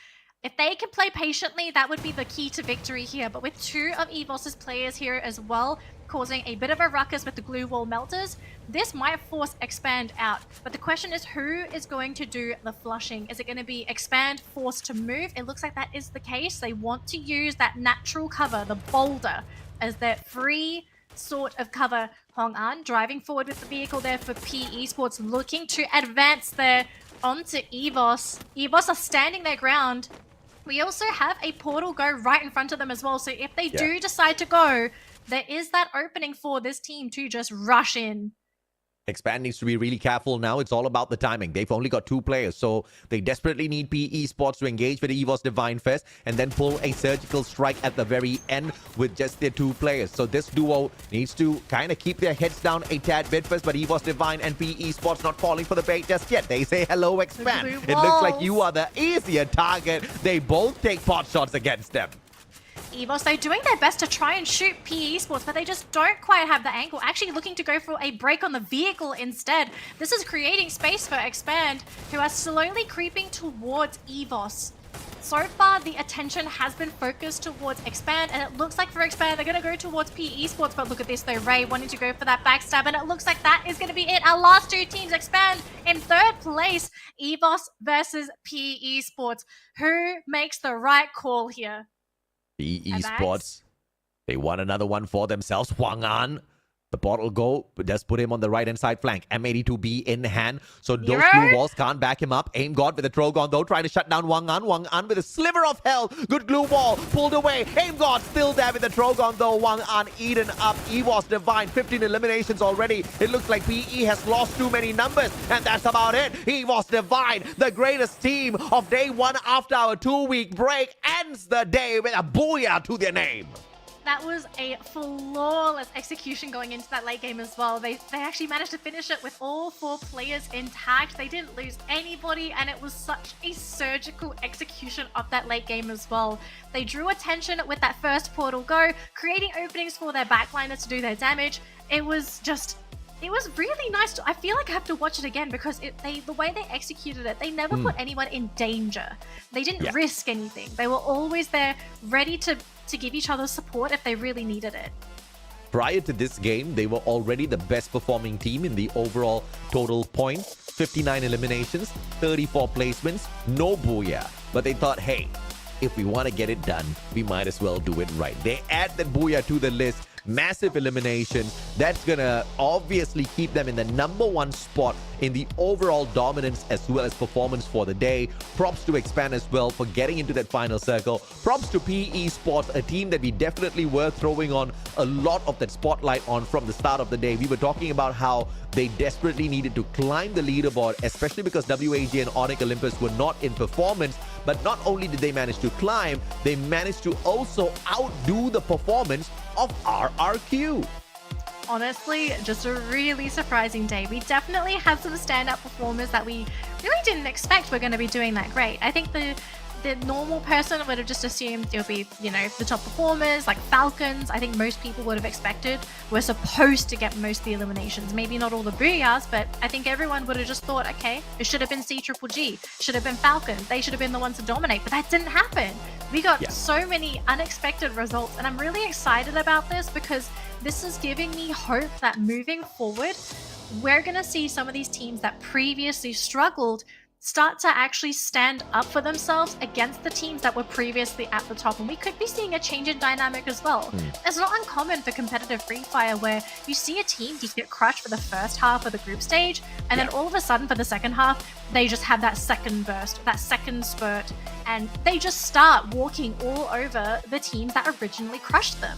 If they can play patiently, that would be the key to victory here. But with 2 of EVOS's players here as well, causing a bit of a ruckus with the glue wall melters, this might force Expand out. But the question is, who is going to do the flushing? Is it going to be Expand forced to move? It looks like that is the case. They want to use that natural cover, the boulder, as their free sort of cover. Hong An driving forward with the vehicle there for PE Esports, looking to advance there onto EVOS. EVOS are standing their ground. We also have a portal go right in front of them as well, so if they do decide to go, there is that opening for this team to just rush in. Expand needs to be really careful now. It's all about the timing. They've only got 2 players, so they desperately need PE Sports to engage with EVOS Divine Fest and then pull a surgical strike at the very end with just their 2 players. So this duo needs to kind of keep their heads down a tad bit first, but EVOS Divine and PE Sports not falling for the bait just yet. They say hello, Expand. It looks like you are the easier target. They both take pot shots against them. EVOS, they're doing their best to try and shoot PE Esports, but they just don't quite have the angle. Actually looking to go for a break on the vehicle instead. This is creating space for Expand, who are slowly creeping towards EVOS. So far, the attention has been focused towards Expand, and it looks like for Expand, they're going to go towards PE Esports. But look at this, though. Ray wanting to go for that backstab, and it looks like that is going to be it. Our last 2 teams, Expand in 3rd place, EVOS versus PE Esports. Who makes the right call here? PE Sports, they won another one for themselves. Hwang An, the bottle go, but does put him on the right-hand side flank. M82B in hand, so those glue walls can't back him up. Aim God with the Trogon, though, trying to shut down Hwang An. Hwang An with a sliver of hell. Good glue wall, pulled away. Aim God still there with the Trogon, though. Hwang An eaten up. EVOS Divine, 15 eliminations already. It looks like PE has lost too many numbers, and that's about it. EVOS Divine, the greatest team of day 1 after our 2-week break, ends the day with a booyah to their name. That was a flawless execution going into that late game as well. They actually managed to finish it with all 4 players intact. They didn't lose anybody, and it was such a surgical execution of that late game as well. They drew attention with that first portal go, creating openings for their backliners to do their damage. It was really nice. I feel like I have to watch it again because the way they executed it, they never put anyone in danger. They didn't risk anything. They were always there, ready to give each other support if they really needed it. Prior to this game, they were already the best performing team in the overall total points. 59 eliminations, 34 placements, no booyah. But they thought, hey, if we want to get it done, we might as well do it right. They add that booyah to the list. Massive elimination. That's gonna obviously keep them in the #1 spot in the overall dominance as well as performance for the day. Props to Expand as well for getting into that final circle. Props to PE Sports, a team that we definitely were throwing on a lot of that spotlight on from the start of the day. We were talking about how they desperately needed to climb the leaderboard, especially because WAG and Onyx Olympus were not in performance. But not only did they manage to climb, they managed to also outdo the performance of RRQ. Honestly, just a really surprising day. We definitely had some standout performers that we really didn't expect were going to be doing that great. I think the normal person would have just assumed it would be, the top performers, like Falcons. I think most people would have expected were supposed to get most of the eliminations. Maybe not all the booyahs, but I think everyone would have just thought, okay, it should have been CGGG, should have been Falcon. They should have been the ones to dominate, but that didn't happen. We got so many unexpected results, and I'm really excited about this because this is giving me hope that moving forward, we're going to see some of these teams that previously struggled start to actually stand up for themselves against the teams that were previously at the top. And we could be seeing a change in dynamic as well. It's not uncommon for competitive Free Fire where you see a team just get crushed for the first half of the group stage, and then all of a sudden for the second half, they just have that second burst, that second spurt, and they just start walking all over the teams that originally crushed them.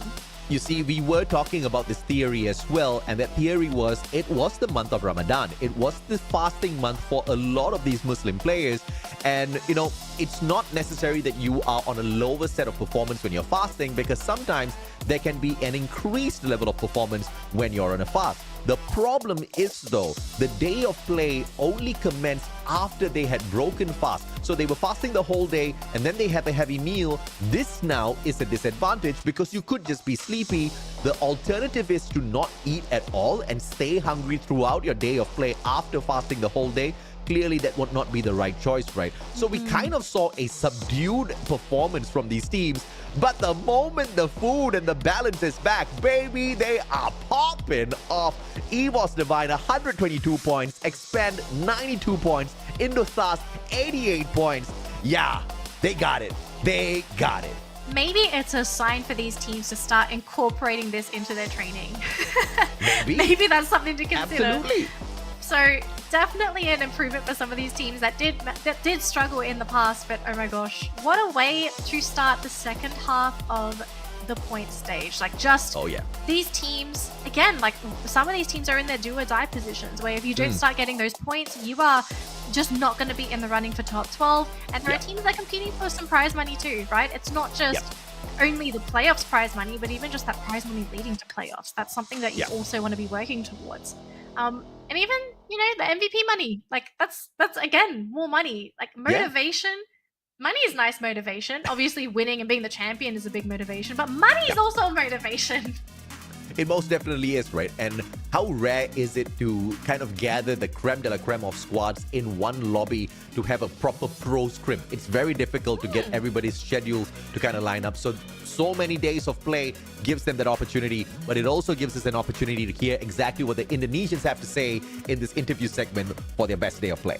You see, we were talking about this theory as well, and that theory was it was the month of Ramadan. It was the fasting month for a lot of these Muslim players. And, you know, it's not necessary that you are on a lower set of performance when you're fasting, because sometimes there can be an increased level of performance when you're on a fast. The problem is, though, the day of play only commenced after they had broken fast. So they were fasting the whole day and then they have a heavy meal. This now is a disadvantage because you could just be sleepy. The alternative is to not eat at all and stay hungry throughout your day of play after fasting the whole day. Clearly, that would not be the right choice, right? So we kind of saw a subdued performance from these teams. But the moment the food and the balance is back, baby, they are popping off. EVOS Divine, 122 points. Expand, 92 points. Indostars, 88 points. Yeah, they got it. They got it. Maybe it's a sign for these teams to start incorporating this into their training. Maybe. Maybe that's something to consider. Absolutely. So definitely an improvement for some of these teams that did struggle in the past, but oh my gosh, what a way to start the second half of the point stage. Like, just these teams, again, like some of these teams are in their do or die positions where if you don't start getting those points, you are just not going to be in the running for top 12. And there are teams that are competing for some prize money too, right? It's not just only the playoffs prize money, but even just that prize money leading to playoffs. That's something that you also want to be working towards. And even, you know, the MVP money, like that's again more money. Like motivation, money is nice motivation. Obviously, winning and being the champion is a big motivation, but money is also a motivation. It most definitely is, right? And how rare is it to kind of gather the creme de la creme of squads in one lobby to have a proper pro scrim? It's very difficult to get everybody's schedules to kind of line up. So many days of play gives them that opportunity, but it also gives us an opportunity to hear exactly what the Indonesians have to say in this interview segment for their best day of play.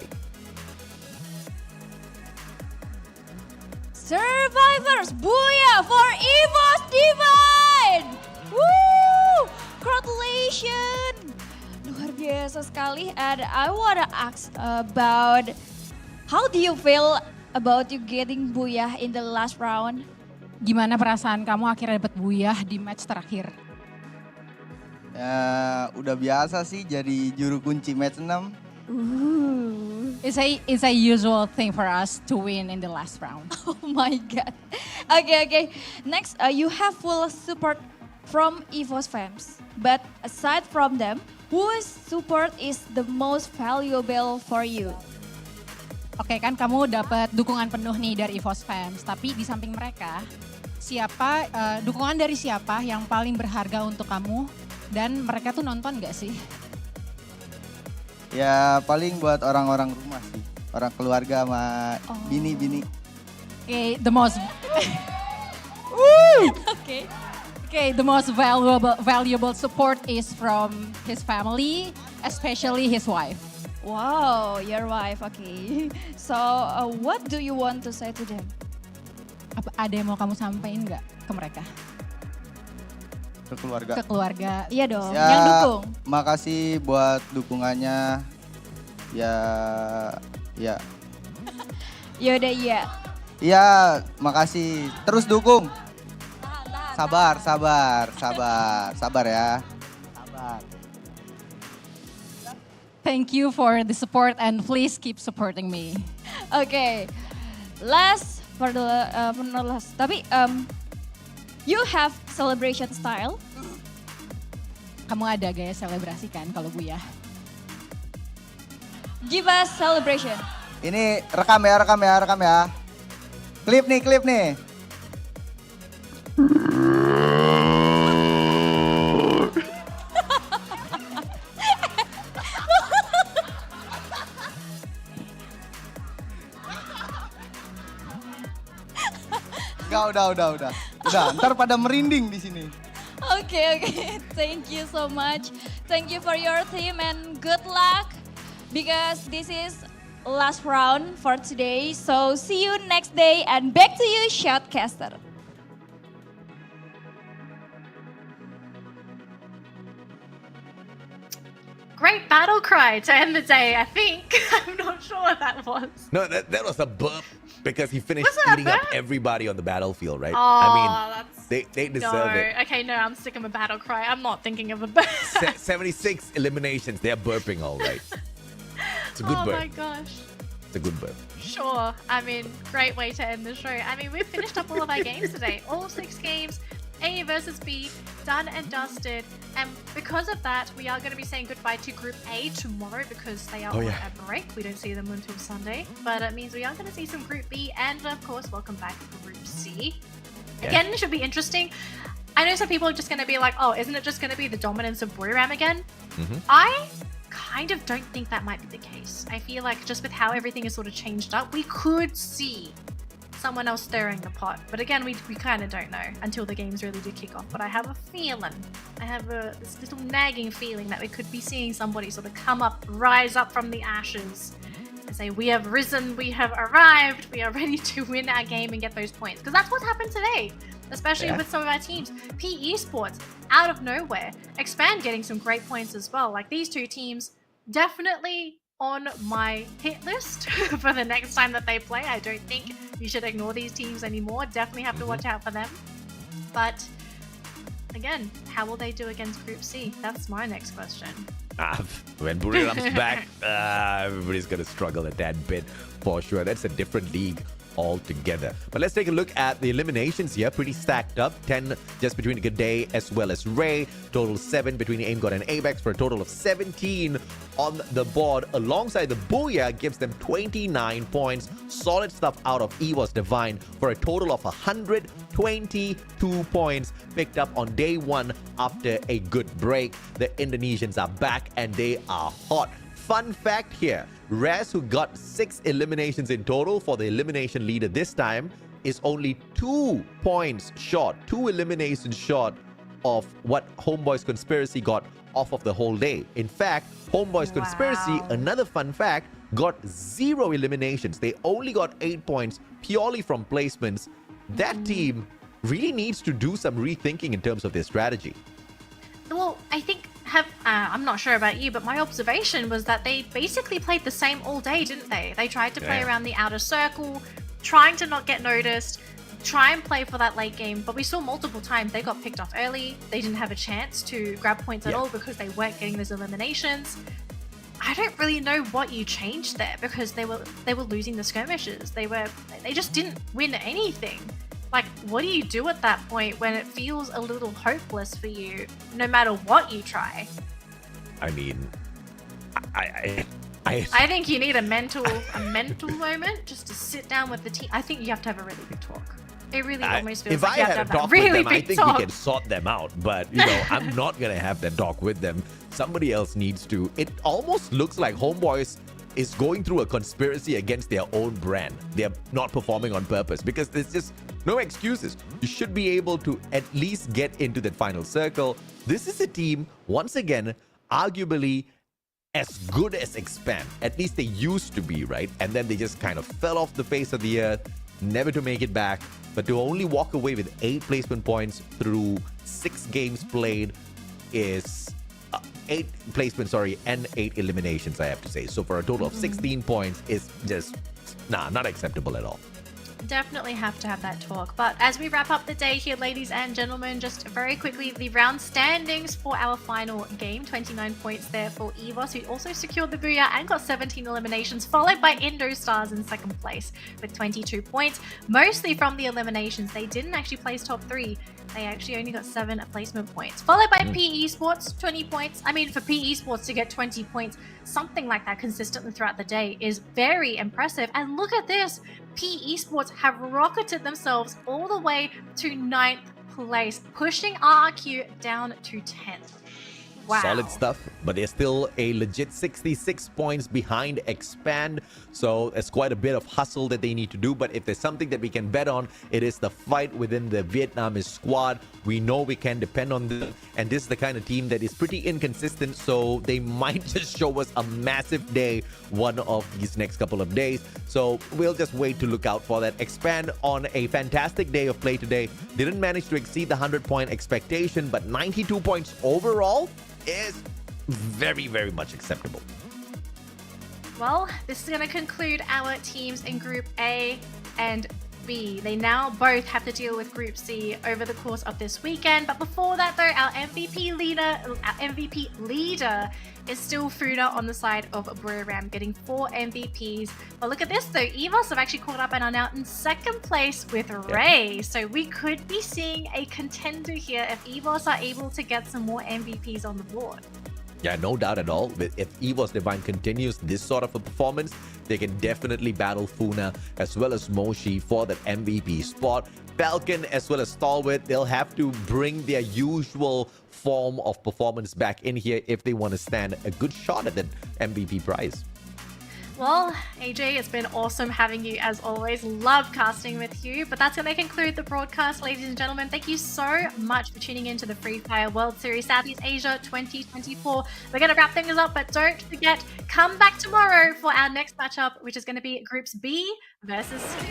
Survivors, booyah for EVOS Divine! Woo! Congratulations! Luar biasa sekali. And I wanna ask about how do you feel about you getting booyah in the last round? Gimana perasaan kamu akhirnya dapat booyah di match terakhir? Ya, udah biasa sih jadi juru kunci match 6. It's a usual thing for us to win in the last round. Oh my god. Okay. Next, you have full support from EVOS fans. But aside from them, whose support is the most valuable for you? Oke, kan kamu dapat dukungan penuh nih dari EVOS fans, tapi di samping mereka, dukungan dari siapa yang paling berharga untuk kamu dan mereka tuh nonton gak sih? Ya paling buat orang-orang rumah sih, orang keluarga sama bini-bini. Okay, the most the most valuable support is from his family, especially his wife. Wow, your wife, okay. So, what do you want to say to them? Ada yang mau kamu sampaikan nggak ke mereka? Ke keluarga. Ke keluarga. Iya dong, Ya, yang dukung. Makasih buat dukungannya. Ya. Yaudah, iya. Iya, makasih. Terus dukung. Sabar ya. Sabar. Thank you for the support and please keep supporting me. Okay, last for the last. Tapi you have celebration style. Kamu ada gaya selebrasi kan kalau booyah? Give us celebration. Ini rekam ya. Klip nih. Udah. Ntar pada merinding di sini. Okay. Thank you so much. Thank you for your team and good luck because this is last round for today. So see you next day and back to you, Shoutcaster. Great battle cry to end the day, I think. I'm not sure what that was. No, that was a burp because he finished Was it a eating up burp? everybody on the battlefield, right? Oh, I mean, that's They deserve it. Okay, no, I'm sick of a battle cry. I'm not thinking of a 76 eliminations. They're burping all right. It's a good burp. Oh my gosh. It's a good burp. Sure. I mean, great way to end the show. I mean, we've finished up all of our games today. All 6 games, A versus B, done and dusted. And because of that, we are going to be saying goodbye to Group A tomorrow because they are on a break. We don't see them until Sunday. But it means we are going to see some Group B and, of course, welcome back to Group C. Yeah. Again, it should be interesting. I know some people are just going to be like, oh, isn't it just going to be the dominance of Buriram again? I kind of don't think that might be the case. I feel like just with how everything is sort of changed up, we could see someone else stirring the pot. But again, we kind of don't know until the games really do kick off. But I have a feeling, this little nagging feeling that we could be seeing somebody sort of come up, rise up from the ashes and say, we have risen, we have arrived, we are ready to win our game and get those points. Because that's what happened today. Especially with some of our teams. Esports, out of nowhere. Expand getting some great points as well. Like these 2 teams, definitely on my hit list for the next time that they play. I don't think you should ignore these teams anymore. Definitely have to watch out for them. But again, how will they do against Group C? That's my next question. When Buriram's back, everybody's going to struggle at that bit for sure. That's a different league altogether. But let's take a look at the eliminations here. Pretty stacked up. 10 just between G'day as well as Ray. Total 7 between AimGod and Apex for a total of 17 on the board. Alongside the Booyah gives them 29 points. Solid stuff out of EWAS Divine for a total of 122 points picked up on day 1 after a good break. The Indonesians are back and they are hot. Fun fact here, Raz, who got 6 eliminations in total for the elimination leader this time, is only 2 points short, 2 eliminations short of what Homebois Conspiracy got off of the whole day. In fact, Homebois Conspiracy, another fun fact, got 0 eliminations. They only got 8 points purely from placements. That team really needs to do some rethinking in terms of their strategy. Well, I think I'm not sure about you, but my observation was that they basically played the same all day, didn't they? They tried to play around the outer circle, trying to not get noticed, try and play for that late game, but we saw multiple times they got picked off early. They didn't have a chance to grab points at all because they weren't getting those eliminations. I don't really know what you changed there because they were losing the skirmishes. They just didn't win anything. Like, what do you do at that point when it feels a little hopeless for you, no matter what you try? I mean, I think you need a mental moment just to sit down with the team. I think you have to have a really big talk. It really almost feels like you have to have that really big talk. I think we can sort them out, but I'm not gonna have that talk with them. Somebody else needs to. It almost looks like Homebois is going through a conspiracy against their own brand. They're not performing on purpose because there's just no excuses. You should be able to at least get into that final circle. This is a team, once again, arguably as good as Expand. At least they used to be, right? And then they just kind of fell off the face of the earth, never to make it back. But to only walk away with 8 placement points through 6 games played is 8 placements, and 8 eliminations, I have to say. So for a total of 16 points is just, not acceptable at all. Definitely have to have that talk. But as we wrap up the day here, ladies and gentlemen, just very quickly, the round standings for our final game. 29 points there for EVOS, who also secured the Booyah and got 17 eliminations, followed by Indostars in second place with 22 points, mostly from the eliminations. They didn't actually place top 3. They actually only got 7 placement points, followed by Esports, 20 points. I mean, for Esports to get 20 points, something like that consistently throughout the day is very impressive. And look at this. Esports have rocketed themselves all the way to 9th place, pushing RRQ down to 10th. Wow. Solid stuff, but they're still a legit 66 points behind Expand. So it's quite a bit of hustle that they need to do. But if there's something that we can bet on, it is the fight within the Vietnamese squad. We know we can depend on them. And this is the kind of team that is pretty inconsistent. So they might just show us a massive day one of these next couple of days. So we'll just wait to look out for that. Expand on a fantastic day of play today. Didn't manage to exceed the 100-point expectation, but 92 points overall is very, very much acceptable. Well, this is going to conclude our teams in Group A and B. They now both have to deal with Group C over the course of this weekend. But before that, though, our MVP leader is still Fuda on the side of Buriram, getting 4 MVPs. But look at this, though. EVOS have actually caught up and are now in second place with Ray. So we could be seeing a contender here if EVOS are able to get some more MVPs on the board. Yeah, no doubt at all. If EVOS Divine continues this sort of a performance, they can definitely battle Funa as well as Moshi for that MVP spot. Falcon as well as Stalwart, they'll have to bring their usual form of performance back in here if they want to stand a good shot at that MVP prize. Well, AJ, it's been awesome having you as always. Love casting with you. But that's going to conclude the broadcast, ladies and gentlemen. Thank you so much for tuning in to the Free Fire World Series Southeast Asia 2024. We're going to wrap things up, but don't forget, come back tomorrow for our next matchup, which is going to be Groups B versus C.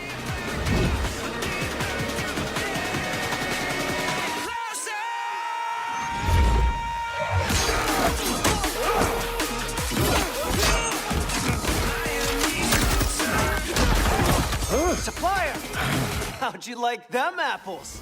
Supplier! How'd you like them apples?